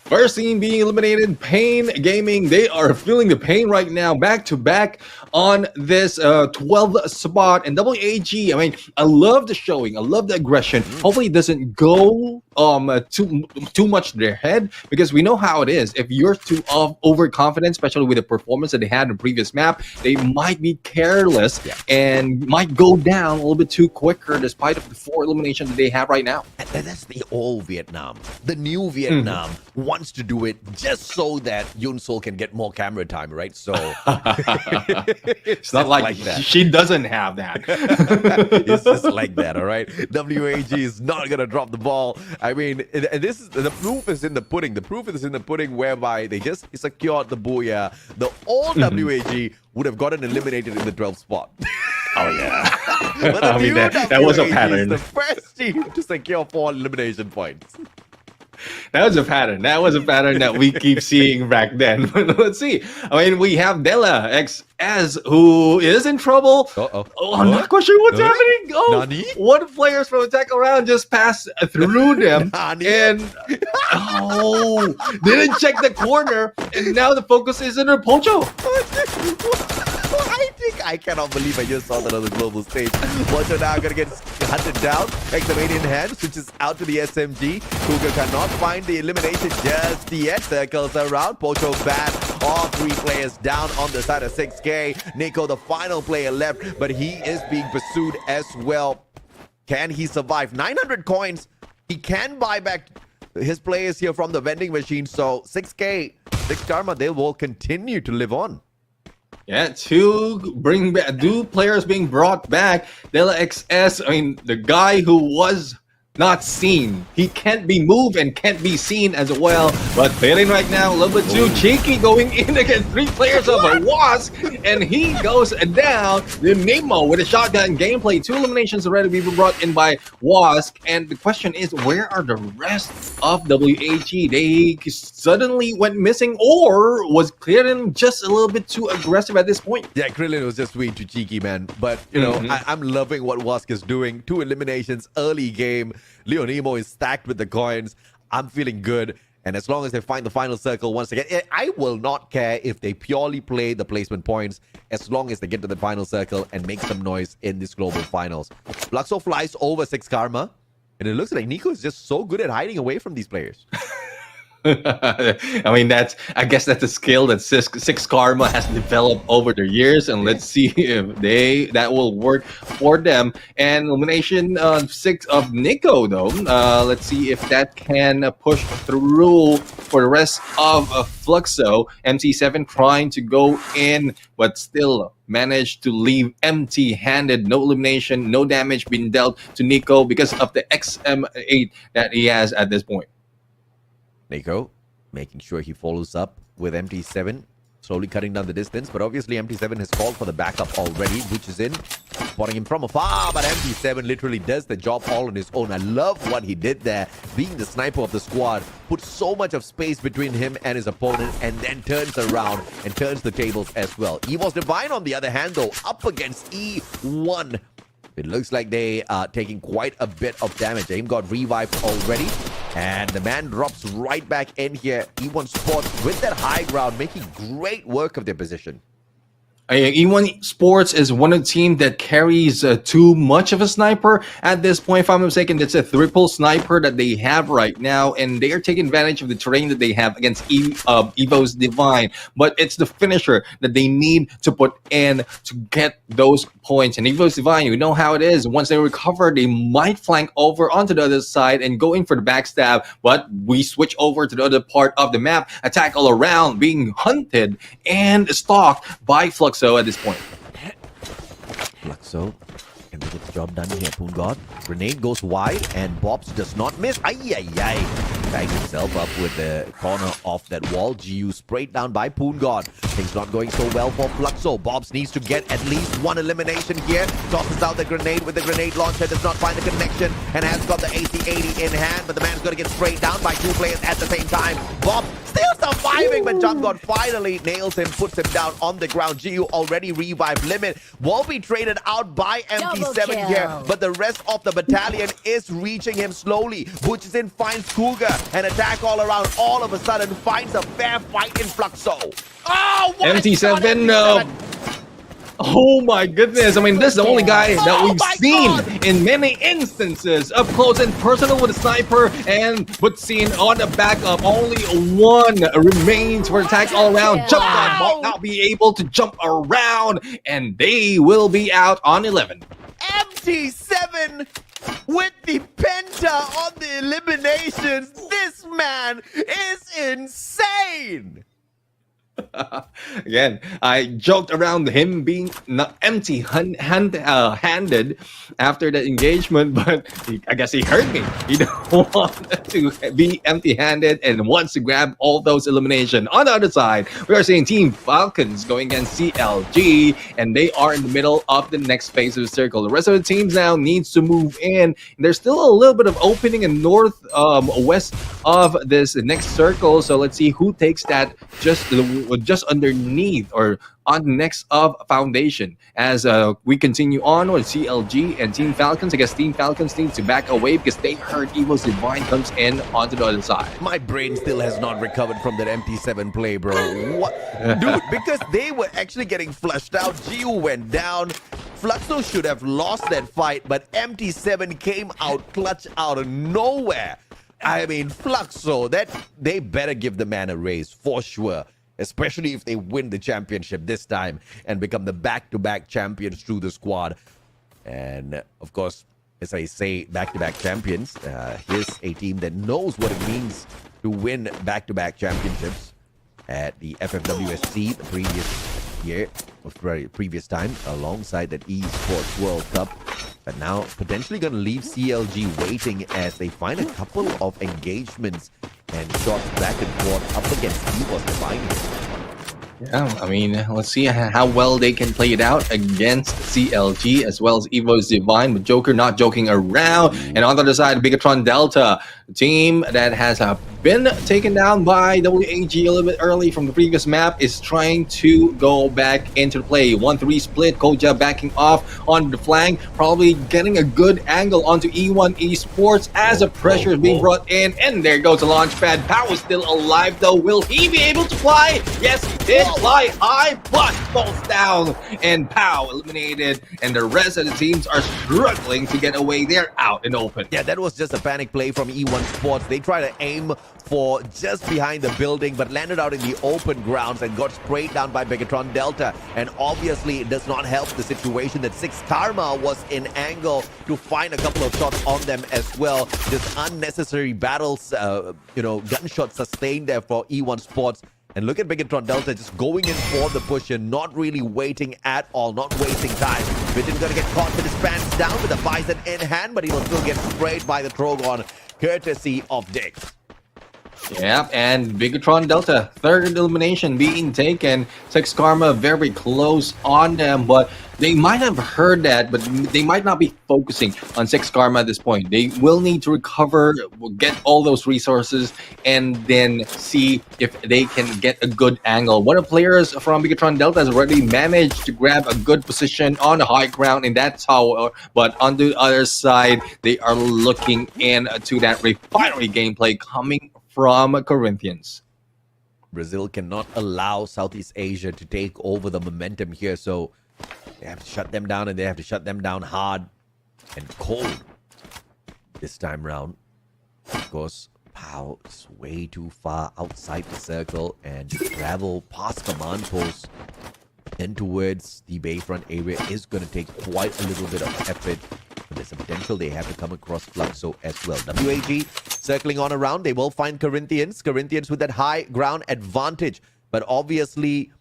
First team being eliminated, Pain Gaming. They are feeling the pain right now, back-to-back on this 12th spot. And WAG, I mean, I love the showing. I love the aggression. Hopefully it doesn't go too much to their head, because we know how it is. If you're too overconfident, especially with the performance that they had in the previous map, they might be careless and might go down a little bit too quicker, despite of the 4 eliminations that they have right now. And that's the old Vietnam. The new Vietnam wants to do it just so that Yun Sol can get more camera time, right? So it's not like that. She doesn't have that. It's just like that, all right? WAG is not going to drop the ball. I mean, this is the proof is in the pudding. The proof is in the pudding, whereby they just secured the booyah. The old WAG would have gotten eliminated in the 12th spot. Oh, yeah. But I mean, that was a pattern. The first team to secure 4 elimination points. That was a pattern. That was a pattern that we keep seeing back then. But let's see. I mean, we have Della XS who is in trouble. Uh-oh. Oh, I'm not quite sure what's happening. Oh, Nani? one of the players from Attack Around just passed through them and didn't check the corner. And now the focus is on Pocho. I cannot believe I just saw that on the global stage. Pocho now gonna get hunted down. Excavating in hand, switches out to the SMG. Cougar cannot find the elimination just yet. Circles around. Pocho bad. All 3 players down on the side of 6K. Nico, the final player left, but he is being pursued as well. Can he survive? 900 coins. He can buy back his players here from the vending machine. So 6K, 6 Karma, they will continue to live on. Yeah, two players being brought back. Della XS, I mean, the guy who was not seen. He can't be moved and can't be seen as well. But failing right now, a little bit too cheeky, going in against 3 players of a Wasp. And he goes down. The Nemo with a shotgun gameplay. 2 eliminations already being brought in by Wasp. And the question is, where are the rest of WAG? They suddenly went missing, or was Krillin just a little bit too aggressive at this point? Yeah, Krillin was just way too cheeky, man. But, you know, I'm loving what Wasp is doing. 2 eliminations, early game. Leo Nemo is stacked with the coins. I'm feeling good. And as long as they find the final circle once again, I will not care if they purely play the placement points as long as they get to the final circle and make some noise in this global finals. Fluxo flies over 6 Karma. And it looks like Nico is just so good at hiding away from these players. I mean, I guess that's a skill that 6 Karma has developed over the years, and let's see if that will work for them. And elimination 6 of Nico, though. Let's see if that can push through for the rest of Fluxo. MC7 trying to go in, but still managed to leave empty-handed. No elimination, no damage being dealt to Nico because of the XM8 that he has at this point. Nico making sure he follows up with MT7, slowly cutting down the distance, but obviously MT7 has called for the backup already, which is in, spotting him from afar, but MT7 literally does the job all on his own. I love what he did there, being the sniper of the squad, put so much of space between him and his opponent, and then turns around and turns the tables as well. EVOS Divine, on the other hand, though, up against E1. It looks like they are taking quite a bit of damage. Aim got revived already. And the man drops right back in here. E1 Sports with that high ground, making great work of their position. E1 Sports is one of the team that carries too much of a sniper at this point. If I'm not mistaken, it's a triple sniper that they have right now, and they are taking advantage of the terrain that they have against EVOS Divine. But it's the finisher that they need to put in to get those points. And EVOS Divine, you know how it is. Once they recover, they might flank over onto the other side and go in for the backstab. But we switch over to the other part of the map, attack all around, being hunted and stalked by Flux. So at this point, Fluxo can get the job done here. Poon God, grenade goes wide, and Bobs does not miss. Tags himself up with the corner of that wall. GU sprayed down by Poon God. Things not going so well for Fluxo. Bobs needs to get at least 1 elimination here. Tosses out the grenade with the grenade launcher. Does not find the connection and has got the AC-80 in hand. But the man's going to get sprayed down by 2 players at the same time. Bob still surviving, but Jump God finally nails him, puts him down on the ground. GU already revived limit. Will be traded out by MT7 here, but the rest of the battalion is reaching him slowly. Butches in, finds Cougar, and attack all around. All of a sudden finds a fair fight in Fluxo. Oh, MT7, no. Oh my goodness. I mean, this is the only guy that we've seen in many instances up close and personal with a sniper, but seen on the backup. Only 1 remains for attack all around. Jump on, might not be able to jump around, and they will be out on 11. MT7 with the penta on the eliminations. This man is insane. Again, I joked around him being not handed after that engagement, but I guess he heard me. He don't want to be empty-handed and wants to grab all those elimination. On the other side, we are seeing Team Falcons going against CLG, and they are in the middle of the next phase of the circle. The rest of the teams now needs to move in. There's still a little bit of opening in north west of this next circle, so let's see who takes that just underneath or on the next of foundation. As we continue on with CLG and Team Falcons, I guess Team Falcons needs to back away because they heard Evil's Divine comes in onto the other side. My brain still has not recovered from that MT7 play, bro. What? Dude, because they were actually getting flushed out. Gio went down. Fluxo should have lost that fight, but MT7 came out clutch out of nowhere. I mean, Fluxo, that they better give the man a raise for sure, especially if they win the championship this time and become the back-to-back champions through the squad. And of course, as I say, back-to-back champions, here's a team that knows what it means to win back-to-back championships at the FFWSC the previous year, or previous time, alongside that Esports World Cup. But now potentially going to leave CLG waiting as they find a couple of engagements and shots back and forth up against Evil's Divine. Yeah, I mean, let's see how well they can play it out against CLG as well as Evo's Divine, but Joker not joking around. And on the other side, Bigatron Delta, a team that has been taken down by WAG a little bit early from the previous map, is trying to go back into the play. 1-3 split, Koja backing off on the flank, probably getting a good angle onto E1 Esports as the pressure is being brought in. And there goes the launch pad. Pow is still alive though. Will he be able to fly? Yes, he did. Fly high, but falls down, and Pow eliminated, and the rest of the teams are struggling to get away. They're out and open. Yeah, that was just a panic play from E1 Sports. They tried to aim for just behind the building, but landed out in the open grounds and got sprayed down by Bigatron Delta. And obviously, it does not help the situation that Six Karma was in angle to find a couple of shots on them as well. Just unnecessary battles, gunshots sustained there for E1 Sports. And look at Bigatron Delta just going in for the push and not really waiting at all, not wasting time. Bitin's gonna get caught with his pants down with the Bison in hand, but he will still get sprayed by the Trogon, courtesy of Dix. Yep, and Bigatron Delta, third elimination being taken. Six Karma very close on them, but they might have heard that, but they might not be focusing on Six Karma at this point. They will need to recover, get all those resources, and then see if they can get a good angle. One of the players from Bigatron Delta has already managed to grab a good position on the high ground in that tower, but on the other side, they are looking into that refinery gameplay coming from Corinthians. Brazil cannot allow Southeast Asia to take over the momentum here, so they have to shut them down, and they have to shut them down hard and cold this time round. Of course, Pow is way too far outside the circle and travel past command posts and towards the Bayfront area is going to take quite a little bit of effort. But there's a potential they have to come across Fluxo as well. WAG circling on around. They will find Corinthians. Corinthians with that high ground advantage. But obviously,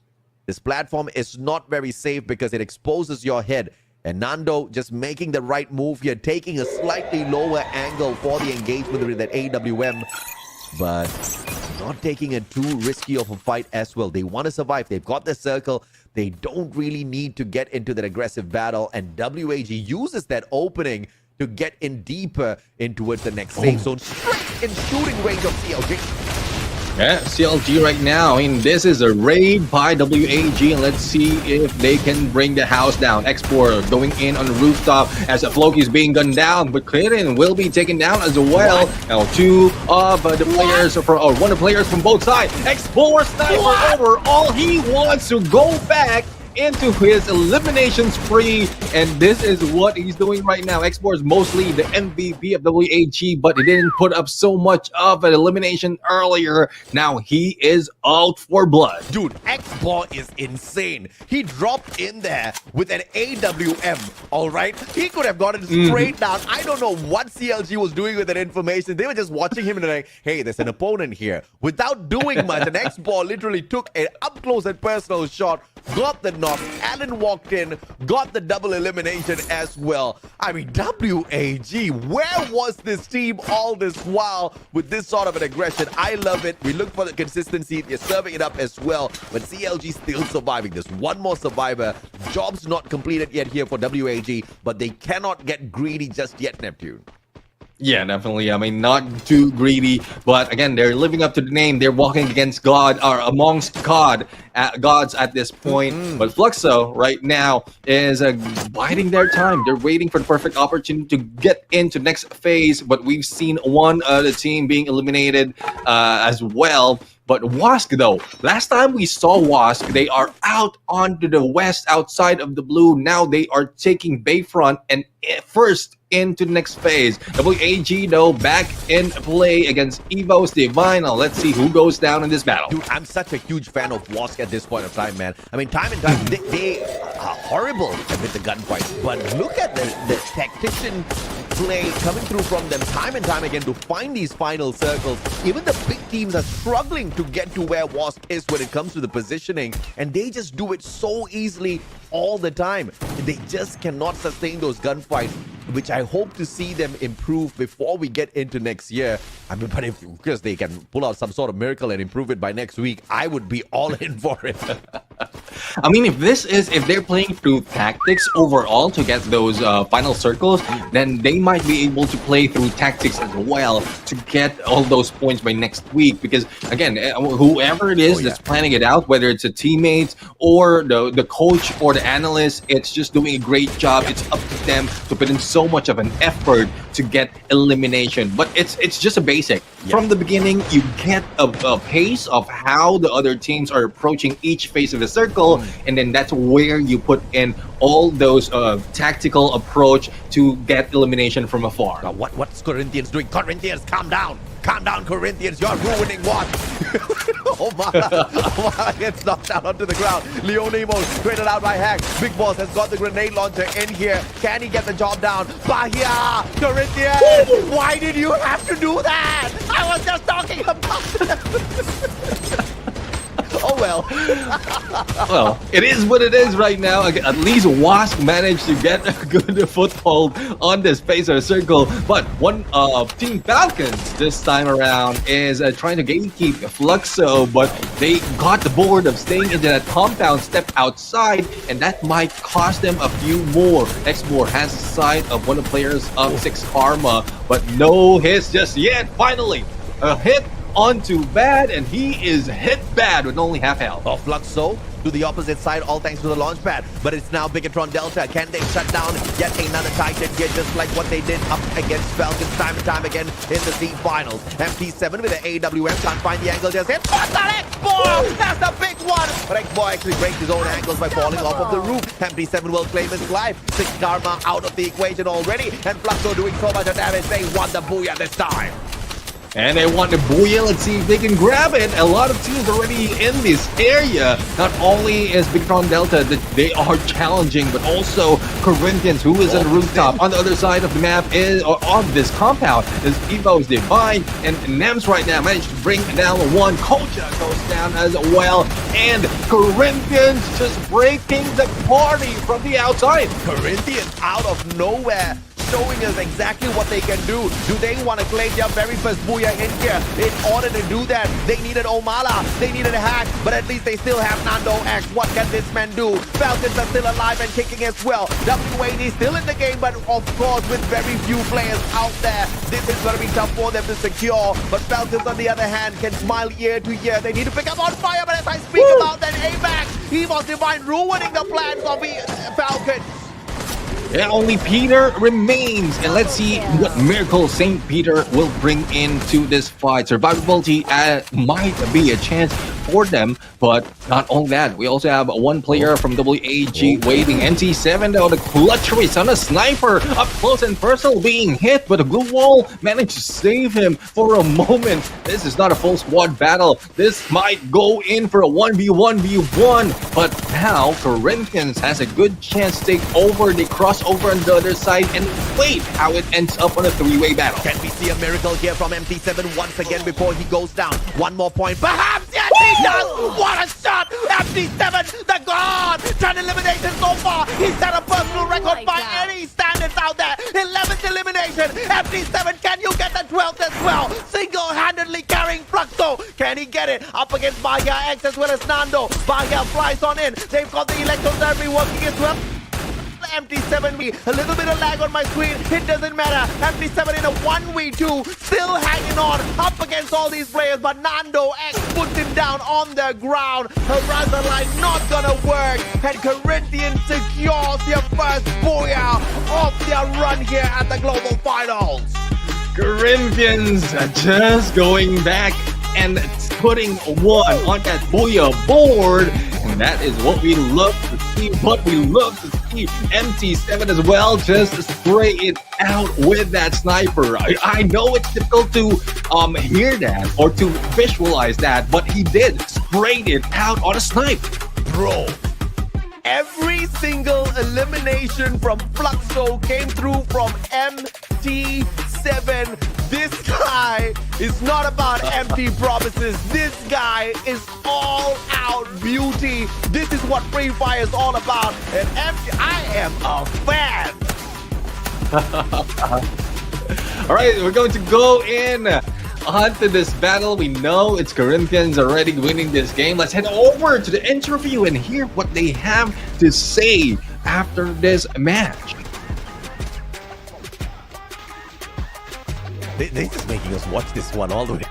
this platform is not very safe because it exposes your head. And Nando just making the right move here, taking a slightly lower angle for the engagement with that AWM. But not taking it too risky of a fight as well. They want to survive. They've got the circle. They don't really need to get into that aggressive battle. And WAG uses that opening to get in deeper in towards the next safe zone. Straight in shooting range of CLG. Yeah, CLG right now. I mean, this is a raid by WAG, and let's see if they can bring the house down. Explorer going in on the rooftop as Floki is being gunned down, but Clayton will be taken down as well. Now, two of the players, one of the players from both sides. Explorer sniper over. All he wants to go back into his elimination spree, and this is what he's doing right now. X-Ball is mostly the MVP of WAG, but he didn't put up so much of an elimination earlier. Now he is out for blood. Dude, X-Ball is insane. He dropped in there with an AWM, all right? He could have gotten straight down. I don't know what CLG was doing with that information. They were just watching him and they're like, hey, there's an opponent here. Without doing much, an X-Ball literally took an up-close and personal shot, got the knock. Allen walked in, got the double elimination as well. I mean, WAG, where was this team all this while with this sort of an aggression? I love it. We look for the consistency. They're serving it up as well. But CLG still surviving. There's one more survivor. Job's not completed yet here for WAG, but they cannot get greedy just yet, Neptune. Yeah, definitely. I mean, not too greedy, but again, they're living up to the name. They're walking against God, or amongst gods at this point. But Fluxo right now is biding their time. They're waiting for the perfect opportunity to get into next phase. But we've seen one other team being eliminated as well. But Wask, though, last time we saw Wask, they are out onto the west outside of the blue. Now they are taking Bayfront and first into the next phase. WAG, though, back in play against Evo's Divine. Now let's see who goes down in this battle. Dude, I'm such a huge fan of Wask at this point of time, man. I mean, time and time, they are horrible with the gunfights. But look at the tactician play coming through from them time and time again to find these final circles. Even the big teams are struggling to get to where Wask is when it comes to the positioning, and they just do it so easily all the time. They just cannot sustain those gunfights, which I hope to see them improve before we get into next year. I mean, but if because they can pull out some sort of miracle and improve it by next week, I would be all in for it. I mean, if they're playing through tactics overall to get those final circles, then they might be able to play through tactics as well to get all those points by next week. Because again, whoever it is that's planning it out, whether it's a teammate or the coach or the analyst, it's just doing a great job. It's up to them to put in so much of an effort to get elimination. But it's just a basic. From the beginning, you get a pace of how the other teams are approaching each phase of the circle, and then that's where you put in all those tactical approach to get elimination from afar. Now, what's Corinthians doing? Corinthians, calm down. Calm down, Corinthians. You're ruining what? Omala gets knocked down onto the ground. Leonimo traded out by Hack. Big Boss has got the grenade launcher in here. Can he get the job down? Bahia! Corinthians! Why did you have to do that? I was just talking about them. Oh well. Well, it is what it is right now. At least Wask managed to get a good foothold on this phase of the circle. But one of Team Falcons this time around is trying to gatekeep Fluxo, but they got the board of staying into that compound, step outside, and that might cost them a few more. X-More has the sight of one of the players of 6 Karma, but no hits just yet. Finally, a hit onto Bad, and he is hit bad with only half health. Fluxo to the opposite side, all thanks to the launch pad. But it's now Bigatron Delta. Can they shut down yet another Titan here, just like what they did up against Falcons time and time again in the Seed Finals? MT7 with the AWM, can't find the angle, just hit. What's that X-Ball? That's the big one! But X-Ball actually breaks his own angles by falling off of the roof. MT7 will claim his life. 6 Karma out of the equation already, and Fluxo doing so much damage. They won the Booyah this time. And they want the Booyah. Let's see if they can grab it. A lot of teams already in this area. Not only is Bigatron Delta that they are challenging, but also Corinthians, who is on the rooftop. On the other side of the map is, or on this compound, is Evo's Divine. And Nems right now managed to bring down one. Kocha goes down as well. And Corinthians just breaking the party from the outside. Corinthians out of nowhere, showing us exactly what they can do. Do they want to claim their very first Booyah in here? In order to do that, they needed Omala, they needed a Hack, but at least they still have Nando X. What can this man do? Falcons are still alive and kicking as well. WAD still in the game, but of course with very few players out there, this is going to be tough for them to secure. But Falcons on the other hand can smile year to year. They need to pick up on fire, but as I speak about that, AMAX, he was Divine ruining the plans of the Falcons. Yeah, only Peter remains. And let's see what miracle St. Peter will bring into this fight. Survivability might be a chance for them. But not only that, we also have one player from WAG waiting. NT7 though, the clutchery on a sniper up close and personal being hit, but the glue wall managed to save him for a moment. This is not a full squad battle. This might go in for a 1v1v1, but now Corinthians has a good chance to take over. They cross over on the other side and wait how it ends up on a three-way battle. Can we see a miracle here from MT7 once again before he goes down? One more point, perhaps. Yes, he does. What a shot! MT7, the god. 10 eliminations so far. He set a personal record by any standards out there. 11th elimination. MT7, can you get the 12th as well? Single-handedly carrying Fluxo. Can he get it? Up against Bahia X as well as Nando. Bahia flies on in. They've got the electrotherapy working as well. MT7, a little bit of lag on my screen, it doesn't matter. MT7 in a 1v2, still hanging on up against all these players, but Nando X puts him down on the ground. Horizon line not gonna work, and Corinthians secures their first booyah of their run here at the Global Finals. Corinthians are just going back and putting one on that booyah board, and that is what we love to see. But we love to see MT7 as well just spray it out with that sniper. I know it's difficult to hear that or to visualize that, but he did spray it out on a snipe. Bro, every single elimination from Fluxo came through from MT7. This guy is not about empty promises. This guy is all out beauty. This is what Free Fire is all about. And I am a fan. All right, we're going to go in onto this battle. We know it's Corinthians already winning this game. Let's head over to the interview and hear what they have to say after this match. They're just making us watch this one all the way.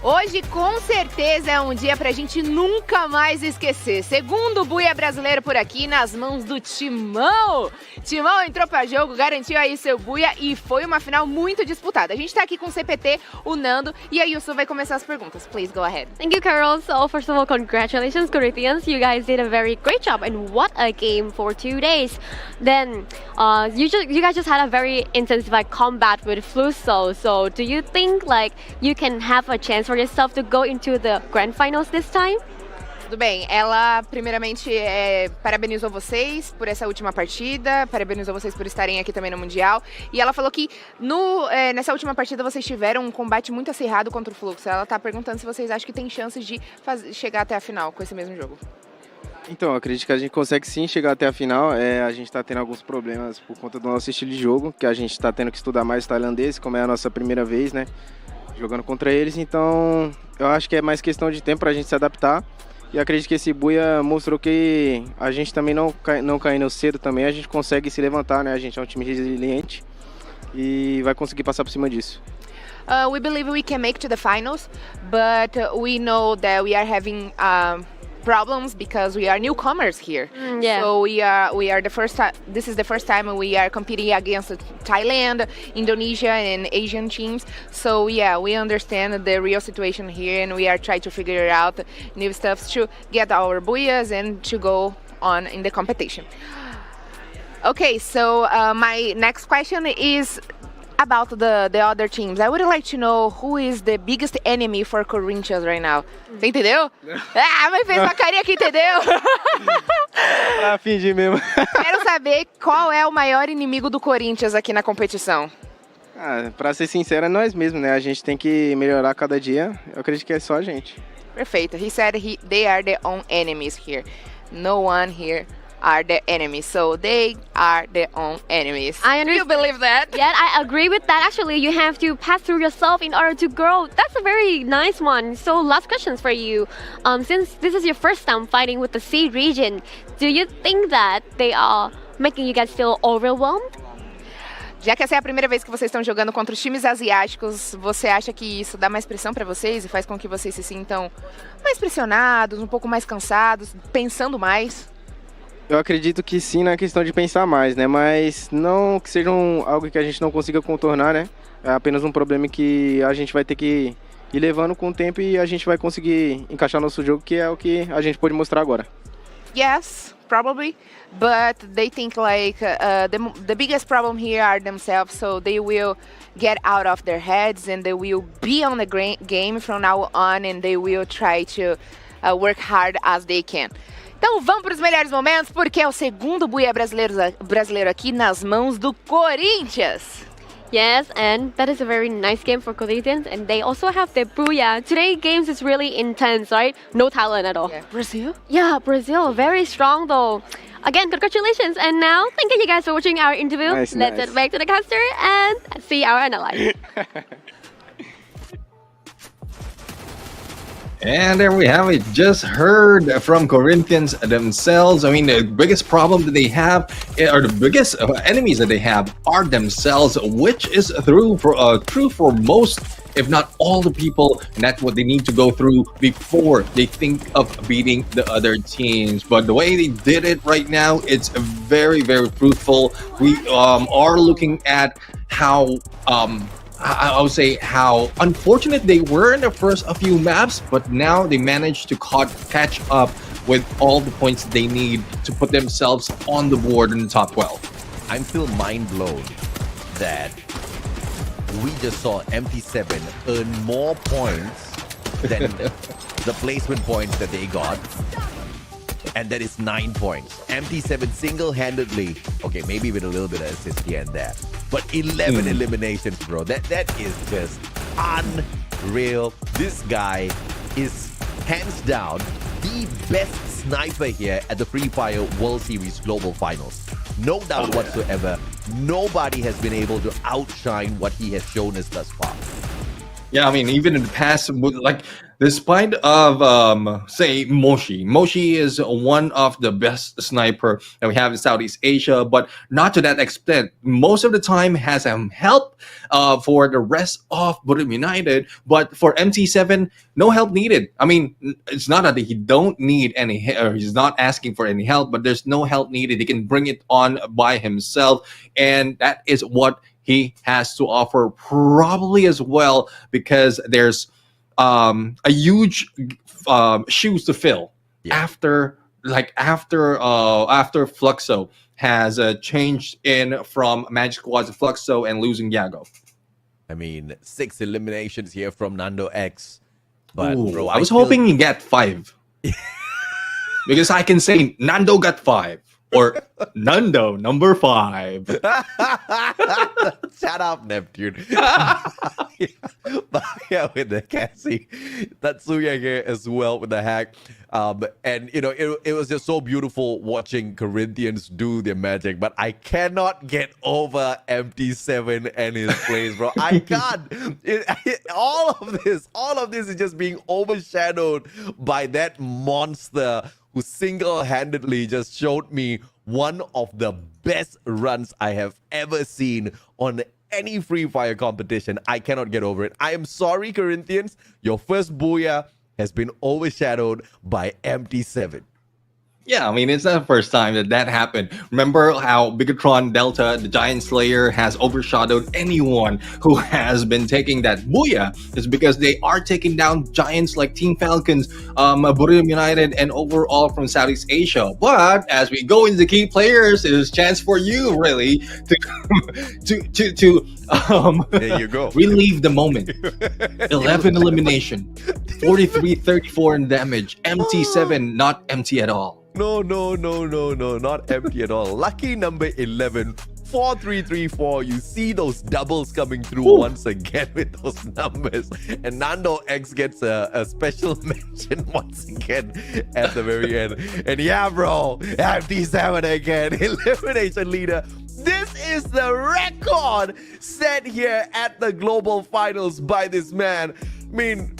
Hoje, com certeza, é um dia pra gente nunca mais esquecer. Segundo buia brasileiro por aqui, nas mãos do Timão. Timão entrou pra jogo, garantiu aí seu buia e foi uma final muito disputada. A gente tá aqui com o CPT, o Nando, e a Yusu vai começar as perguntas. Please, go ahead. Thank you, Carol. So, first of all, congratulations, Corinthians. You guys did a very great job, and what a game for 2 days. Then, you guys just had a very intensified combat with Fluxo. So, do you think, like, you can have a chance for yourself to go into the grand finals this time? Tudo bem, ela primeiramente parabenizou vocês por essa última partida, parabenizou vocês por estarem aqui também no Mundial, e ela falou que nessa última partida vocês tiveram um combate muito acirrado contra o Fluxo. Ela tá perguntando se vocês acham que tem chances de chegar até a final com esse mesmo jogo. Então, eu acredito que a gente consegue sim chegar até a final. A gente está tendo alguns problemas por conta do nosso estilo de jogo, que a gente está tendo que estudar mais tailandês, como é a nossa primeira vez, né, jogando contra eles. Então, eu acho que é mais questão de tempo para a gente se adaptar. E acredito que esse buia mostrou que a gente também não caindo cedo também, a gente consegue se levantar, né? A gente é um time resiliente e vai conseguir passar por cima disso. We believe we can make to the finals, but we know that we are having problems because we are newcomers here. Yeah. So we are the first time. This is the first time we are competing against Thailand, Indonesia, and Asian teams. So yeah, we understand the real situation here, and we are trying to figure out new stuff to get our buyas and to go on in the competition. Okay, so my next question is about the other teams. I would like to know who is the biggest enemy for Corinthians right now. Você entendeu? Mas fez uma carinha que entendeu. Fingi mesmo. Quero saber qual é o maior inimigo do Corinthians aqui na competição. Pra ser sincero, é nós mesmos, né? A gente tem que melhorar cada dia. Eu acredito que é só a gente. Perfeito. He said they are their own enemies here. No one here are the enemies, so they are their own enemies. I understand. You believe that? Yeah, I agree with that. Actually, you have to pass through yourself in order to grow. That's a very nice one. So, last questions for you. Since this is your first time fighting with the C region, do you think that they are making you guys feel overwhelmed? Já que essa é a primeira vez que vocês estão jogando contra os times asiáticos, você acha que isso dá mais pressão para vocês e faz com que vocês se sintam mais pressionados, um pouco mais cansados, pensando mais? Eu acredito que sim, na questão de pensar mais, né? Mas não que seja algo que a gente não consiga contornar, né? É apenas um problema que a gente vai ter que ir levando com o tempo e a gente vai conseguir encaixar nosso jogo, que é o que a gente pode mostrar agora. Yes, probably, but they think like the biggest problem here are themselves, so they will get out of their heads and they will be on the game from now on and they will try to work hard as they can. Então vamos para os melhores momentos, porque é o segundo buia brasileiro aqui nas mãos do Corinthians. Yes, and that is a very nice game for Corinthians, and they also have their booyah. Today's games is really intense, right? No talent at all. Yeah. Brazil? Yeah, Brazil, very strong though. Again, congratulations, and now thank you guys for watching our interview. Let's get back to the caster and see our analyze. And there we have it. Just heard from Corinthians themselves. I mean, the biggest problem that they have, or the biggest enemies that they have, are themselves, which is true for most, if not all, the people, and that's what they need to go through before they think of beating the other teams. But the way they did it right now, it's very, very fruitful. We are looking at how I would say how unfortunate they were in the first few maps, but now they managed to catch up with all the points they need to put themselves on the board in the top 12. I'm still mind blown that we just saw MT7 earn more points than the placement points that they got. And that is 9 points. MT7 single-handedly, okay, maybe with a little bit of assist here and there, but 11 eliminations, bro. That is just unreal. This guy is hands down the best sniper here at the Free Fire World Series Global Finals. No doubt whatsoever. Nobody has been able to outshine what he has shown us thus far. Yeah, I mean, even in the past, like, despite of, say, Moshi is one of the best sniper that we have in Southeast Asia, but not to that extent. Most of the time has help for the rest of Bermuda United, but for MT7, no help needed. I mean, it's not that he don't need any, or he's not asking for any help, but there's no help needed. He can bring it on by himself, and that is what he has to offer, probably as well, because there's a huge shoes to fill after Fluxo has changed in from Magic Squad to Fluxo and losing Yago. I mean, 6 eliminations here from Nando X. But Ooh, bro, I was hoping you get 5. Because I can say Nando got 5. Or Nando number 5. Shut up, Neptune. Yeah, with the Cassie, Tatsuya here as well with the hack. And you know, it was just so beautiful watching Corinthians do their magic. But I cannot get over MT7 and his plays, bro. I can't. All of this is just being overshadowed by that monster who single-handedly just showed me one of the best runs I have ever seen on any Free Fire competition. I cannot get over it. I am sorry, Corinthians. Your first booyah has been overshadowed by MT7. Yeah, I mean, it's not the first time that happened. Remember how Bigatron Delta, the Giant Slayer, has overshadowed anyone who has been taking that booyah. It's because they are taking down giants like Team Falcons, Bermuda United, and overall from Southeast Asia. But as we go into the key players, there's a chance for you, really, to there you go. relieve the moment. 11 elimination, 43-34 in damage. MT7, not empty at all. No, not empty at all. Lucky number 11, 4334. You see those doubles coming through once again with those numbers. And Nando X gets a special mention once again at the very end. And yeah, bro, MT7 again, elimination leader. This is the record set here at the Global Finals by this man. I mean,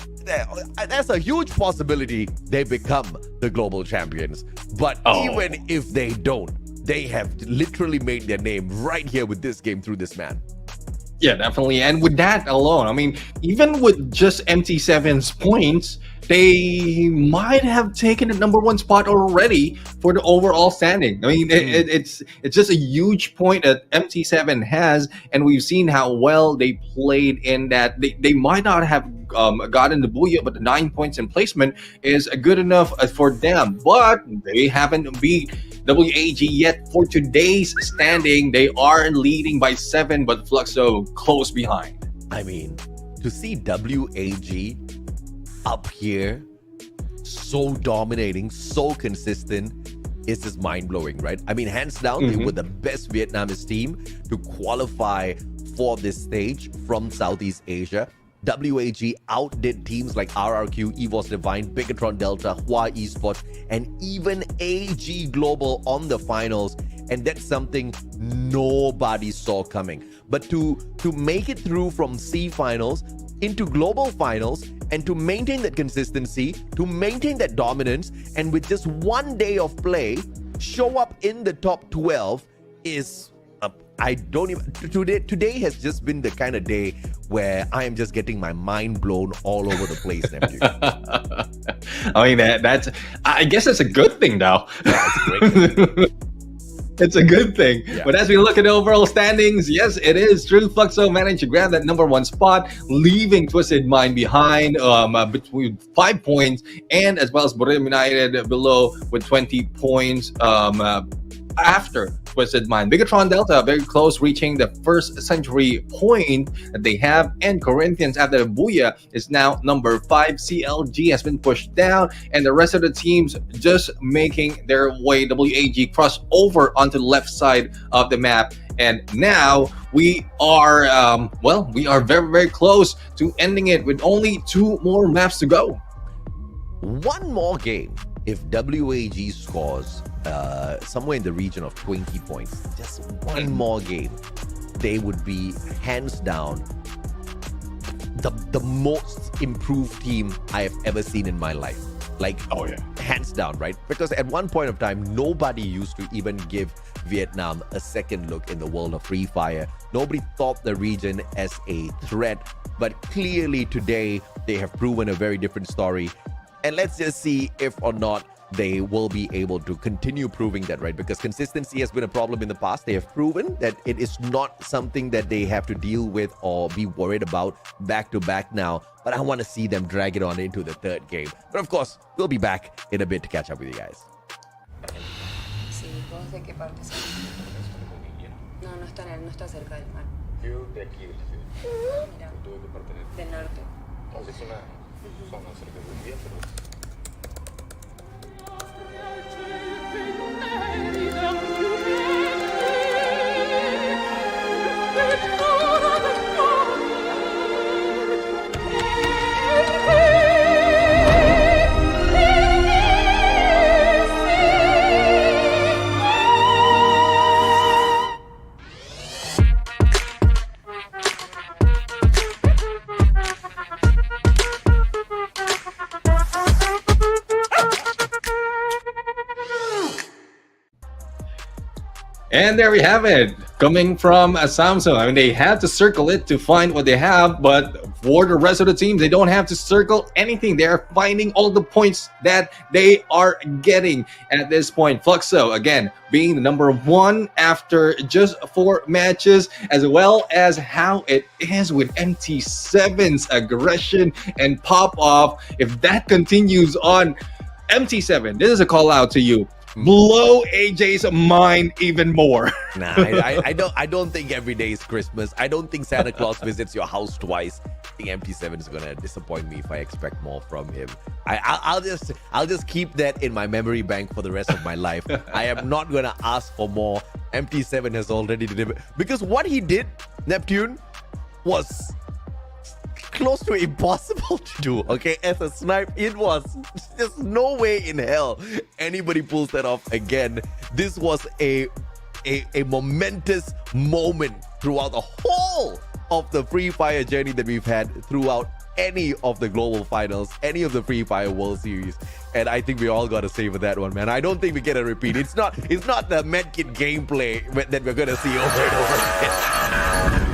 there's a huge possibility they become the global champions. But even if they don't, they have literally made their name right here with this game through this man. Yeah, definitely. And with that alone, I mean, even with just MT7's points, they might have taken the number one spot already for the overall standing. I mean, it's just a huge point that MT7 has, and we've seen how well they played in that. They might not have gotten the Booyah, but the 9 points in placement is good enough for them. But they haven't beat WAG yet for today's standing. They are leading by 7, but Fluxo close behind. I mean, to see WAG up here, so dominating, so consistent, is just mind-blowing, right? I mean, hands down, they were the best Vietnamese team to qualify for this stage from Southeast Asia. WAG outdid teams like RRQ, EVOS Divine, Bigatron Delta, Hua Esports, and even AG Global on the finals. And that's something nobody saw coming. But to make it through from C finals into global finals, and to maintain that consistency, to maintain that dominance, and with just one day of play, show up in the top 12 is... I don't even... Today has just been the kind of day where I am just getting my mind blown all over the place, Neptune. I mean, that's... I guess that's a good thing, though. Yeah, it's a great thing. It's a good thing. Yeah. But as we look at the overall standings, yes, it is true. Fluxo managed to grab that number one spot, leaving Twisted Mind behind between 5 points, and as well as Borem United below with 20 points after Twisted Mind. Bigatron Delta very close, reaching the first century point that they have, and Corinthians after the Booyah is now number 5. CLG has been pushed down, and the rest of the teams just making their way. WAG cross over onto the left side of the map, and now we are we are very, very close to ending it with only 2 more maps to go. One more game, if WAG scores somewhere in the region of 20 points, just one more game, they would be hands down the most improved team I have ever seen in my life. Like, oh yeah, hands down, right? Because at one point of time, nobody used to even give Vietnam a second look in the world of Free Fire. Nobody thought the region as a threat, but clearly today they have proven a very different story. And let's just see if or not they will be able to continue proving that, right? Because consistency has been a problem in the past. They have proven that it is not something that they have to deal with or be worried about back to back now. But I want to see them drag it on into the 3rd game. But of course, we'll be back in a bit to catch up with you guys. Sí, ¿vos de qué parte sos? No, no está cerca del mar. Yo de aquí, de la ciudad. Mira. ¿Tú de qué parte eres? Del norte. Es una zona cerca de Bolivia, pero... And there we have it, coming from Samsung. I mean, they had to circle it to find what they have, but for the rest of the teams, they don't have to circle anything. They're finding all the points that they are getting at this point. Fluxo, again, being the number 1 after just 4 matches, as well as how it is with MT7's aggression and pop-off. If that continues on, MT7, this is a call out to you. Blow AJ's mind even more. Nah, I don't think every day is Christmas. I don't think Santa Claus visits your house twice. I think MT7 is gonna disappoint me if I expect more from him. I'll just keep that in my memory bank for the rest of my life. I am not gonna ask for more. MT7 has already delivered, because what he did, Neptune, was close to impossible to do. Okay, as a snipe, it was just no way in hell anybody pulls that off again. This was a momentous moment throughout the whole of the Free Fire journey that we've had throughout any of the global finals, any of the Free Fire World Series, and I think we all got to savor that one, man. I don't think we get a repeat. It's not the medkit gameplay that we're gonna see over and over again.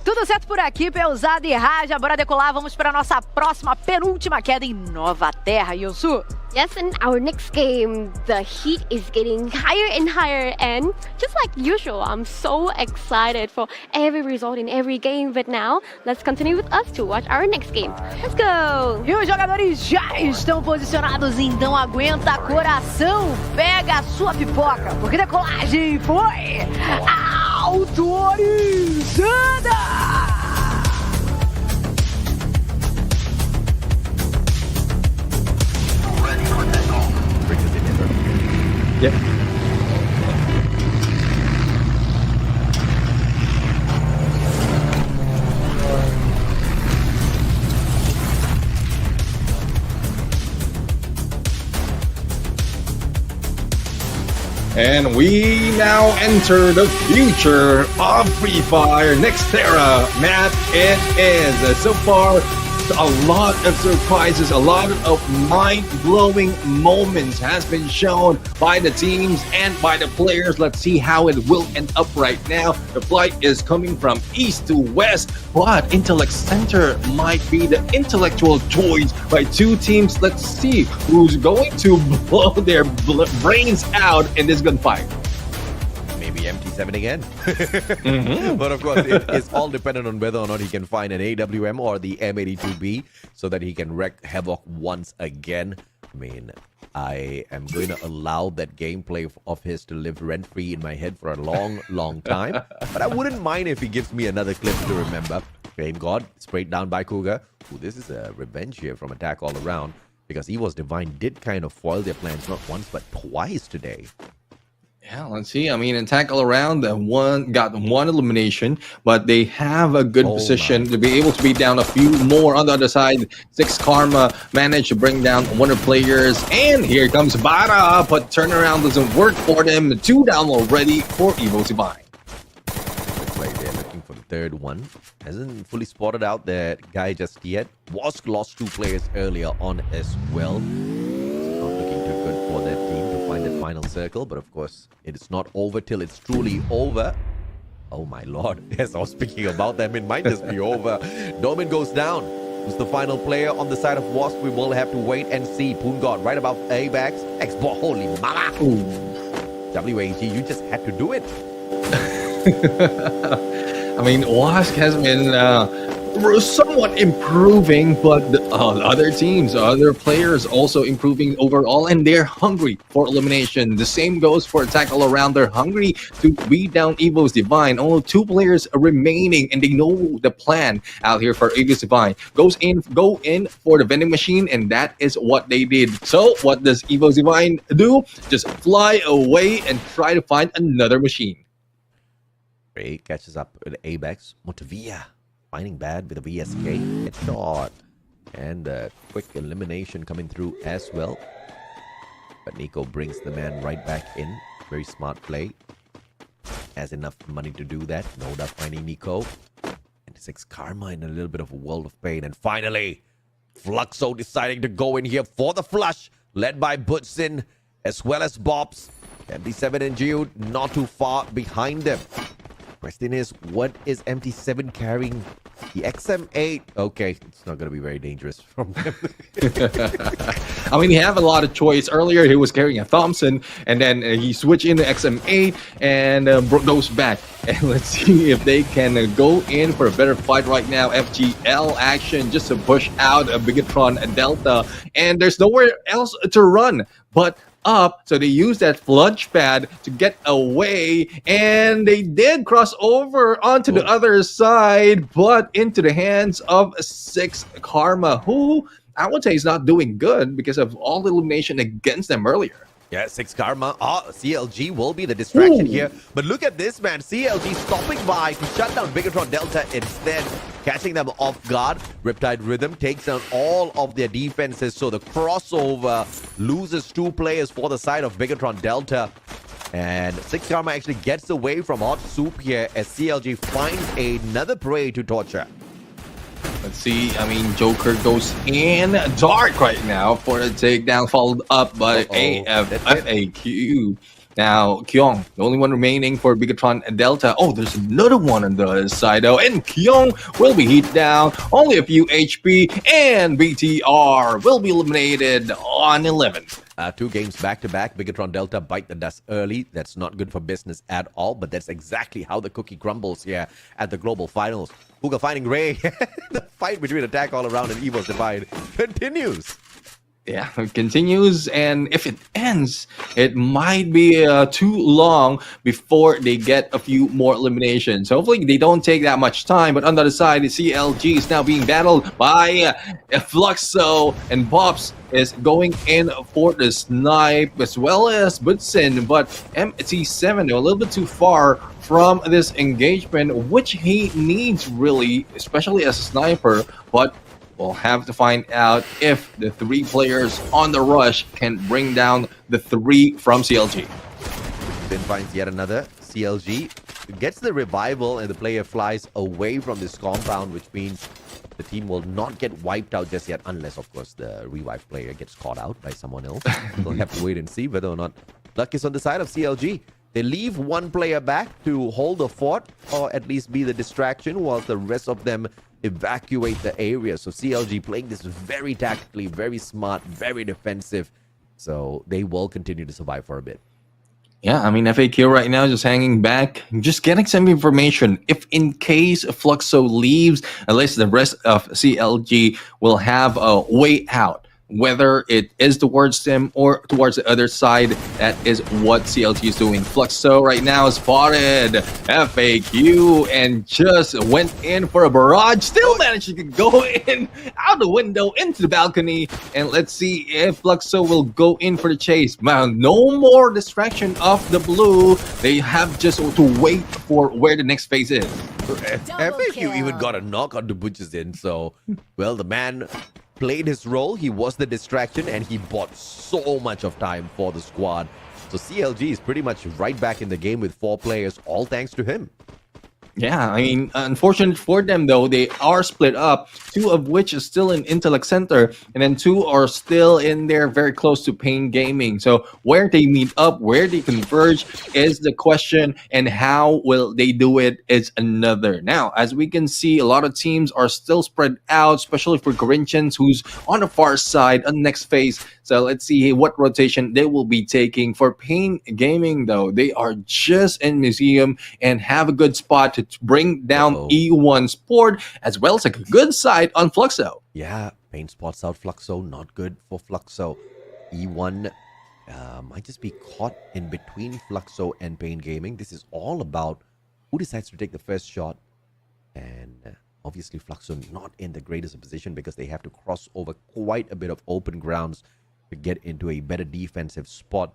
Tudo certo por aqui, Peusada e Raja. Bora decolar, vamos para nossa próxima, penúltima queda em Nova Terra, Yosu. Yes, in our next game, the heat is getting higher and higher, and just like usual, I'm so excited for every result in every game. But now, let's continue with us to watch our next game. Let's go! E os jogadores já estão posicionados, então aguenta coração, pega a sua pipoca, porque decolagem foi autorizada! Yep. And we now enter the future of Free Fire Nexterra map. It is so far a lot of surprises, a lot of mind-blowing moments has been shown by the teams and by the players. Let's see how it will end up right now. The flight is coming from east to west, but Intellect Center might be the intellectual choice by two teams. Let's see who's going to blow their brains out in this gunfight. Maybe MT7 again. But of course, it's all dependent on whether or not he can find an AWM or the M82B so that he can wreak havoc once again. I mean, I am going to allow that gameplay of his to live rent-free in my head for a long, long time. But I wouldn't mind if he gives me another clip to remember. Flame God, sprayed down by Cougar. Ooh, this is a revenge here from Attack All Around, because Evo's Divine did kind of foil their plans not once but twice today. Yeah, let's see. I mean, Attack All Around got one elimination, but they have a good position to be able to beat down a few more on the other side. 6 Karma managed to bring down one of the players, and here comes Bara, but turnaround doesn't work for them. 2 down already for Evo's Divine. Looks like they're looking for the third one. Hasn't fully spotted out that guy just yet. Wask lost 2 players earlier on as well. Not looking too good for that team to find that final circle, but of course, it is not over till it's truly over. Oh my lord, yes, I was speaking about them, it might just be over. Domin goes down. Who's the final player on the side of Wasp? We will have to wait and see. Purgatory right above A-Bags. X-Ball, holy mama! WAG, you just had to do it. I mean, Wask has been somewhat improving, but the other teams, other players also improving overall, and they're hungry for elimination. The same goes for Attack All Around. They're hungry to beat down Evo's Divine. Only 2 players remaining, and they know the plan out here for Evo's Divine. Go in for the vending machine, and that is what they did. So what does Evo's Divine do? Just fly away and try to find another machine. Ray catches up with A-Bags. Montevilla finding bad with a VSK headshot, and a quick elimination coming through as well. But Nico brings the man right back in. Very smart play. Has enough money to do that. Noda finding Nico. And 6 Karma in a little bit of a world of pain. And finally, Fluxo deciding to go in here for the flush, led by Butsin as well as Bobs. MT7 and Jude not too far behind them. Question is, what is MT7 carrying? The XM8. Okay, it's not going to be very dangerous from them. I mean, he have a lot of choice. Earlier, he was carrying a Thompson, and then he switched into XM8 and goes back. And let's see if they can go in for a better fight right now. FGL action just to push out a Bigatron Delta, and there's nowhere else to run but up, so they used that flunch pad to get away, and they did cross over onto the other side, but into the hands of 6 Karma, who I would say is not doing good because of all the elimination against them earlier. Yeah, 6 Karma. CLG will be the distraction here. But look at this, man. CLG stopping by to shut down Bigatron Delta instead, catching them off guard. Riptide Rhythm takes down all of their defenses. So the crossover loses 2 players for the side of Bigatron Delta. And 6 Karma actually gets away from Hot Soup here as CLG finds another prey to torture. Let's see. I mean, Joker goes in dark right now for a takedown, followed up by FAQ. Now, Kyung, the only one remaining for Bigatron and Delta. Oh, there's another one on the other side, though. And Kyung will be hit down. Only a few HP. And BTR will be eliminated on 11. 2 games back-to-back. Bigatron Delta bite the dust early. That's not good for business at all, but that's exactly how the cookie crumbles here at the Global Finals. Puga finding Ray. The fight between Attack All Around and Evo's Divide continues. Yeah, it continues, and if it ends, it might be too long before they get a few more eliminations. Hopefully, they don't take that much time, but on the other side, the CLG is now being battled by Fluxo, and Pops is going in for the snipe, as well as Butson, but MT7, a little bit too far from this engagement, which he needs really, especially as a sniper, but we'll have to find out if the 3 players on the rush can bring down the 3 from CLG. Then finds yet another. CLG gets the revival and the player flies away from this compound, which means the team will not get wiped out just yet, unless, of course, the revived player gets caught out by someone else. We'll have to wait and see whether or not luck is on the side of CLG. They leave one player back to hold the fort, or at least be the distraction, whilst the rest of them evacuate the area. So CLG playing this very tactically, very smart, very defensive. So they will continue to survive for a bit. Yeah, I mean, FAQ right now just hanging back, just getting some information. If in case Fluxo leaves, at least the rest of CLG will have a way out. Whether it is towards them or towards the other side, that is what CLG is doing. Fluxo right now spotted FAQ and just went in for a barrage. Still managed to go in out the window into the balcony. And let's see if Fluxo will go in for the chase. Man, no more distraction of the blue. They have just to wait for where the next phase is. FAQ even got a knock on the Butch's in. So, well, the man played his role. He was the distraction, and he bought so much of time for the squad. So CLG is pretty much right back in the game with 4 players, all thanks to him. Yeah, I mean, unfortunate for them, though, they are split up, 2 of which is still in Intellect Center, and then 2 are still in there very close to Pain Gaming. So where they meet up, where they converge is the question, and how will they do it is another. Now, as we can see, a lot of teams are still spread out, especially for Corinthians, who's on the far side on the next phase. So let's see what rotation they will be taking. For Pain Gaming, though, they are just in Museum and have a good spot to bring down E1 Sport, as well as a good side on Fluxo. Yeah, Pain spots out Fluxo. Not good for Fluxo. E1 might just be caught in between Fluxo and Pain Gaming. This is all about who decides to take the first shot. And obviously Fluxo not in the greatest of position, because they have to cross over quite a bit of open grounds to get into a better defensive spot.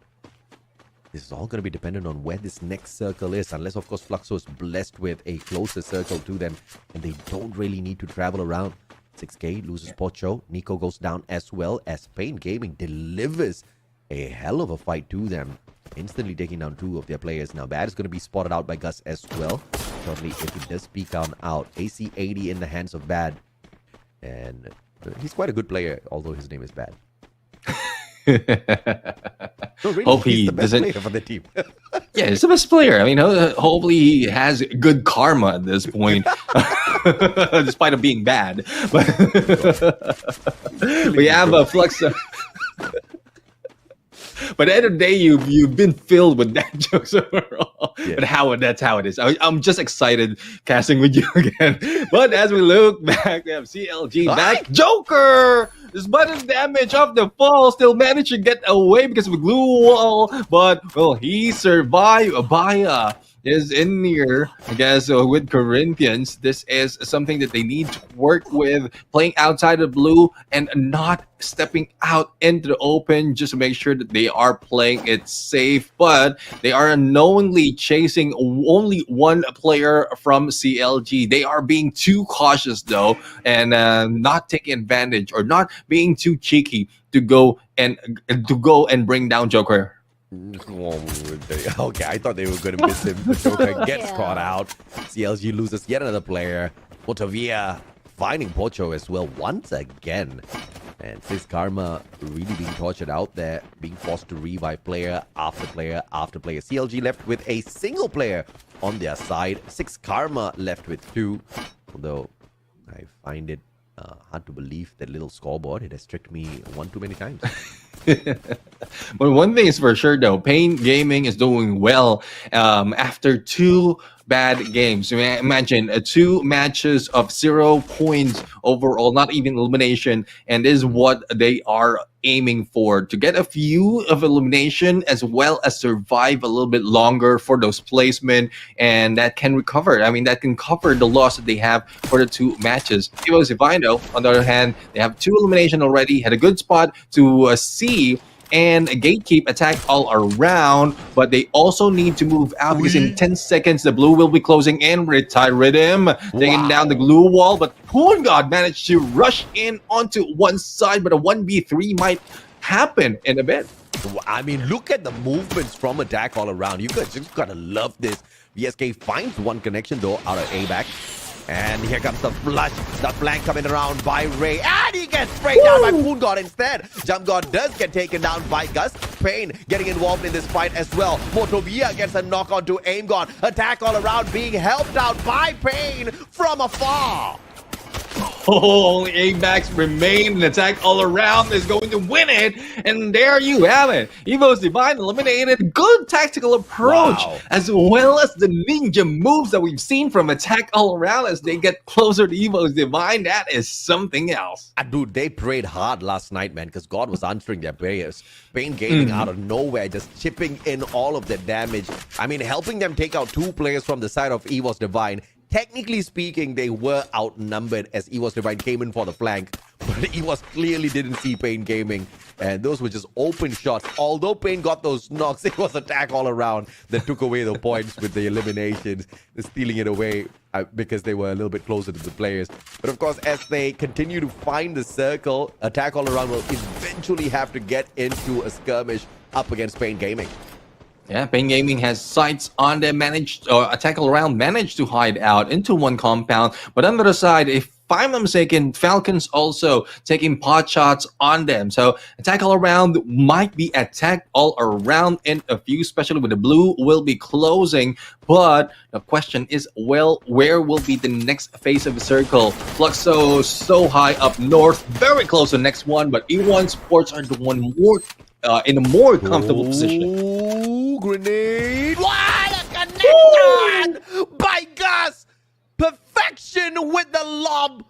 This is all going to be dependent on where this next circle is, unless, of course, Fluxo is blessed with a closer circle to them, and they don't really need to travel around. 6K loses Pocho. Nico goes down as well, as Pain Gaming delivers a hell of a fight to them, instantly taking down 2 of their players. Now, Bad is going to be spotted out by Gus as well. Shortly, if he does peek on out. AC-80 in the hands of Bad. And he's quite a good player, although his name is Bad. No, really, Hope he's he the best doesn't. player for the team. Yeah, he's the best player. I mean, hopefully he has good karma at this point, despite of being bad. But we have a Fluxo. But at the end of the day, you've been filled with dad jokes overall. Yeah. But that's how it is. I'm just excited casting with you again. But as we look back, we have CLG back. Joker! Despite the damage of the fall, still managed to get away because of a glue wall. But, well, he survived. Abaya is in here, I guess, with Corinthians. This is something that they need to work with, playing outside of blue and not stepping out into the open, just to make sure that they are playing it safe. But they are unknowingly chasing only 1 player from CLG. They are being too cautious, though, and not taking advantage, or not being too cheeky to go and bring down Joker. Okay, I thought they were going to miss him. The Joker gets caught out. CLG loses yet another player. Otavia finding Pocho as well once again. And Sis Karma really being tortured out there, being forced to revive player after player after player. CLG left with a single player on their side. 6 Karma left with 2. Although I find it hard to believe that little scoreboard. It has tricked me one too many times. But one thing is for sure though, Pain Gaming is doing well after 2 bad games. Imagine 2 matches of 0 points overall, not even elimination, and this is what they are aiming for, to get a few of elimination as well as survive a little bit longer for those placement, and that can recover. I mean, that can cover the loss that they have for the 2 matches. Evo Divino, on the other hand, they have 2 elimination already, had a good spot to see and gatekeep attack all around, but they also need to move out because in 10 seconds the blue will be closing in. Retire Rhythm taking down the glue wall, but Poon God managed to rush in onto one side, but a 1v3 might happen in a bit. I mean, look at the movements from attack all around. You guys just gotta love this. VSK finds one connection though out of A-back. And here comes the flush, the flank coming around by Ray, and he gets sprayed down by Poon God instead. Jump God does get taken down by Gus. Pain getting involved in this fight as well. Motovia gets a knock onto Aim God. Attack all around being helped out by Pain from afar. Only A-backs remain, and attack all around is going to win it, and there you have it. Evo's Divine eliminated. Good tactical approach, as well as the ninja moves that we've seen from attack all around as they get closer to Evo's Divine. That is something else. Dude, they prayed hard last night, man, because God was answering their prayers. Pain Gaming out of nowhere, just chipping in all of the damage. I mean, helping them take out 2 players from the side of Evo's Divine. Technically speaking, they were outnumbered as Evo's Divine came in for the flank, but Evo's clearly didn't see Pain Gaming, and those were just open shots. Although Pain got those knocks, it was attack all around that took away the points with the eliminations, stealing it away because they were a little bit closer to the players. But of course, as they continue to find the circle, attack all around will eventually have to get into a skirmish up against Pain Gaming. Yeah, Pain Gaming has sights on them, attack all around, managed to hide out into one compound. But on the other side, if I'm not mistaken, Falcons also taking pot shots on them. So attack all around might be attacked all around in a few, especially with the blue will be closing. But the question is, well, where will be the next phase of the circle? Fluxo so high up north, very close to the next one, but E1 Sports are the one more in a more comfortable position. Ooh, grenade! What a connection by Gus! Perfection with the lob!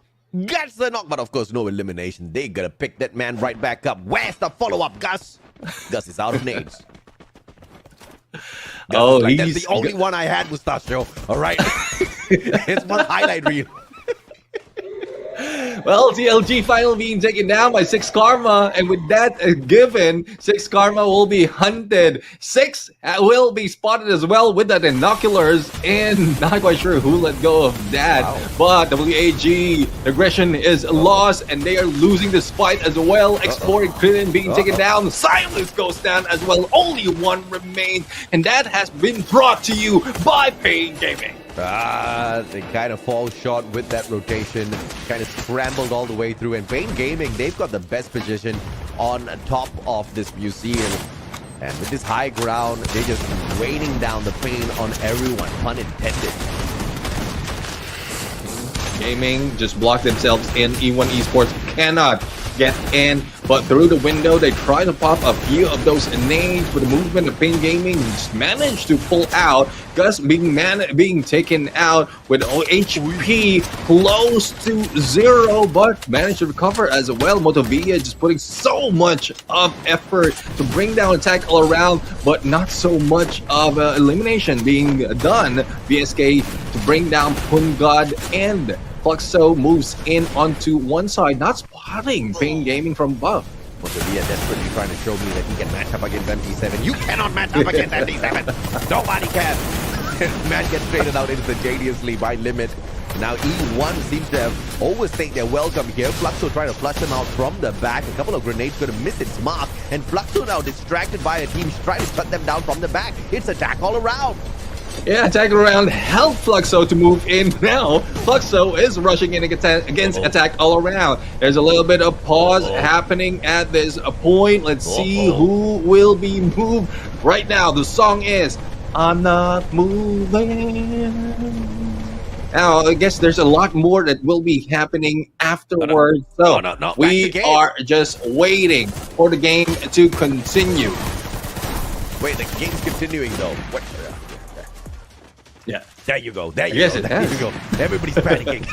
Gets the knock, but of course no elimination. They gotta pick that man right back up. Where's the follow-up, Gus? Gus is out of nades. Like, that's the only one I had, Mustachio. All right. It's one highlight reel. Well, TLG finally being taken down by 6 Karma, and with that given, 6 Karma will be hunted. 6 will be spotted as well with the binoculars, and not quite sure who let go of that. But WAG, aggression is lost, and they are losing this fight as well. Exploring Krillin being taken down. Silence goes down as well. Only one remains, and that has been brought to you by Pain Gaming. They kind of fall short with that rotation, kind of scrambled all the way through, and Pain Gaming, they've got the best position on top of this museum, and with this high ground, they're just raining down the pain on everyone, pun intended. Gaming just blocked themselves in. E1 Esports cannot get in, but through the window they try to pop a few of those nades, but the movement of Pain Gaming just managed to pull out. Gus being taken out with HP close to 0, but managed to recover as well. Motovia just putting so much of effort to bring down attack all around, but not so much of elimination being done. VSK to bring down Poon God, and Fluxo moves in onto one side, not spotting Pain Gaming from above. Motovia desperately trying to show me that he can match up against MT7. You cannot match up against MT7. Nobody can. Man gets traded out instantaneously by Limit. Now E1 seems to have overstayed their welcome here. Fluxo trying to flush him out from the back. A couple of grenades going to miss its mark. And Fluxo now distracted by a team trying to cut them down from the back. It's attack all around. Yeah, Attack Around helped Fluxo to move in now. Fluxo is rushing in against Attack All Around. There's a little bit of pause happening at this point. Let's see who will be moved right now. The song is I'm Not Moving. Now, I guess there's a lot more that will be happening afterwards. So we are just waiting for the game to continue. Wait, the game's continuing though. What? Yeah. There you go. There you Yes, go. it There has. you go. Everybody's panicking.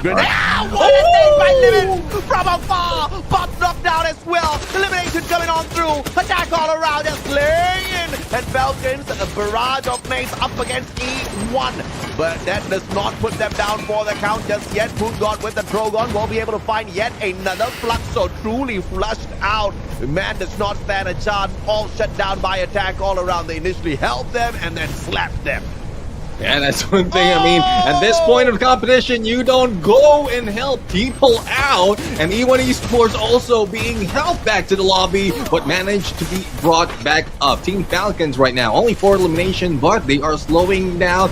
What a save by Limit from afar, but knocked down as well. Elimination coming on through. Attack all around, just laying. And Falcons, a barrage of nades up against E1. But that does not put them down for the count just yet. Purgatory with the Trogon will be able to find yet another Flux, so truly flushed out. Man does not stand a chance. All shut down by Attack all around. They initially held them and then slapped them. Yeah, that's one thing. I mean, at this point of competition, you don't go and help people out. And E1 Esports also being helped back to the lobby, but managed to be brought back up. Team Falcons right now, only 4 elimination, but they are slowing down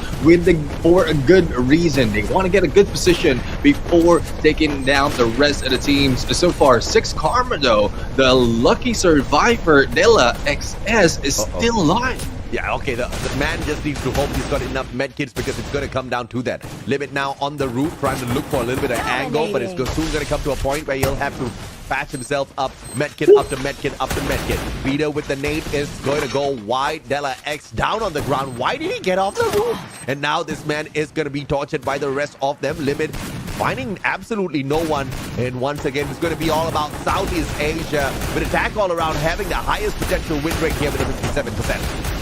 for a good reason. They want to get a good position before taking down the rest of the teams. So far, 6 Karma though. The lucky survivor, Dela XS, is still alive. Yeah, okay, the man just needs to hope he's got enough medkits because it's going to come down to that. Limit now on the roof, trying to look for a little bit of angle, but it's soon going to come to a point where he'll have to patch himself up, medkit up to medkit up to medkit. Peter with the nade is going to go wide. Dela X down on the ground. Why did he get off the roof? And now this man is going to be tortured by the rest of them. Limit finding absolutely no one. And once again, it's going to be all about Southeast Asia, with Attack all around having the highest potential win rate here with a 57%.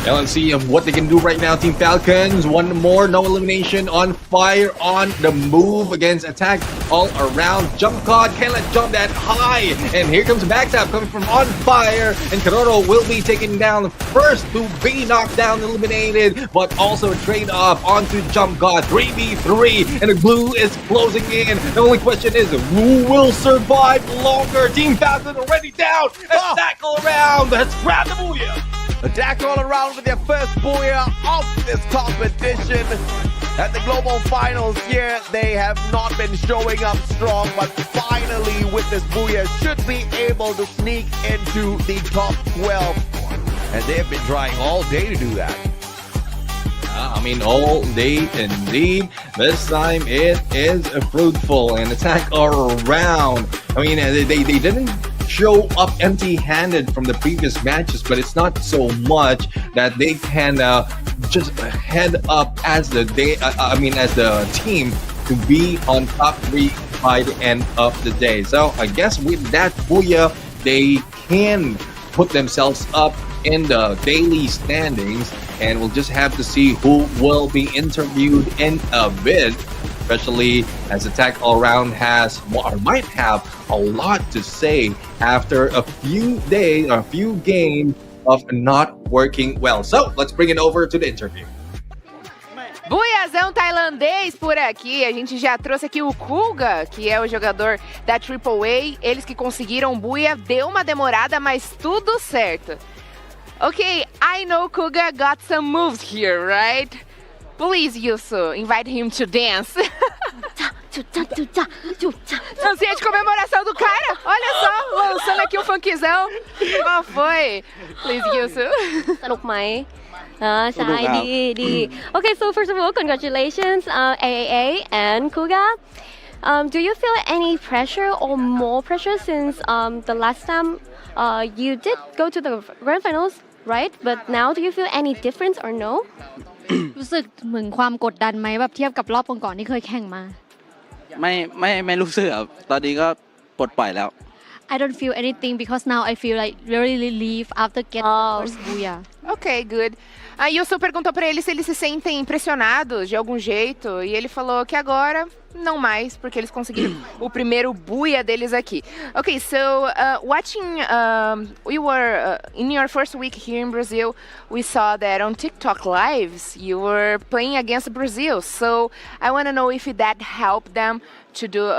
Now let's see what they can do right now. Team Falcons, one more, no elimination, on fire, on the move against Attack all around. Jump God, can't let jump that high. And here comes a backstab coming from on fire. And Karoro will be taken down first to be knocked down, eliminated, but also trade off onto Jump God. 3v3, and the blue is closing in. The only question is, who will survive longer? Team Falcons already down. Attack all around. Let's grab the booyah. Attack all around with their first booyah of this competition. At the global finals here, they have not been showing up strong, but finally with this booyah should be able to sneak into the top 12. And they've been trying all day to do that. I mean, all day indeed. This time it is fruitful and Attack all around. I mean, they didn't show up empty-handed from the previous matches, but it's not so much that they can just head up as the team to be on top 3 by the end of the day. So I guess with that booyah, they can put themselves up in the daily standings, and we'll just have to see who will be interviewed in a bit, especially as Attack All Around has or might have a lot to say after a few days or a few games of not working well. So let's bring it over to the interview. Buiazão tailandês por aqui. A gente já trouxe aqui o Kuga, que é o jogador da AAA. Eles que conseguiram o buia. Deu uma demorada, mas tudo certo. Okay, I know Kuga got some moves here, right? Please, Yusu, invite him to dance. Dancinha de comemoração do cara. Olha só, lançando aqui o funkzão. Qual foi? Please, Yusu. สนุกไหมใช่ดี Okay, so first of all, congratulations, AAA and Kuga. Do you feel any pressure or more pressure since the last time you did go to the grand finals, right? But now, do you feel any difference or no? รู้สึกเหมือนความกดดันไหมแบบเทียบกับรอบก่อนๆที่เคยแข่งมาไม่รู้สึกครับตอนนี้ก็ปลดปล่อยแล้ว I don't feel anything because now I feel like really relief after getting the first booyah. Ok, good. A Yusu perguntou pra ele se eles se sentem impressionados de algum jeito, e ele falou que agora não mais, porque eles conseguiram o primeiro buia deles aqui. Okay, so watching, we were in your first week here in Brazil, we saw that on TikTok lives you were playing against Brazil. So I want to know if that helped them to do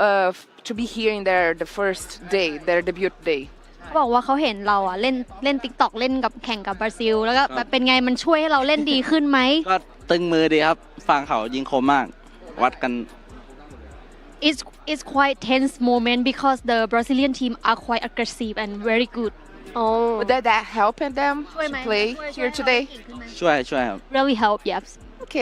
to be here in the first day, their debut day. เขาบอกว่าเขาเห็นเราอ่ะเล่น TikTok เล่นกับแข่งกับบราซิลแล้วก็แบบเป็นไงมันช่วยให้เราเล่นดีขึ้นไหม ก็ตึงมือดีครับฝั่งเขายิงคมมากวัดกัน It's quite tense moment because the Brazilian team are quite aggressive and very good. Oh, did that help them to play here today? ช่วยครับ Really help, yes. Ok.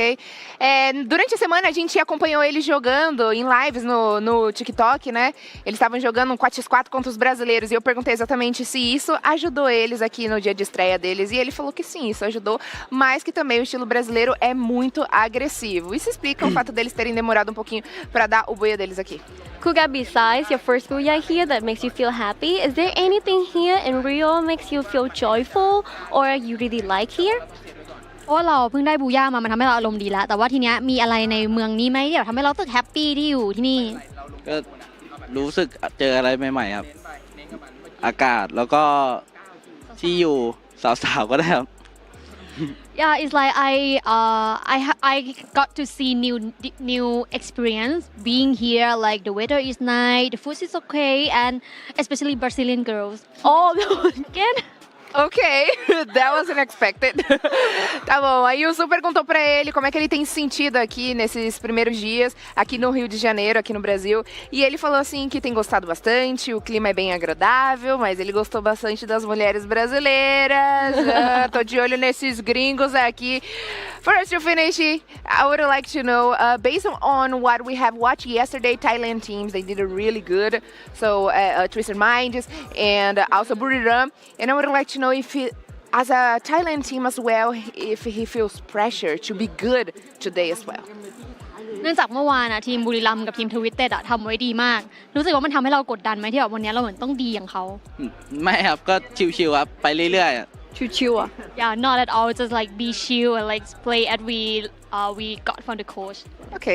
Durante a semana a gente acompanhou eles jogando em lives no TikTok, né? Eles estavam jogando um 4x4 contra os brasileiros e eu perguntei exatamente se isso ajudou eles aqui no dia de estreia deles e ele falou que sim, isso ajudou, mas que também o estilo brasileiro é muito agressivo. Isso explica o fato deles terem demorado um pouquinho para dar o buia deles aqui. Kuga, besides your first booyah here that makes you feel happy, is there anything here in Rio makes you feel joyful or you really like here? เพราะว่าเราเพิ่งได้บูย่ามามันทำให้เราอารมณ์ดีแล้วแต่ว่าทีเนี้ยมีอะไรในเมืองนี้ไหมที่แบบทำให้เรารู้สึกแฮปปี้ที่อยู่ที่นี่ก็รู้สึกเจออะไรใหม่ๆครับอากาศแล้วก็ที่อยู่สาวๆก็ได้ครับ Yeah, it's like I got to see new experience being here. Like the weather is nice, the food is okay, and especially Brazilian girls. Oh, again. Ok, that was unexpected. Tá bom, aí o Su perguntou pra ele como é que ele tem se sentido aqui nesses primeiros dias, aqui no Rio de Janeiro, aqui no Brasil. E ele falou assim que tem gostado bastante, o clima é bem agradável, mas ele gostou bastante das mulheres brasileiras. Tô de olho nesses gringos aqui. First to finish, I would like to know, based on what we have watched yesterday, Thailand teams, they did really good. So, Twisted Minds and also Buriram. And I would like to know if he, as a Thailand team as well, if he feels pressure to be good today as well. เนื่องจากเมื่อวานทีมบุรีรัมย์กับทีมทวิตเต็ดทำไว้ดีมากรู้สึกว่ามันทำให้เรากดดันไหมที่แบบวันนี้เราเหมือนต้องดีอย่างเขาไม่ครับก็ชิวๆครับไปเรื่อยๆชิวๆYeah, not at all. Just like be chill and like play as we got from the coach. Ok.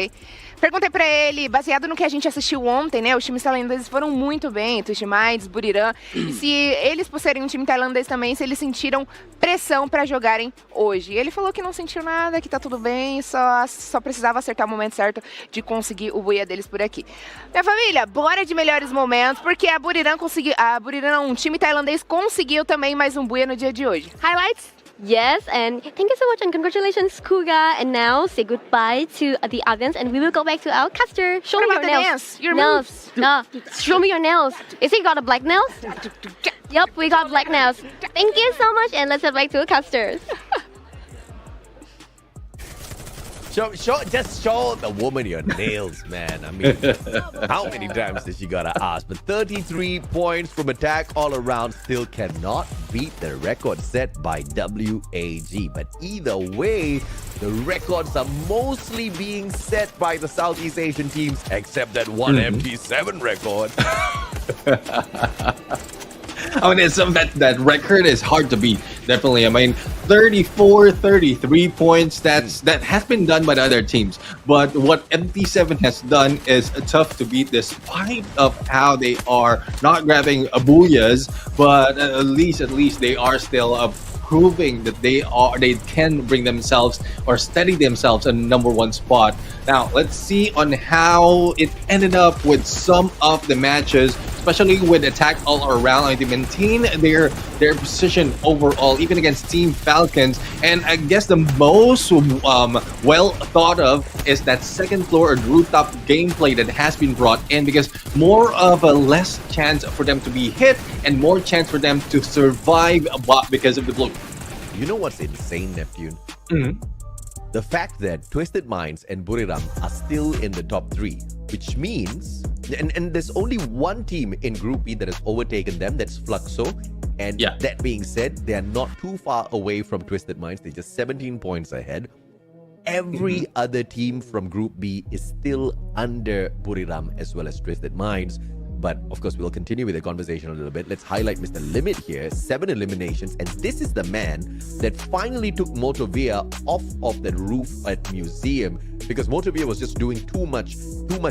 Perguntei pra ele, baseado no que a gente assistiu ontem, né? Os times tailandeses foram muito bem, Twisted Minds, Buriram. E se eles, por serem um time tailandês também, se eles sentiram pressão pra jogarem hoje. E ele falou que não sentiu nada, que tá tudo bem, só precisava acertar o momento certo de conseguir o buia deles por aqui. Minha família, bora de melhores momentos, porque a Buriram um time tailandês, conseguiu também mais um buia no dia de hoje. Highlights? Yes, and thank you so much and congratulations, Kuga. And now say goodbye to the audience and we will go back to our caster. Show me your nails. Your moves. No, show me your nails. Is it got a black nails? Yep, we got black nails. Thank you so much and let's head back to the casters. Just show the woman your nails, man. I mean, how many times did she gotta ask? But 33 points from attack all around still cannot beat the record set by WAG. But either way, the records are mostly being set by the Southeast Asian teams, except that one MT7 record. I mean, that record is hard to beat. Definitely. I mean, 34, 33 points. That has been done by the other teams. But what MT7 has done is tough to beat, despite of how they are not grabbing booyahs. But at least they are still proving that they can bring themselves or steady themselves in number one spot. Now let's see on how it ended up with some of the matches, especially with attack all around. They maintain their position overall, even against Team Falcons. And I guess the most well thought of is that second floor or rooftop gameplay that has been brought in, because more of a less chance for them to be hit and more chance for them to survive because of the blue. You know what's insane, Neptune? The fact that Twisted Minds and Buriram are still in the top 3, which means, and there's only one team in Group B that has overtaken them, that's Fluxo. And that being said, they're not too far away from Twisted Minds. They're just 17 points ahead. Every other team from Group B is still under Buriram as well as Twisted Minds. But of course, we'll continue with the conversation a little bit. Let's highlight Mr. Limit here. 7 eliminations. And this is the man that finally took Motovia off of that roof at Museum, because Motovia was just doing too much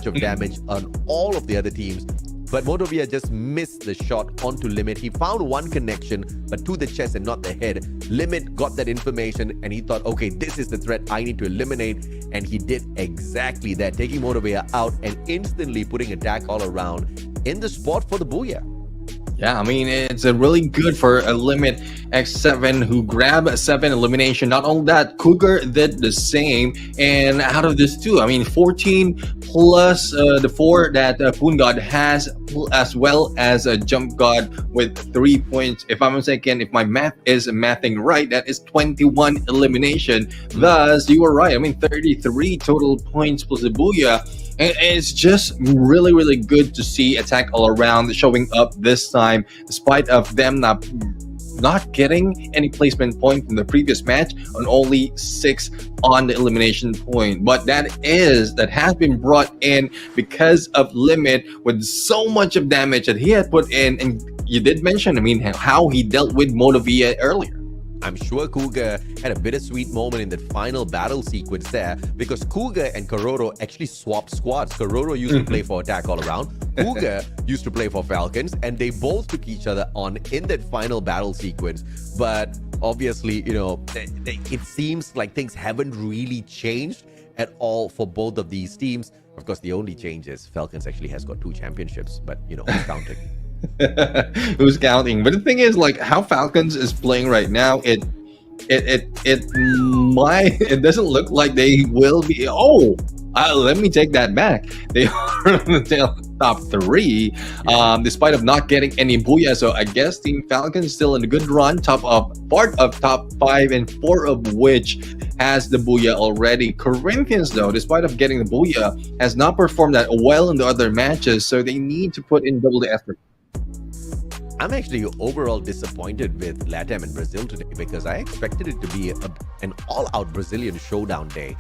of damage on all of the other teams. But Motovia just missed the shot onto Limit. He found one connection, but to the chest and not the head. Limit got that information and he thought, okay, this is the threat I need to eliminate. And he did exactly that, taking Motovia out and instantly putting attack all around in the spot for the booyah. Yeah, I mean, it's a really good for a limit X7 who grabbed 7 elimination. Not only that, Cougar did the same. And out of this too, I mean, 14 plus the 4 that Poon God has, as well as a Jump God with 3 points. If I'm mistaken, if my math is mathing right, that is 21 elimination. Thus, you were right. I mean, 33 total points plus the Booyah. And it's just really, really good to see Attack All Around showing up this time, despite of them not getting any placement point from the previous match, on only 6 on the elimination point. But that has been brought in because of Limit with so much of damage that he had put in. And you did mention, I mean, how he dealt with Motovia earlier. I'm sure Cougar had a bittersweet moment in that final battle sequence there, because Cougar and Kororo actually swapped squads. Kororo used to play for Attack All Around, Cougar used to play for Falcons, and they both took each other on in that final battle sequence. But obviously, you know, it seems like things haven't really changed at all for both of these teams. Of course, the only change is Falcons actually has got 2 championships, but you know, who's counting? Who's counting? But the thing is, like, how Falcons is playing right now, it doesn't look like they will be. Let me take that back. They are in the top 3, despite of not getting any Booyah. So I guess Team Falcons still in a good run, part of top 5, and 4 of which has the Booyah already. Corinthians, though, despite of getting the Booyah, has not performed that well in the other matches. So they need to put in double the effort. I'm actually overall disappointed with LATAM and Brazil today, because I expected it to be an all-out Brazilian showdown day.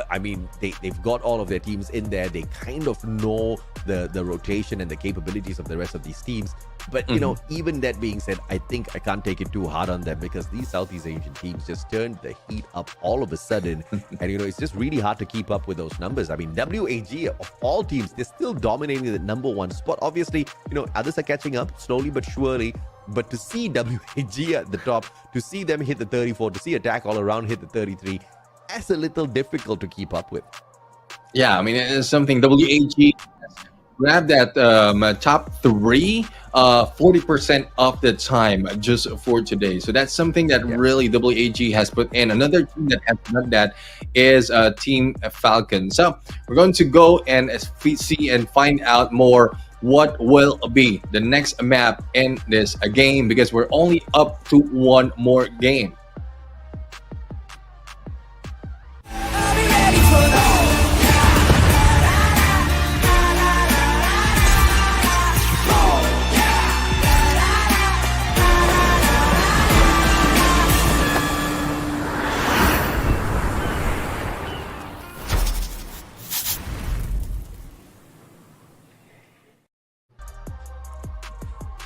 I mean, they've got all of their teams in there. They kind of know the rotation and the capabilities of the rest of these teams. But, you know, even that being said, I think I can't take it too hard on them, because these Southeast Asian teams just turned the heat up all of a sudden. And, you know, it's just really hard to keep up with those numbers. I mean, WAG, of all teams, they're still dominating the #1 spot. Obviously, you know, others are catching up slowly but surely. But to see WAG at the top, to see them hit the 34, to see Attack All Around hit the 33, that's a little difficult to keep up with. Yeah, I mean, it's something WAG grabbed that top 3 40% of the time just for today. So that's something that really WAG has put in. Another team that has done that is Team Falcon. So we're going to go and see and find out more what will be the next map in this game, because we're only up to 1 more game.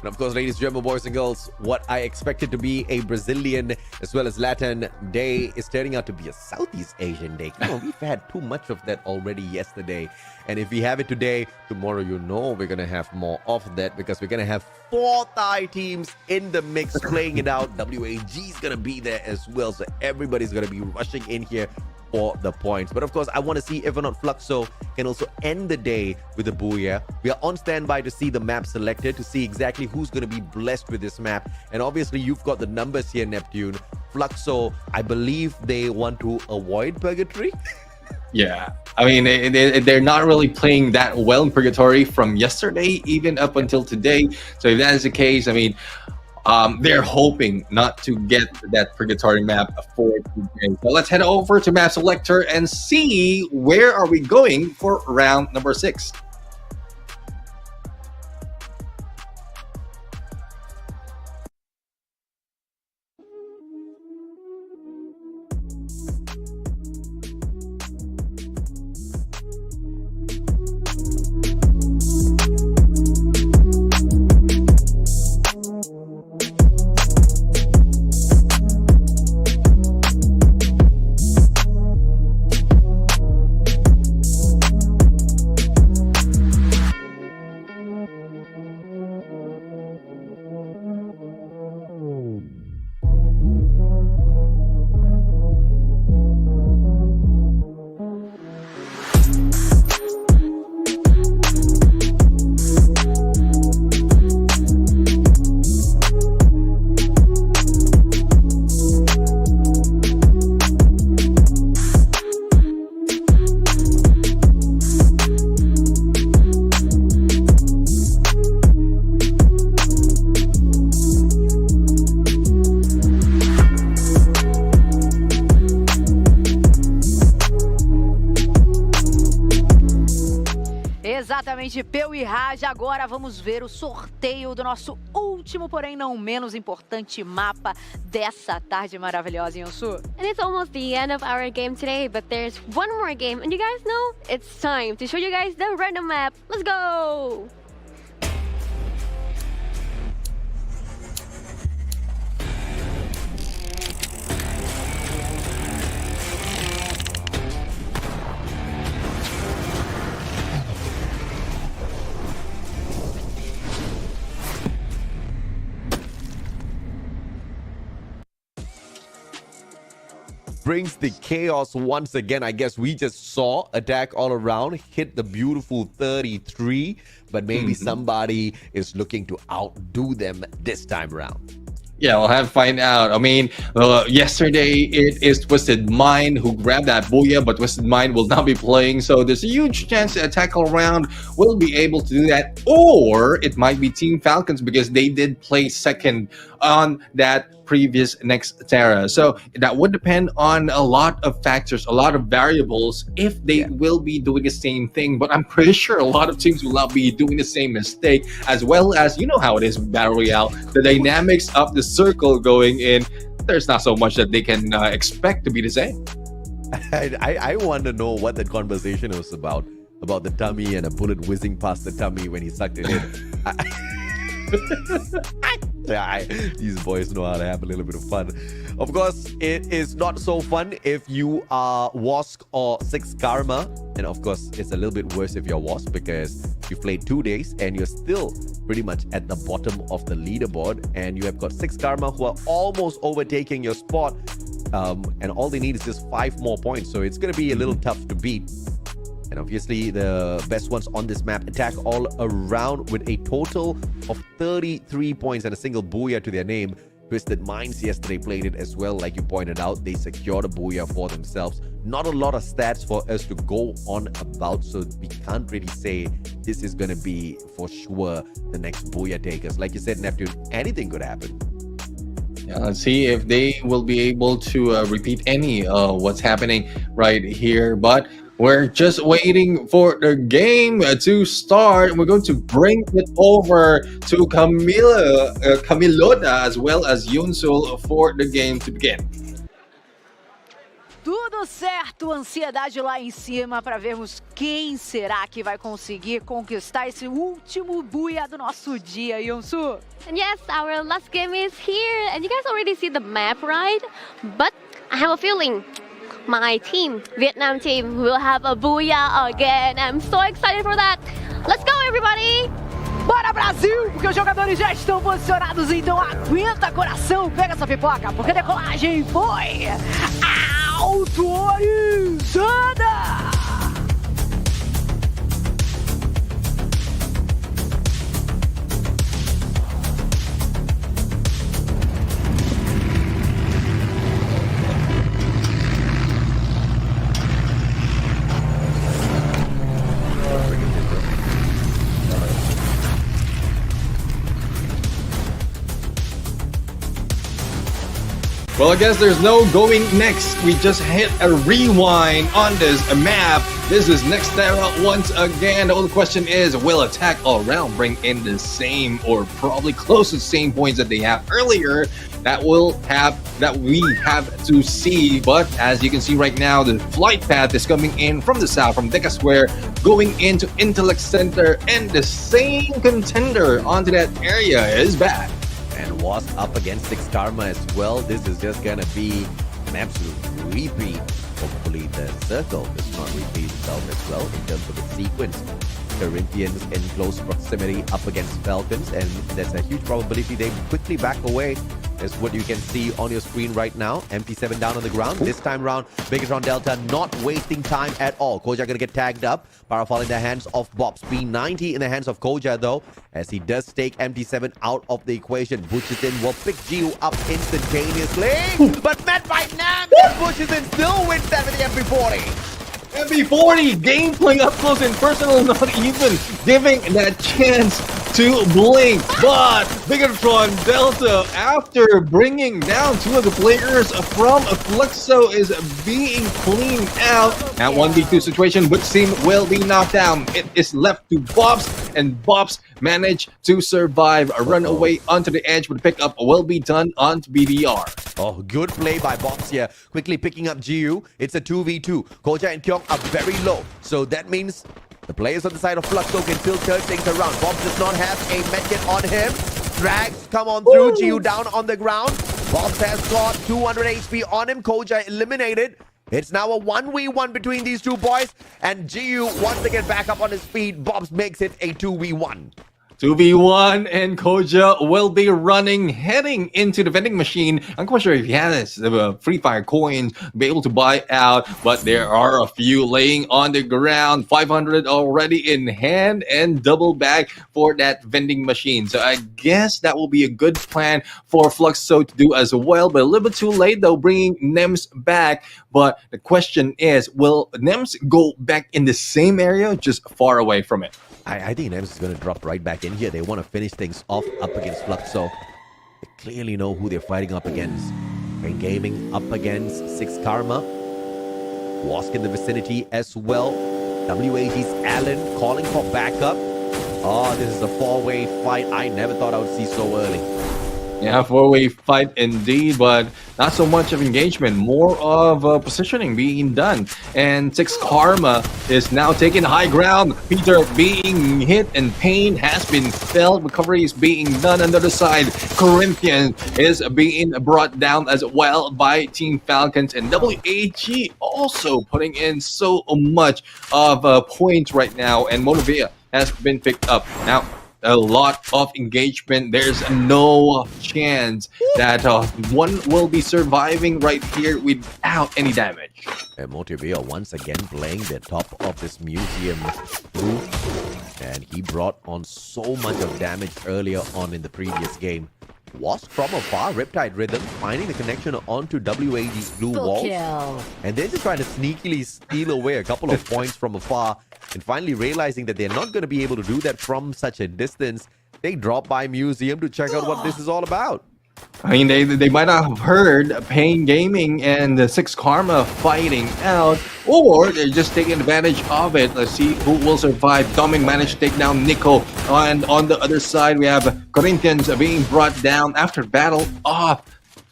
And of course, ladies and gentlemen, boys and girls, what I expected to be a Brazilian as well as Latin day is turning out to be a Southeast Asian day. Come on, we've had too much of that already yesterday. And if we have it today, tomorrow, you know we're going to have more of that, because we're going to have 4 Thai teams in the mix playing it out. WAG is going to be there as well. So everybody's going to be rushing in here for the points. But of course, I want to see if or not Fluxo can also end the day with a Booyah. We are on standby to see the map selected, to see exactly who's going to be blessed with this map. And obviously, you've got the numbers here, Neptune. Fluxo, I believe they want to avoid Purgatory. Yeah, I mean, they're not really playing that well in Purgatory from yesterday, even up until today. So if that is the case, I mean, they're hoping not to get that Purgatory map for today. So let's head over to Map Selector and see where are we going for round number 6. diretamente Peu e Raj. Agora vamos ver o sorteio do nosso último, porém não menos importante mapa dessa tarde maravilhosa, Yansu. And it's almost the end of our game today, but there's one more game. And you guys know, it's time to show you guys the random map. Let's go! Brings the chaos once again. I guess we just saw attack all around, hit the beautiful 33, but maybe somebody is looking to outdo them this time around. Yeah, we'll have to find out. I mean, yesterday it is Twisted Mind who grabbed that booyah, but Twisted Mind will not be playing, so there's a huge chance that Attack All Around will be able to do that, or it might be Team Falcons because they did play second on that previous Nexterra. So that would depend on a lot of factors, a lot of variables, if they will be doing the same thing. But I'm pretty sure a lot of teams will not be doing the same mistake, as well as, you know how it is with Battle Royale, the dynamics of the circle going in, there's not so much that they can expect to be the same. I want to know what that conversation was about the tummy and a bullet whizzing past the tummy when he sucked it in. These boys know how to have a little bit of fun. Of course, it is not so fun if you are Wask or 6 Karma. And of course, it's a little bit worse if you're Wask because you played 2 days and you're still pretty much at the bottom of the leaderboard. And you have got 6 Karma who are almost overtaking your spot. And all they need is just 5 more points. So it's going to be a little tough to beat. And obviously, the best ones on this map attack all around with a total of 33 points and a single booyah to their name. Twisted Minds yesterday played it as well. Like you pointed out, they secured a booyah for themselves. Not a lot of stats for us to go on about, so we can't really say this is going to be for sure the next booyah takers. Like you said, Neptune, anything could happen. Yeah, let's see if they will be able to repeat any what's happening right here. But we're just waiting for the game to start. We're going to bring it over to Camilota as well as Yunsul for the game to begin. Tudo certo, ansiedade lá em cima para vermos quem será que vai conseguir conquistar esse último buia do nosso dia, Yonsu. And yes, our last game is here, and you guys already see the map, right? But I have a feeling my team, Vietnam team, will have a booyah again. I'm so excited for that. Let's go, everybody! Bora, Brasil! Porque os jogadores já estão posicionados, então aguenta coração, pega essa pipoca, porque a decolagem foi autorizada! Well, I guess there's no going next. We just hit a rewind on this map. This is Nexterra once again. The only question is, will Attack All Around bring in the same or probably close to the same points that they have earlier? That we have to see. But as you can see right now, the flight path is coming in from the south, from Deca Square, going into Intellect Center, and the same contender onto that area is back. And was up against 6 Karma as well. This is just gonna be an absolute repeat. Hopefully the circle does not repeat itself as well in terms of the sequence. Corinthians in close proximity up against Falcons, and there's a huge probability they quickly back away. That's what you can see on your screen right now. MT7 down on the ground. This time round, Bigatron Delta not wasting time at all. Koja gonna get tagged up. Parafall in the hands of Bobs. P90 in the hands of Koja though, as he does take MT7 out of the equation. Buchisin will pick Gio up instantaneously. But met by Nam, and Buchisin still wins that with the MP40. MP40 game playing up close and personal, not even giving that chance to blink, but Bigatron Delta, after bringing down 2 of the players from Fluxo, is being cleaned out. At 1v2 situation, which team will be knocked down? It is left to Bobs, and Bobs managed to survive. A run away onto the edge, but the pickup will be done on BDR. Oh, good play by Bobs here. Quickly picking up GU. It's a 2v2. Koja and Kyung are very low. So that means the players on the side of Fluxo can still turn things around. Bobs does not have a medkit on him. Drags come on through. GU down on the ground. Bobs has got 200 HP on him. Koja eliminated. It's now a 1v1 between these two boys. And GU wants to get back up on his feet. Bobs makes it a 2v1. 2v1, and Koja will be running, heading into the vending machine. I'm quite sure if he has Free Fire coins, be able to buy out, but there are a few laying on the ground. 500 already in hand, and double bag for that vending machine. So I guess that will be a good plan for Fluxo to do as well, but a little bit too late though, bringing Nems back. But the question is, will Nems go back in the same area, just far away from it? I think Nems is going to drop right back in here. They want to finish things off up against Fluxo. They clearly know who they're fighting up against. Pain Gaming up against 6 Karma. Wask in the vicinity as well. WAG's Allen calling for backup. Oh, this is a 4-way fight I never thought I would see so early. Yeah, 4-way fight indeed, but not so much of engagement, more of positioning being done. And 6 Karma is now taking high ground. Peter being hit, and pain has been felt. Recovery is being done on the other side. Corinthian is being brought down as well by Team Falcons, and WAG also putting in so much of points right now, and Motivia has been picked up. Now, a lot of engagement. There's no chance that one will be surviving right here without any damage. And Motivia once again playing the top of this museum roof. And he brought on so much of damage earlier on in the previous game. Wasp from afar, Riptide Rhythm finding the connection onto WAG's blue walls. And they're just trying to sneakily steal away a couple of points from afar. And finally realizing that they're not going to be able to do that from such a distance, they drop by Museum to check out what this is all about. I mean, they might not have heard Pain Gaming and the 6 Karma fighting out, or they're just taking advantage of it. Let's see who will survive. Domin managed to take down Nico, and on the other side we have Corinthians being brought down after battle of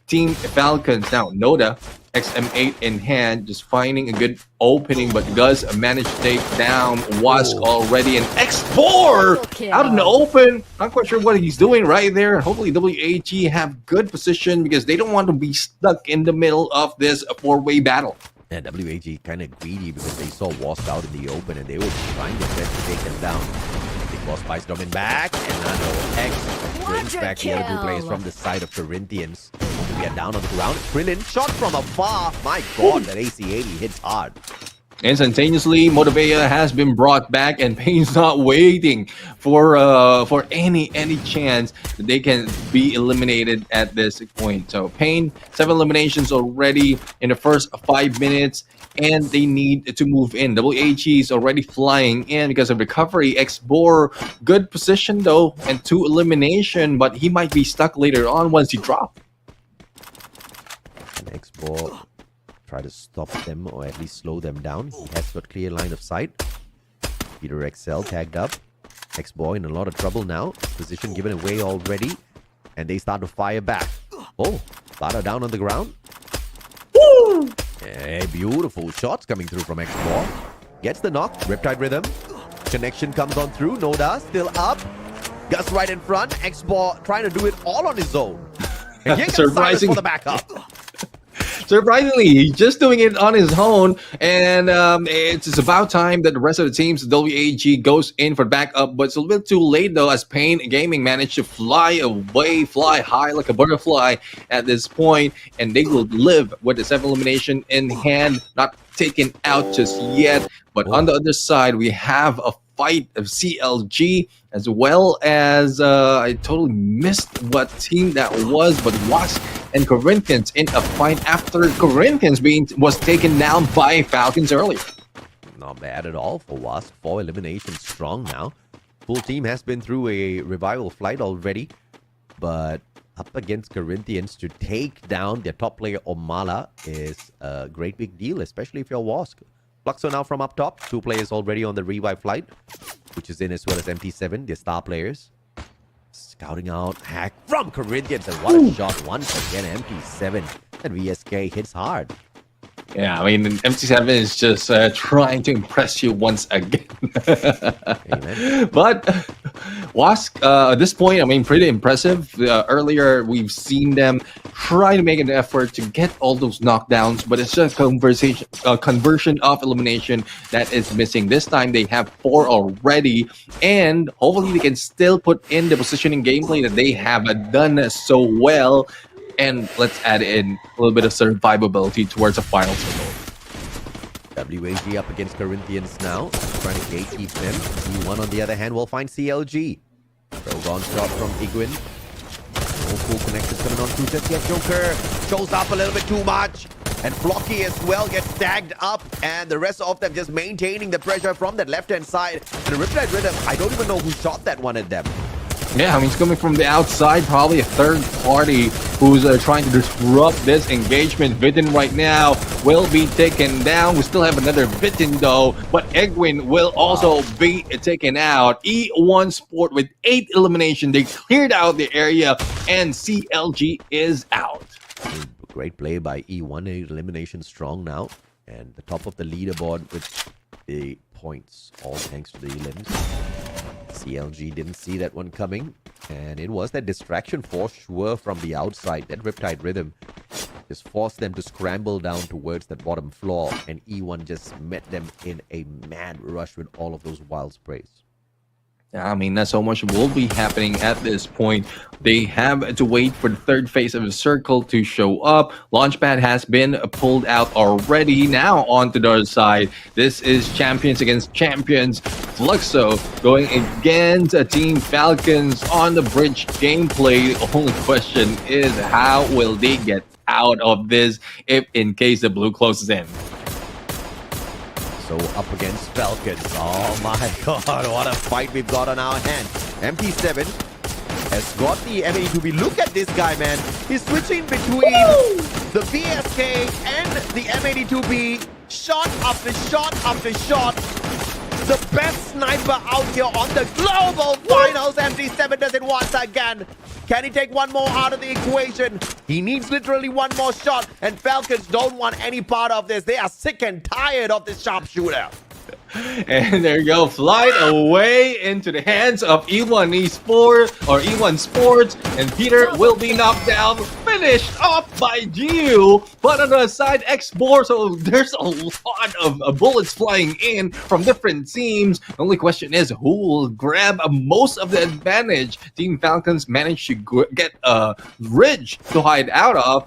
Team Falcons. Now Noda, XM8 in hand, just finding a good opening, but Gus managed to take down Wask already, and X4 out in the open. Not quite sure what he's doing right there. Hopefully WAG have good position, because they don't want to be stuck in the middle of this 4-way battle. And WAG kind of greedy because they saw Wask out in the open and they were trying their best to take them down. Big Boss buys Domin back, and Nano X brings back the other 2 players from the side of Corinthians. We are down on the ground. Krillin shot from afar. My God, that AC-80 hits hard. Instantaneously, Motivea has been brought back, and Pain's not waiting for any chance that they can be eliminated at this point. So Pain, 7 eliminations already in the first 5 minutes, and they need to move in. WAG is already flying in because of recovery. X-Bor, good position though, and 2 elimination, but he might be stuck later on once he drops. And X-Bor try to stop them, or at least slow them down. He has got clear line of sight. Peter XL tagged up. X-Bor in a lot of trouble now. Position given away already. And they start to fire back. Oh, Bada down on the ground. Hey, beautiful shots coming through from X-Bor. Gets the knock. Riptide Rhythm. Connection comes on through. Noda still up. Gus right in front. X-Bor trying to do it all on his own. And here comes Cyrus for the backup. Surprisingly, he's just doing it on his own, and it's about time that the rest of the teams, WAG, goes in for backup, but it's a little bit too late though, as Pain Gaming managed to fly away, fly high like a butterfly at this point, and they will live with the 7 elimination in hand, not taken out just yet. But on the other side, we have a fight of CLG, as well as I totally missed what team that was, but Wasp and Corinthians in a fight after Corinthians was taken down by Falcons earlier. Not bad at all for Wasp. 4 eliminations strong now. Full team has been through a revival flight already, but up against Corinthians to take down their top player Omala is a great big deal, especially if you're Wask. Fluxo now from up top. 2 players already on the revive flight, which is in as well as MT7, their star players. Scouting out hack from Corinthians, and what a shot once again. MT7 and VSK hits hard. Yeah, I mean, MT7 is just trying to impress you once again. But Wask, at this point, I mean, pretty impressive. Earlier, we've seen them try to make an effort to get all those knockdowns, but it's just conversion of elimination that is missing. This time, they have 4 already, and hopefully they can still put in the positioning gameplay that they have done so well. And let's add in a little bit of survivability towards the final circle. WAG up against Corinthians now, trying to gatekeep them. E1 on the other hand will find CLG. Drogon shot from Iguin. No full connections coming on through just yet. Joker shows up a little bit too much. And Flocky as well gets tagged up. And the rest of them just maintaining the pressure from that left-hand side. And the Riptide Rhythm, I don't even know who shot that one at them. Yeah, I mean, it's coming from the outside, probably a third party who's trying to disrupt this engagement. Vidin right now will be taken down. We still have another Vidin though, but Egwin will also be taken out. E1 Sport with 8 elimination. They cleared out the area, and CLG is out. Great play by E1. Elimination strong now. And the top of the leaderboard with the points, all thanks to the elims. CLG didn't see that one coming, and it was that distraction for sure from the outside. That Riptide Rhythm just forced them to scramble down towards that bottom floor, and E1 just met them in a mad rush with all of those wild sprays. I mean, not so much will be happening at this point. They have to wait for the third phase of the circle to show up. Launchpad has been pulled out already. Now on to the other side. This is champions against champions. Fluxo going against Team Falcons on the bridge gameplay. The only question is, how will they get out of this if in case the blue closes in? So up against Falcons. Oh my god, what a fight we've got on our hands. MT7 has got the M82B. Look at this guy, man. He's switching between the VSK and the M82B. Shot after shot after shot. The best sniper out here on the global finals. MT7 does it once again. Can he take one more out of the equation? He needs literally one more shot, and Falcons don't want any part of this. They are sick and tired of this sharpshooter. And there you go, flight away into the hands of E1 Esports or E1 Sports, and Peter will be knocked down, finished off by Gio. But on the side, X4, so there's a lot of bullets flying in from different teams. The only question is, who will grab most of the advantage? Team Falcons managed to get a ridge to hide out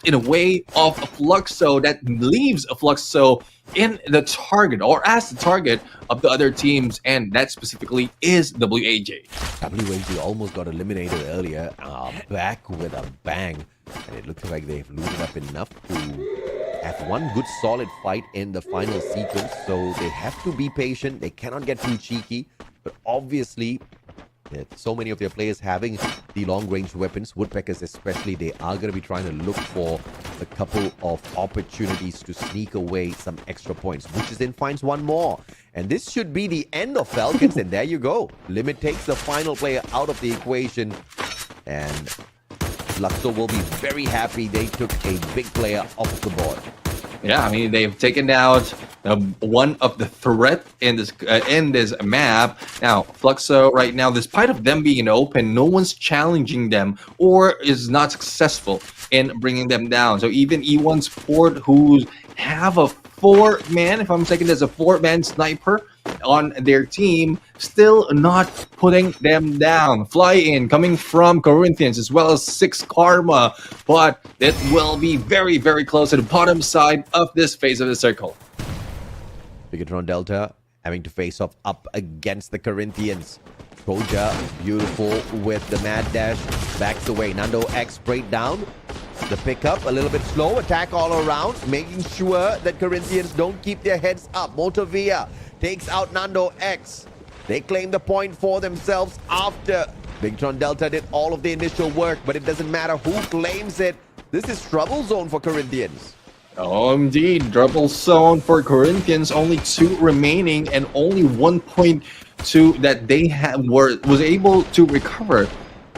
in a way of a Fluxo that leaves a Fluxo in the target, or as the target of the other teams, and that specifically is WAG. WAG almost got eliminated earlier, back with a bang, and it looks like they've looted up enough to have one good solid fight in the final sequence, so they have to be patient. They cannot get too cheeky, but obviously so many of their players having the long-range weapons, Woodpeckers especially, they are going to be trying to look for a couple of opportunities to sneak away some extra points, which is then finds one more. And this should be the end of Falcons, and there you go. Limit takes the final player out of the equation, and Luxo will be very happy they took a big player off the board. Yeah, I mean, they've taken out one of the threat in this map. Now, Fluxo right now, despite of them being open, no one's challenging them or is not successful in bringing them down. So even E1 Sport, who have a 4-man, if I'm mistaken, there's a 4-man sniper on their team, still not putting them down. Fly in coming from Corinthians as well as 6 Karma, but it will be very, very close to the bottom side of this phase of the circle. Bigatron Delta having to face off up against the Corinthians. Troja, beautiful with the mad dash, backs away. Nando X straight down. The pickup, a little bit slow, attack all around, making sure that Corinthians don't keep their heads up. Motovia takes out Nando X. They claim the point for themselves after Bigtron Delta did all of the initial work, but it doesn't matter who claims it. This is trouble zone for Corinthians. Oh, indeed. Trouble zone for Corinthians. Only 2 remaining and only 1.2 that they was able to recover.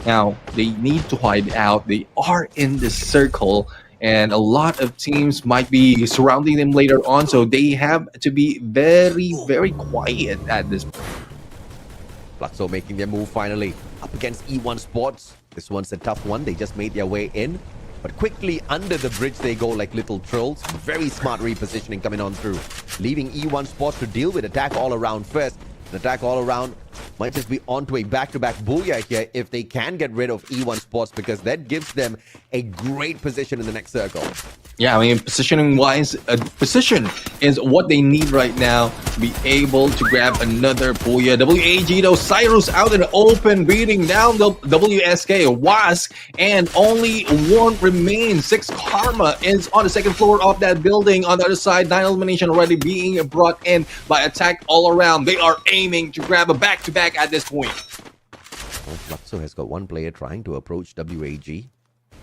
Now, they need to hide out. They are in the circle, and a lot of teams might be surrounding them later on, so they have to be very, very quiet at this point. Fluxo making their move finally up against E1 Sports. This one's a tough one. They just made their way in, but quickly under the bridge they go like little trolls. Very smart repositioning coming on through, leaving E1 Sports to deal with attack all around first. An attack all around might just be onto a back-to-back booyah here if they can get rid of E1 Sports, because that gives them a great position in the next circle. Yeah, I mean, positioning-wise, position is what they need right now to be able to grab another booyah. WAG, though, Cyrus out in the open, beating down the WSK, Wask, and only 1 remains. 6 Karma is on the second floor of that building. On the other side, 9 elimination already being brought in by attack all around. They are aiming to grab a back-to-back at this point. Well, Fluxo has got 1 player trying to approach WAG.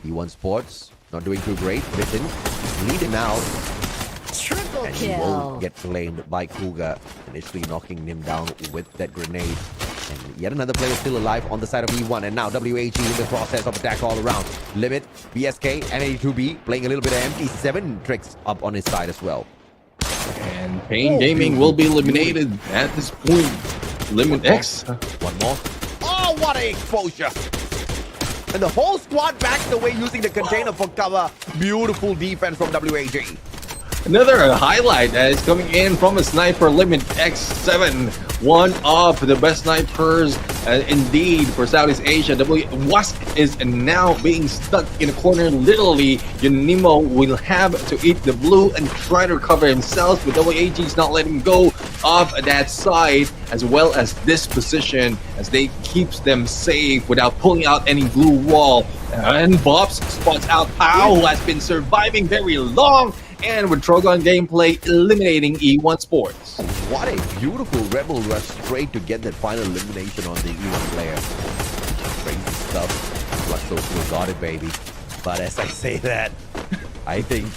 E1 Sports not doing too great. Written leading now. Triple and he will get claimed by Cougar, initially knocking him down with that grenade. And yet another player still alive on the side of E1. And now WAG in the process of attack all around. Limit, BSK, and A2B playing a little bit of empty. 7 tricks up on his side as well. And Pain Gaming will be eliminated at this point. Limit X. One more. Oh, what an exposure! And the whole squad backs away using the container for cover. Beautiful defense from WAG. Another highlight that is coming in from a sniper, Limit X7. One of the best snipers indeed for Southeast Asia. Wask is now being stuck in a corner. Literally, Yunimo will have to eat the blue and try to recover himself, but WAG is not letting go of that side, as well as this position, as they keeps them safe without pulling out any blue wall. And Bobs spots out Pao, who has been surviving very long, and with Trogon gameplay eliminating E1 Sports. What a beautiful Rebel rush straight to get that final elimination on the E1 player. Crazy stuff. Fluxo still got it, baby. But as I say that, I think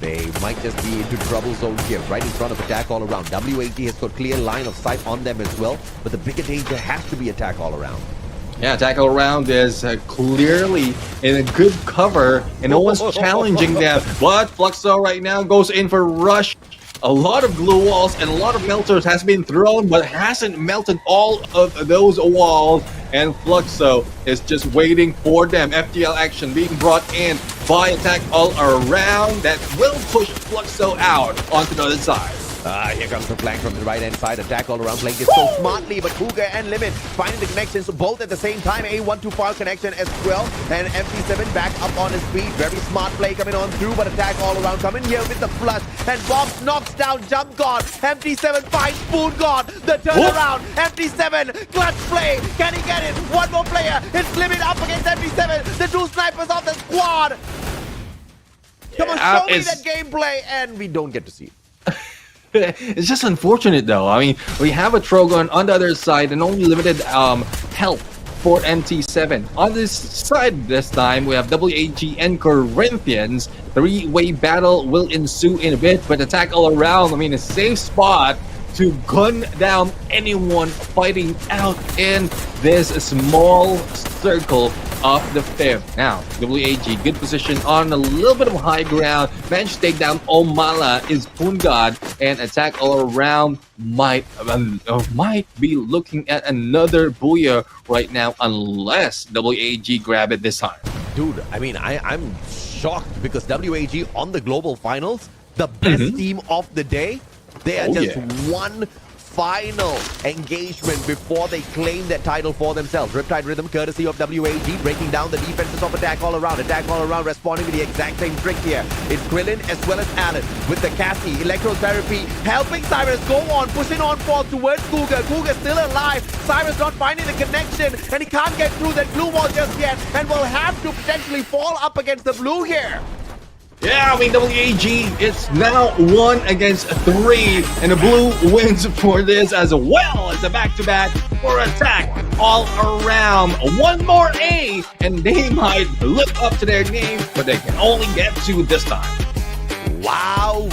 they might just be into trouble zone here, right in front of attack all around. WAG has got clear line of sight on them as well, but the bigger danger has to be attack all around. Yeah, attack all around is clearly in a good cover, and no one's challenging them. But Fluxo right now goes in for rush. A lot of glue walls and a lot of melters has been thrown, but hasn't melted all of those walls. And Fluxo is just waiting for them. FTL action being brought in by attack all around that will push Fluxo out onto the other side. Here comes the flank from the right-hand side. Attack all around, playing this so smartly, but Cougar and Limit finding the connections both at the same time. A1 to far connection as well, and MT7 back up on his feet. Very smart play coming on through, but attack all around coming here with the flush, and Bobs knocks down Jump God. MT7 finds Spoon God. The turnaround. MT7 clutch play. Can he get it? One more player. It's Limit up against MT7. The 2 snipers of the squad. Come on, show me that gameplay, and we don't get to see it. It's just unfortunate though. I mean, we have a Trogon on the other side and only limited help for MT7. On this side this time, we have WAG and Corinthians. 3-way battle will ensue in a bit, but attack all around. I mean, a safe spot to gun down anyone fighting out in this small circle of the 5th. Now, WAG, good position on a little bit of high ground. Managed to take down Omala, is Pungad, and attack all around might be looking at another booyah right now, unless WAG grab it this time. Dude, I mean, I'm shocked because WAG on the global finals, the best team of the day, they are just one final engagement before they claim that title for themselves. Riptide Rhythm, courtesy of WAG, breaking down the defenses of attack all around. Attack all around, responding with the exact same trick here. It's Krillin as well as Allen with the Cassie, electrotherapy, helping Cyrus go on, pushing on forward towards Cougar. Cougar still alive. Cyrus not finding the connection, and he can't get through that blue wall just yet, and will have to potentially fall up against the blue here. Yeah, I mean, WAG, it's now 1 against 3, and the blue wins for this as well as a back-to-back for attack all around. One more A, and they might live up to their name, but they can only get 2 this time. Wow,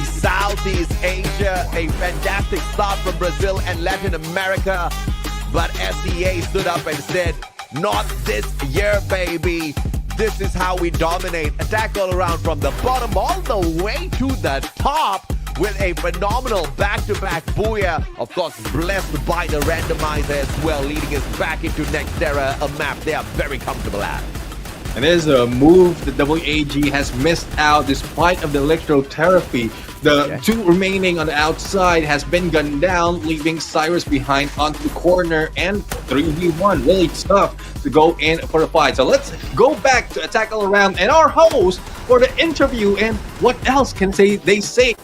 Southeast Asia, a fantastic start from Brazil and Latin America. But SEA stood up and said, not this year, baby. This is how we dominate. Attack all around from the bottom all the way to the top with a phenomenal back-to-back booyah. Of course, blessed by the randomizer as well, leading us back into Nexterra, a map they are very comfortable at. And there's a move that WAG has missed out despite of the electrotherapy. The 2 remaining on the outside has been gunned down, leaving Cyrus behind onto the corner, and 3v1. Really tough to go in for the fight. So let's go back to Attack All Around and our host for the interview, and what else can they say?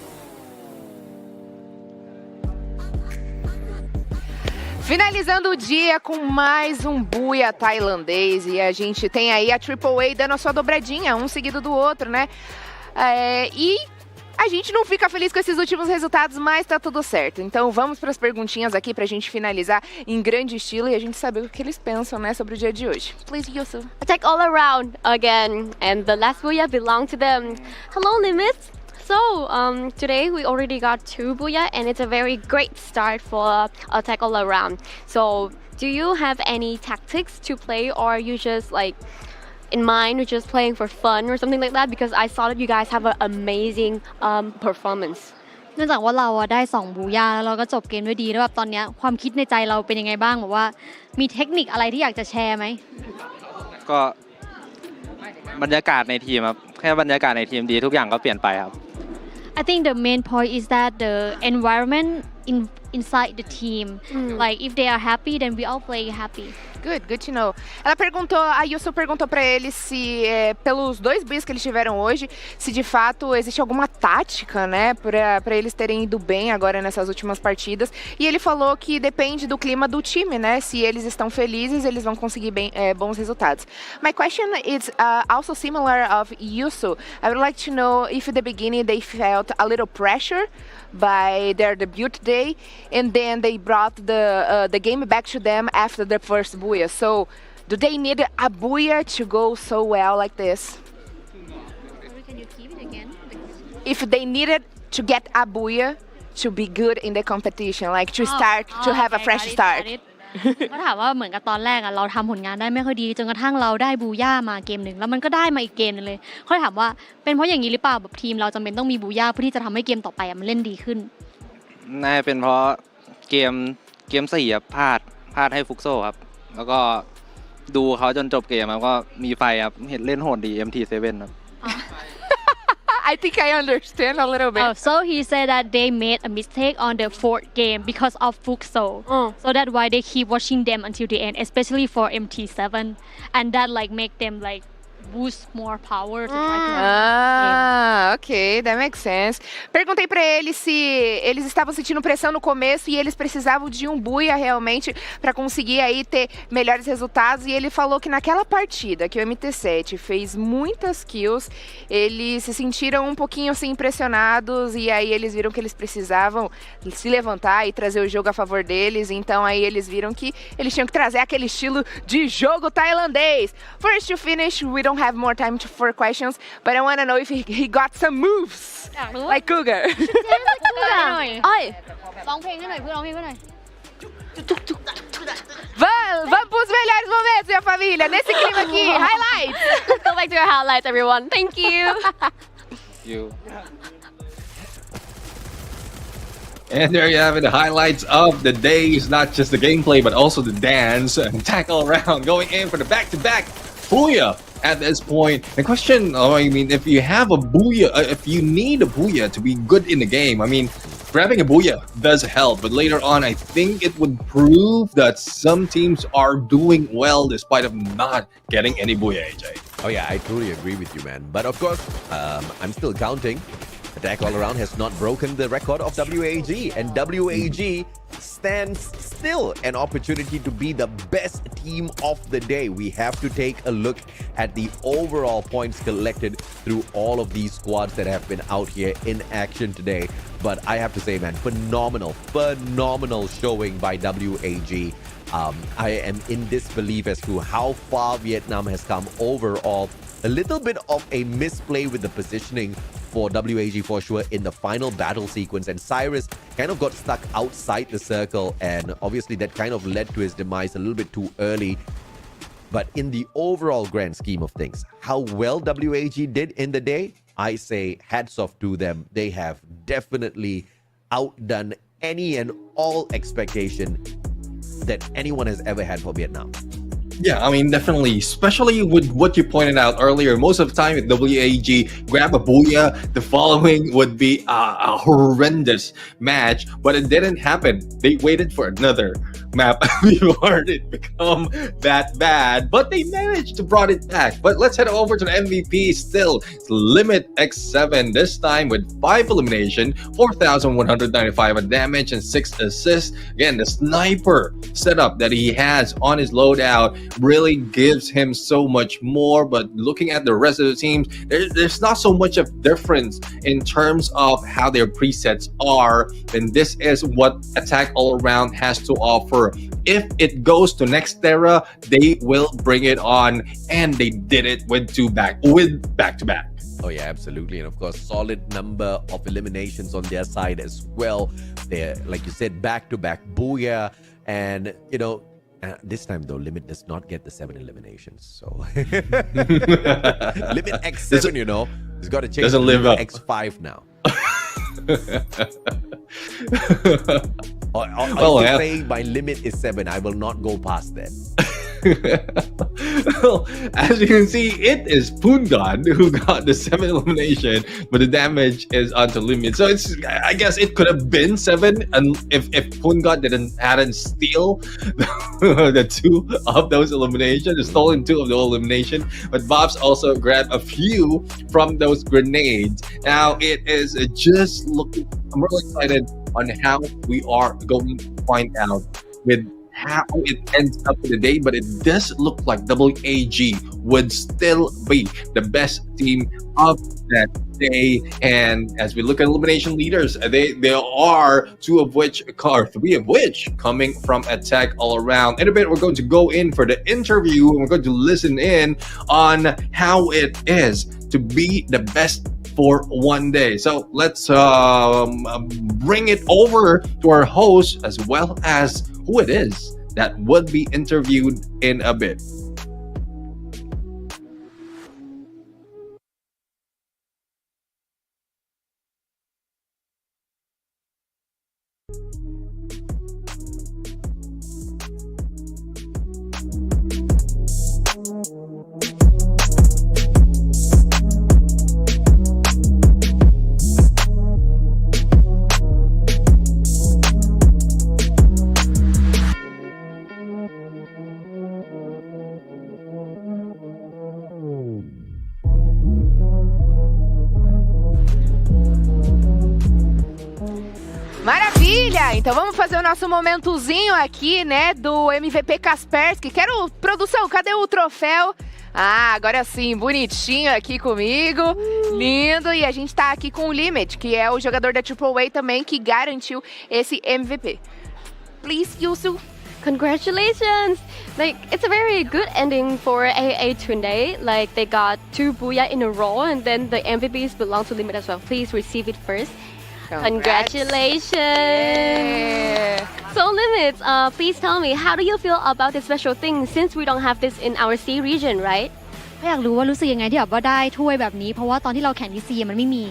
Finalizando o dia com mais um buia tailandês, e a gente tem aí a AAA dando a sua dobradinha, um seguido do outro, né? E a gente não fica feliz com esses últimos resultados, mas tá tudo certo. Então vamos para as perguntinhas aqui pra gente finalizar em grande estilo e a gente saber o que eles pensam, né, sobre o dia de hoje. Please, Yusuf. Attack all around again, and the last booyah belonged to them. Hello, Limits. So, today we already got 2 booyah, and it's a very great start for Attack All Around. So, do you have any tactics to play, or you just like in mind, or just playing for fun or something like that? Because I saw that you guys have an amazing performance. เนื่องจากว่าเราได้2บูย่าแล้วเราก็จบเกมด้วยดีแล้วแบบตอนนี้ความคิดในใจเราเป็นยังไงบ้างแบบว่ามีเทคนิคอะไรที่อยากจะแชร์ไหมก็บรรยากาศในทีมครับแค่บรรยากาศในทีมดีทุกอย่างก็เปลี่ยนไปครับ I think the main point is that the environment inside the team, like if they are happy, then we all play happy. Good to know. A Yusuf perguntou pra eles se, pelos 2 bis que eles tiveram hoje, se de fato existe alguma tática, né, pra eles terem ido bem agora nessas últimas partidas. E ele falou que depende do clima do time, né, se eles estão felizes, eles vão conseguir bons resultados. My question is also similar of Yusuf. I would like to know if at the beginning they felt a little pressure by their debut day, and then they brought the game back to them after the first booyah. So, do they need a booyah to go so well like this? Can you keep it again? If they needed to get a booyah to be good in the competition, like to start, to have a fresh start. ก็ถามว่าเหมือนกับตอนแรกเราทำผลงานได้ไม่ค่อยดีจนกระทั่งเราได้บูย่ามาเกมหนึ่งแล้วมันก็ได้มาอีกเกมนึงเลยเขาถามว่าเป็นเพราะอย่างนี้หรือเปล่าแบบทีมเราจำเป็นต้องมีบูย่าเพื่อที่จะทำให้เกมต่อไปมันเล่นดีขึ้นน่าจะเป็นเพราะเกม4พลาดให้ฟุกโซครับแล้วก็ดูเขาจนจบเกมแล้วก็มีไฟครับเห็นเล่นโหดดี MT7 ครับ I think I understand a little bit. So he said that they made a mistake on the 4th game because of Fuxo. So that's why they keep watching them until the end, especially for MT7, and that like make them like boost more power to try to ok, that makes sense. Perguntei pra eles se eles estavam sentindo pressão no começo e eles precisavam de um booyah realmente pra conseguir aí ter melhores resultados, e ele falou que naquela partida que o MT7 fez muitas kills, eles se sentiram um pouquinho assim impressionados, e aí eles viram que eles precisavam se levantar e trazer o jogo a favor deles, então aí eles viram que eles tinham que trazer aquele estilo de jogo tailandês. First to finish, we don't have more time for questions, but I want to know if he got some moves like Cougar. ร้องเพลงให้หน่อยเพื่อนร้องเพลงให้หน่อย Vamos pros melhores momentos, minha família, nesse clima aqui. Highlights. Let's go back to your highlights, everyone. Thank you. And there you have it, the highlights of the days, not just the gameplay, but also the dance and tackle around, going in for the back-to-back booyah at this point. The question, I mean, if you have a booyah, if you need a booyah to be good in the game, I mean, grabbing a booyah does help, but later on, I think it would prove that some teams are doing well despite of not getting any booyah, AJ. Oh yeah, I totally agree with you, man. But of course, I'm still counting. Attack All Around has not broken the record of WAG, and WAG stands still an opportunity to be the best team of the day. We have to take a look at the overall points collected through all of these squads that have been out here in action today. But I have to say, man, phenomenal showing by WAG. I am in disbelief as to how far Vietnam has come overall. A little bit of a misplay with the positioning for WAG for sure in the final battle sequence, and Cyrus kind of got stuck outside the circle, and obviously that kind of led to his demise a little bit too early. But in the overall grand scheme of things, how well WAG did in the day, I say hats off to them. They have definitely outdone any and all expectation that anyone has ever had for Vietnam. Yeah, I mean, definitely, especially with what you pointed out earlier. Most of the time, if WAG grab a booyah, the following would be a horrendous match, but it didn't happen. They waited for another map before it become that bad, but they managed to brought it back. But let's head over to the MVP still. It's Limit X7, this time with 5 elimination, 4,195 of damage, and 6 assists. Again, the sniper setup that he has on his loadout really gives him so much more. But looking at the rest of the teams, there's not so much of difference in terms of how their presets are, and this is what Attack All Around has to offer. If it goes to Nexterra, they will bring it on, and they did it with back-to-back. Oh yeah, absolutely. And of course, solid number of eliminations on their side as well. They're, like you said, back-to-back booyah. And, you know, this time though, Limit does not get the 7 eliminations. So Limit X7, you know, he's got to change to Limit X5 now. Or say my limit is 7. I will not go past that. Well, as you can see, it is Pungan who got the 7 elimination, but the damage is onto Limit. So it's, I guess it could have been 7, and if Pungan hadn't steal the 2 of those eliminations, the stolen 2 of the elimination. But Bob's also grabbed a few from those grenades. Now it is just looking. I'm really excited on how we are going to find out with how it ends up in the day, but it does look like WAG would still be the best team of that day. And as we look at elimination leaders, there are 3 of which coming from Attack All Around. In a bit, we're going to go in for the interview, and we're going to listen in on how it is to be the best for one day. So let's bring it over to our host, as well as who it is that would be interviewed in a bit. Maravilha! Então vamos fazer o nosso momentozinho aqui, né, do MVP Kaspersky. Quero, produção, cadê o troféu? Ah, agora sim, bonitinho aqui comigo, lindo. E a gente tá aqui com o Limit, que é o jogador da AAA também, que garantiu esse MVP. Please, Yusu. Congratulations! Like, it's a very good ending for AA today. Like, they got 2 booyah in a row, and then the MVPs belong to Limit as well. Please receive it first. Congratulations! Yeah. So Limits, please tell me, how do you feel about this special thing since we don't have this in our C region, right? อยากรู้ว่ารู้สึกยังไงที่แบบว่าได้ถ้วยแบบนี้เพราะว่าตอนที่เราแข่งที่ซีมันไม่มี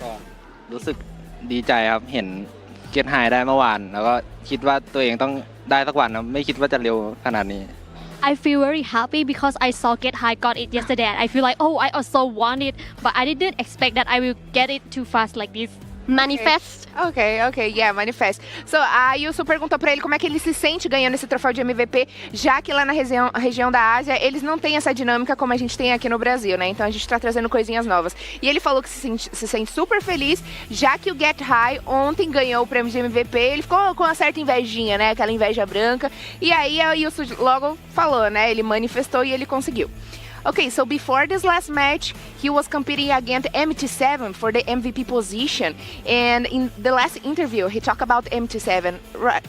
ก็รู้สึกดีใจครับเห็นเกตไฮได้เมื่อวานแล้วก็คิดว่าตัวเองต้องได้สักวันนะไม่คิดว่าจะเร็วขนาดนี้ I feel very happy because I saw Get High got it yesterday and I feel like, oh, I also want it, but I didn't expect that I will get it too fast like this. Manifest. Ok, yeah, manifest. So, a Yusu perguntou pra ele como é que ele se sente ganhando esse troféu de MVP, já que lá na região da Ásia, eles não têm essa dinâmica como a gente tem aqui no Brasil, né? Então a gente tá trazendo coisinhas novas. E ele falou que se sente super feliz, já que o Get High ontem ganhou o prêmio de MVP, ele ficou com uma certa invejinha, né? Aquela inveja branca. E aí a Yusu logo falou, né? Ele manifestou e ele conseguiu. Okay, so before this last match, he was competing against MT7 for the MVP position. And in the last interview, he talked about MT7.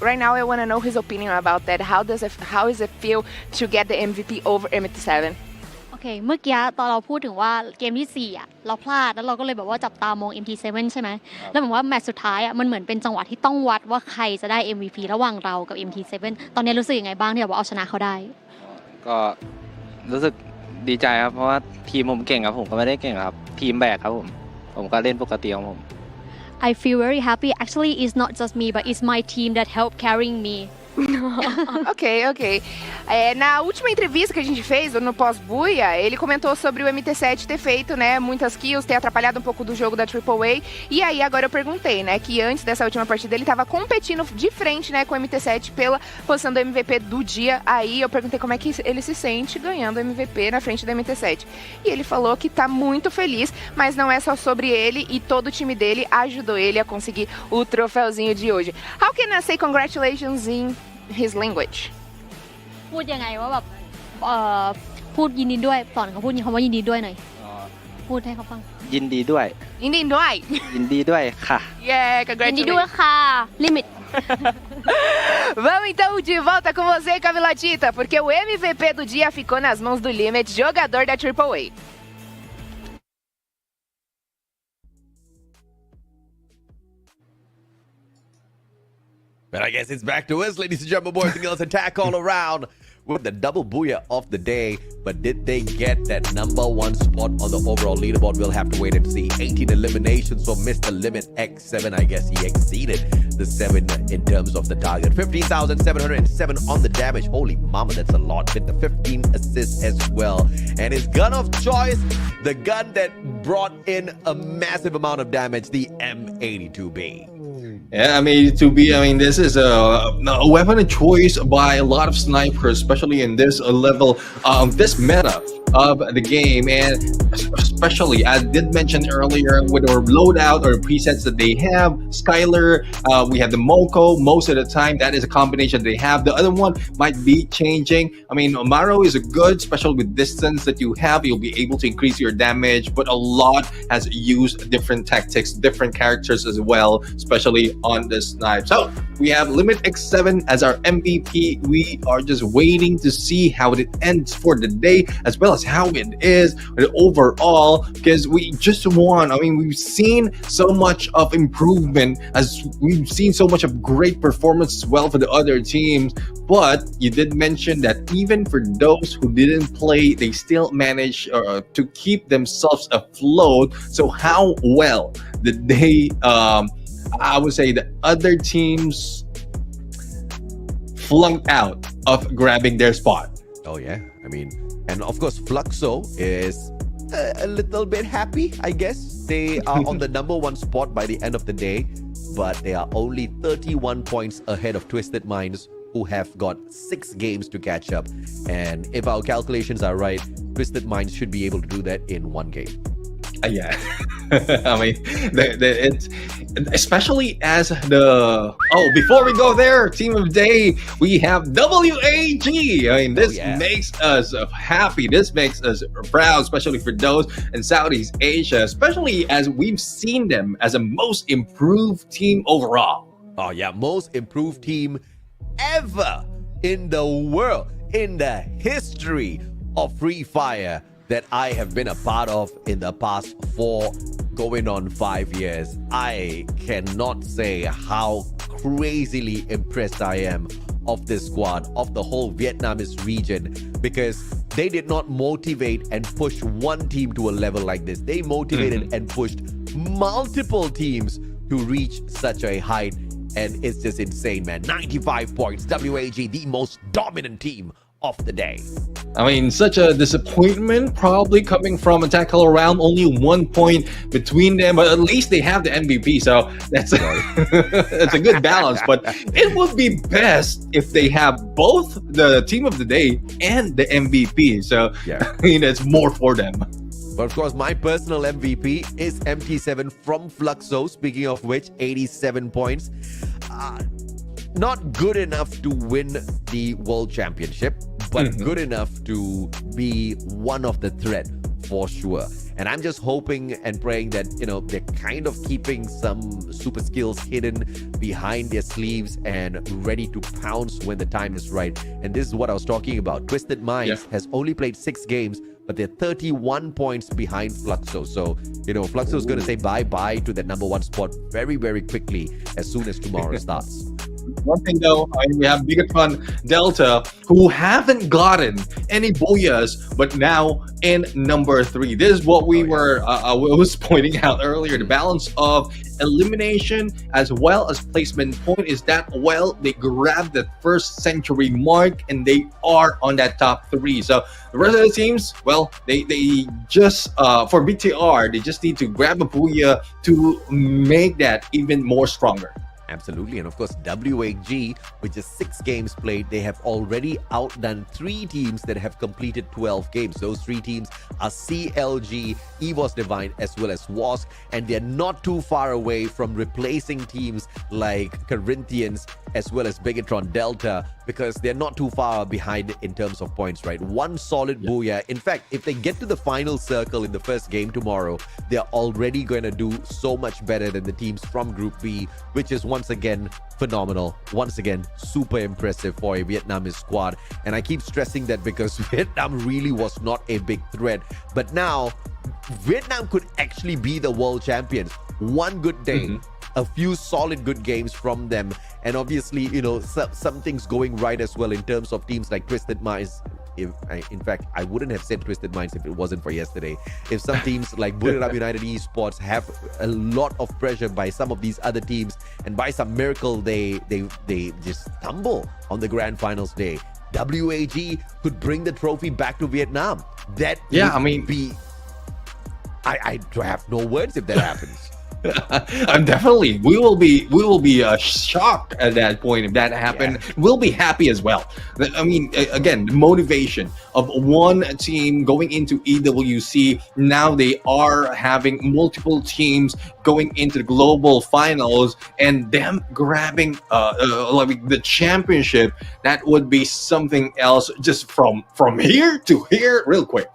Right now, I want to know his opinion about that. How does it feel to get the MVP over MT7? โอเคเมื่อกี้ตอนเราพูดถึงว่าเกมที่4อ่ะเราพลาดแล้วเราก็เลยแบบว่าจับตามอง MT7 ใช่ไหมแล้วผมว่าแมตช์สุดท้ายอ่ะมันเหมือนเป็นจังหวะที่ต้องวัดว่าใครจะได้ MVP ระหว่างเรากับ MT7 ตอนนี้รู้สึกยังไงบ้างที่แบบว่าเอาชนะเขาได้ก็รู้สึกดีใจครับเพราะว่าทีมผมเก่งครับผมก็ไม่ได้เก่งครับทีมแบกครับผมก็เล่นปกติของผม I feel very happy actually it's not just me but it's my team that help carrying me Ok. Na última entrevista que a gente fez, no pós-buia, ele comentou sobre o MT7 ter feito, né, muitas kills, ter atrapalhado um pouco do jogo da AAA. E aí agora eu perguntei, né, que antes dessa última partida ele estava competindo de frente, né, com o MT7 pela posição do MVP do dia. Aí eu perguntei como é que ele se sente ganhando o MVP na frente do MT7. E ele falou que tá muito feliz, mas não é só sobre ele e todo o time dele ajudou ele a conseguir o troféuzinho de hoje. How can I say congratulations in his language? พูดยังไงว่าแบบพูดยินดีด้วยสอนเขาพูดคำว่ายินดีด้วยหน่อยพูดให้เขาฟังยินดีด้วยค่ะ Yeah, congratulations. ยินดีด้วยค่ะ Limit Vamos então de volta com você, Camila Tita, porque o MVP do dia ficou nas mãos do Limit, jogador da AAA. But I guess it's back to us, ladies and gentlemen, boys and girls. Attack all around with the double booyah of the day. But did they get that #1 spot on the overall leaderboard? We'll have to wait and see. 18 eliminations for Mr. Limit X7. I guess he exceeded the 7 in terms of the target. 15,707 on the damage. Holy mama, that's a lot. With the 15 assists as well. And his gun of choice, the gun that brought in a massive amount of damage, the M82B. Yeah, I mean, this is a weapon of choice by a lot of snipers, especially in this level, this meta of the game, and especially, I did mention earlier, with our loadout or presets that they have, Skylar, we have the Moko, most of the time, that is a combination they have. The other one might be changing. I mean, Maro is a good, especially with distance that you have, you'll be able to increase your damage, but a lot has used different tactics, different characters as well, especially on the snipe. So we have Limit X7 as our MVP. We are just waiting to see how it ends for the day, as well as how it is overall, because we just won. I mean, we've seen so much of improvement, as we've seen so much of great performance as well for the other teams. But you did mention that even for those who didn't play, they still managed to keep themselves afloat. So how well did they I would say the other teams flunked out of grabbing their spot? Oh yeah, I mean, and of course Fluxo is a little bit happy, I guess. They are on the #1 spot by the end of the day, but they are only 31 points ahead of Twisted Minds, who have got 6 games to catch up. And if our calculations are right, Twisted Minds should be able to do that in 1 game. Yeah. I mean, it's especially as before we go there, team of the day, we have WAG. I mean, this makes us happy. This makes us proud, especially for those in Southeast Asia, especially as we've seen them as a most improved team overall. Oh yeah, most improved team ever in the world, in the history of Free Fire that I have been a part of in the past 4 going on 5 years. I cannot say how crazily impressed I am of this squad, of the whole Vietnamese region, because they did not motivate and push one team to a level like this. They motivated and pushed multiple teams to reach such a height, and it's just insane, man. 95 points, WAG, the most dominant team of the day. I mean, such a disappointment probably coming from Attack Color Round. Only 1 point between them, but at least they have the MVP, so that's that's a good balance. But it would be best if they have both the Team of the Day and the MVP. So yeah. I mean, it's more for them. But of course, my personal MVP is MT7 from Fluxo. Speaking of which, 87 points. Not good enough to win the World Championship, but good enough to be one of the threat for sure. And I'm just hoping and praying that, you know, they're kind of keeping some super skills hidden behind their sleeves and ready to pounce when the time is right. And this is what I was talking about. Twisted Minds has only played 6 games, but they're 31 points behind Fluxo. So, you know, Fluxo is going to say bye-bye to that number 1 spot very, very quickly as soon as tomorrow starts. One thing though, we have Bigatron Delta, who haven't gotten any booyahs, but now in number 3. This is what we was pointing out earlier. The balance of elimination as well as placement point is that, well, they grabbed the first century mark and they are on that top 3. So the rest of the teams, well, they just for BTR, they just need to grab a booyah to make that even more stronger. Absolutely. And of course, WAG, which is 6 games played, they have already outdone 3 teams that have completed 12 games. Those 3 teams are CLG, EVOS Divine, as well as WASC. And they're not too far away from replacing teams like Corinthians as well as Bigatron Delta, because they're not too far behind in terms of points, right? 1 solid booyah. In fact, if they get to the final circle in the first game tomorrow, they're already going to do so much better than the teams from Group B, which is once again phenomenal. Once again, super impressive for a Vietnamese squad. And I keep stressing that because Vietnam really was not a big threat. But now, Vietnam could actually be the world champions. One good day, a few solid good games from them, and obviously, you know, some things going right as well in terms of teams like Twisted Minds. In fact, I wouldn't have said Twisted Minds if it wasn't for yesterday. If some teams like Buddha United Esports have a lot of pressure by some of these other teams, and by some miracle they just stumble on the grand finals day, WAG could bring the trophy back to Vietnam. That would be I have no words if that happens. I'm definitely. We will be shocked at that point if that happened. We'll be happy as well. I mean, again, the motivation of one team going into EWC. Now they are having multiple teams going into the global finals, and them grabbing like the championship. That would be something else. Just from here to here, real quick.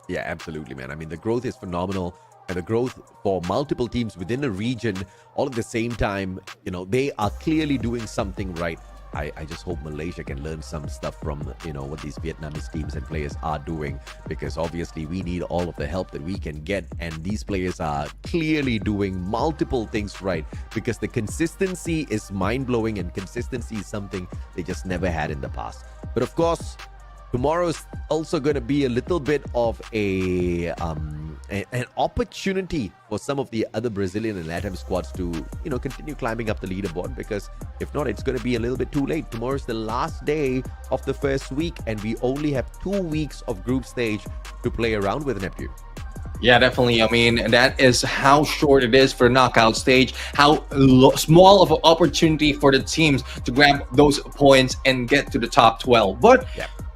Yeah, absolutely, man. I mean, the growth is phenomenal. And the growth for multiple teams within a region, all at the same time, you know, they are clearly doing something right. I just hope Malaysia can learn some stuff from, you know, what these Vietnamese teams and players are doing, because obviously we need all of the help that we can get. And these players are clearly doing multiple things right, because the consistency is mind-blowing, and consistency is something they just never had in the past. But of course, tomorrow is also going to be a little bit of an opportunity for some of the other Brazilian and LATAM squads to, you know, continue climbing up the leaderboard, because if not, it's going to be a little bit too late. Tomorrow is the last day of the first week, and we only have 2 weeks of group stage to play around with, Neptune. Yeah, definitely. I mean, that is how short it is for knockout stage, how small of an opportunity for the teams to grab those points and get to the top 12. But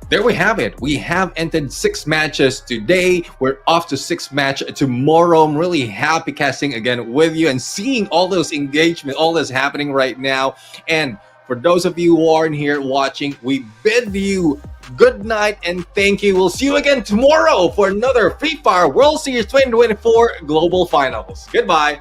there we have it. We have entered 6 matches today. We're off to 6th match tomorrow. I'm really happy casting again with you and seeing all those engagement, all that's happening right now. And for those of you who aren't here watching, we bid you good night and thank you. We'll see you again tomorrow for another Free Fire World Series 2024 Global Finals. Goodbye.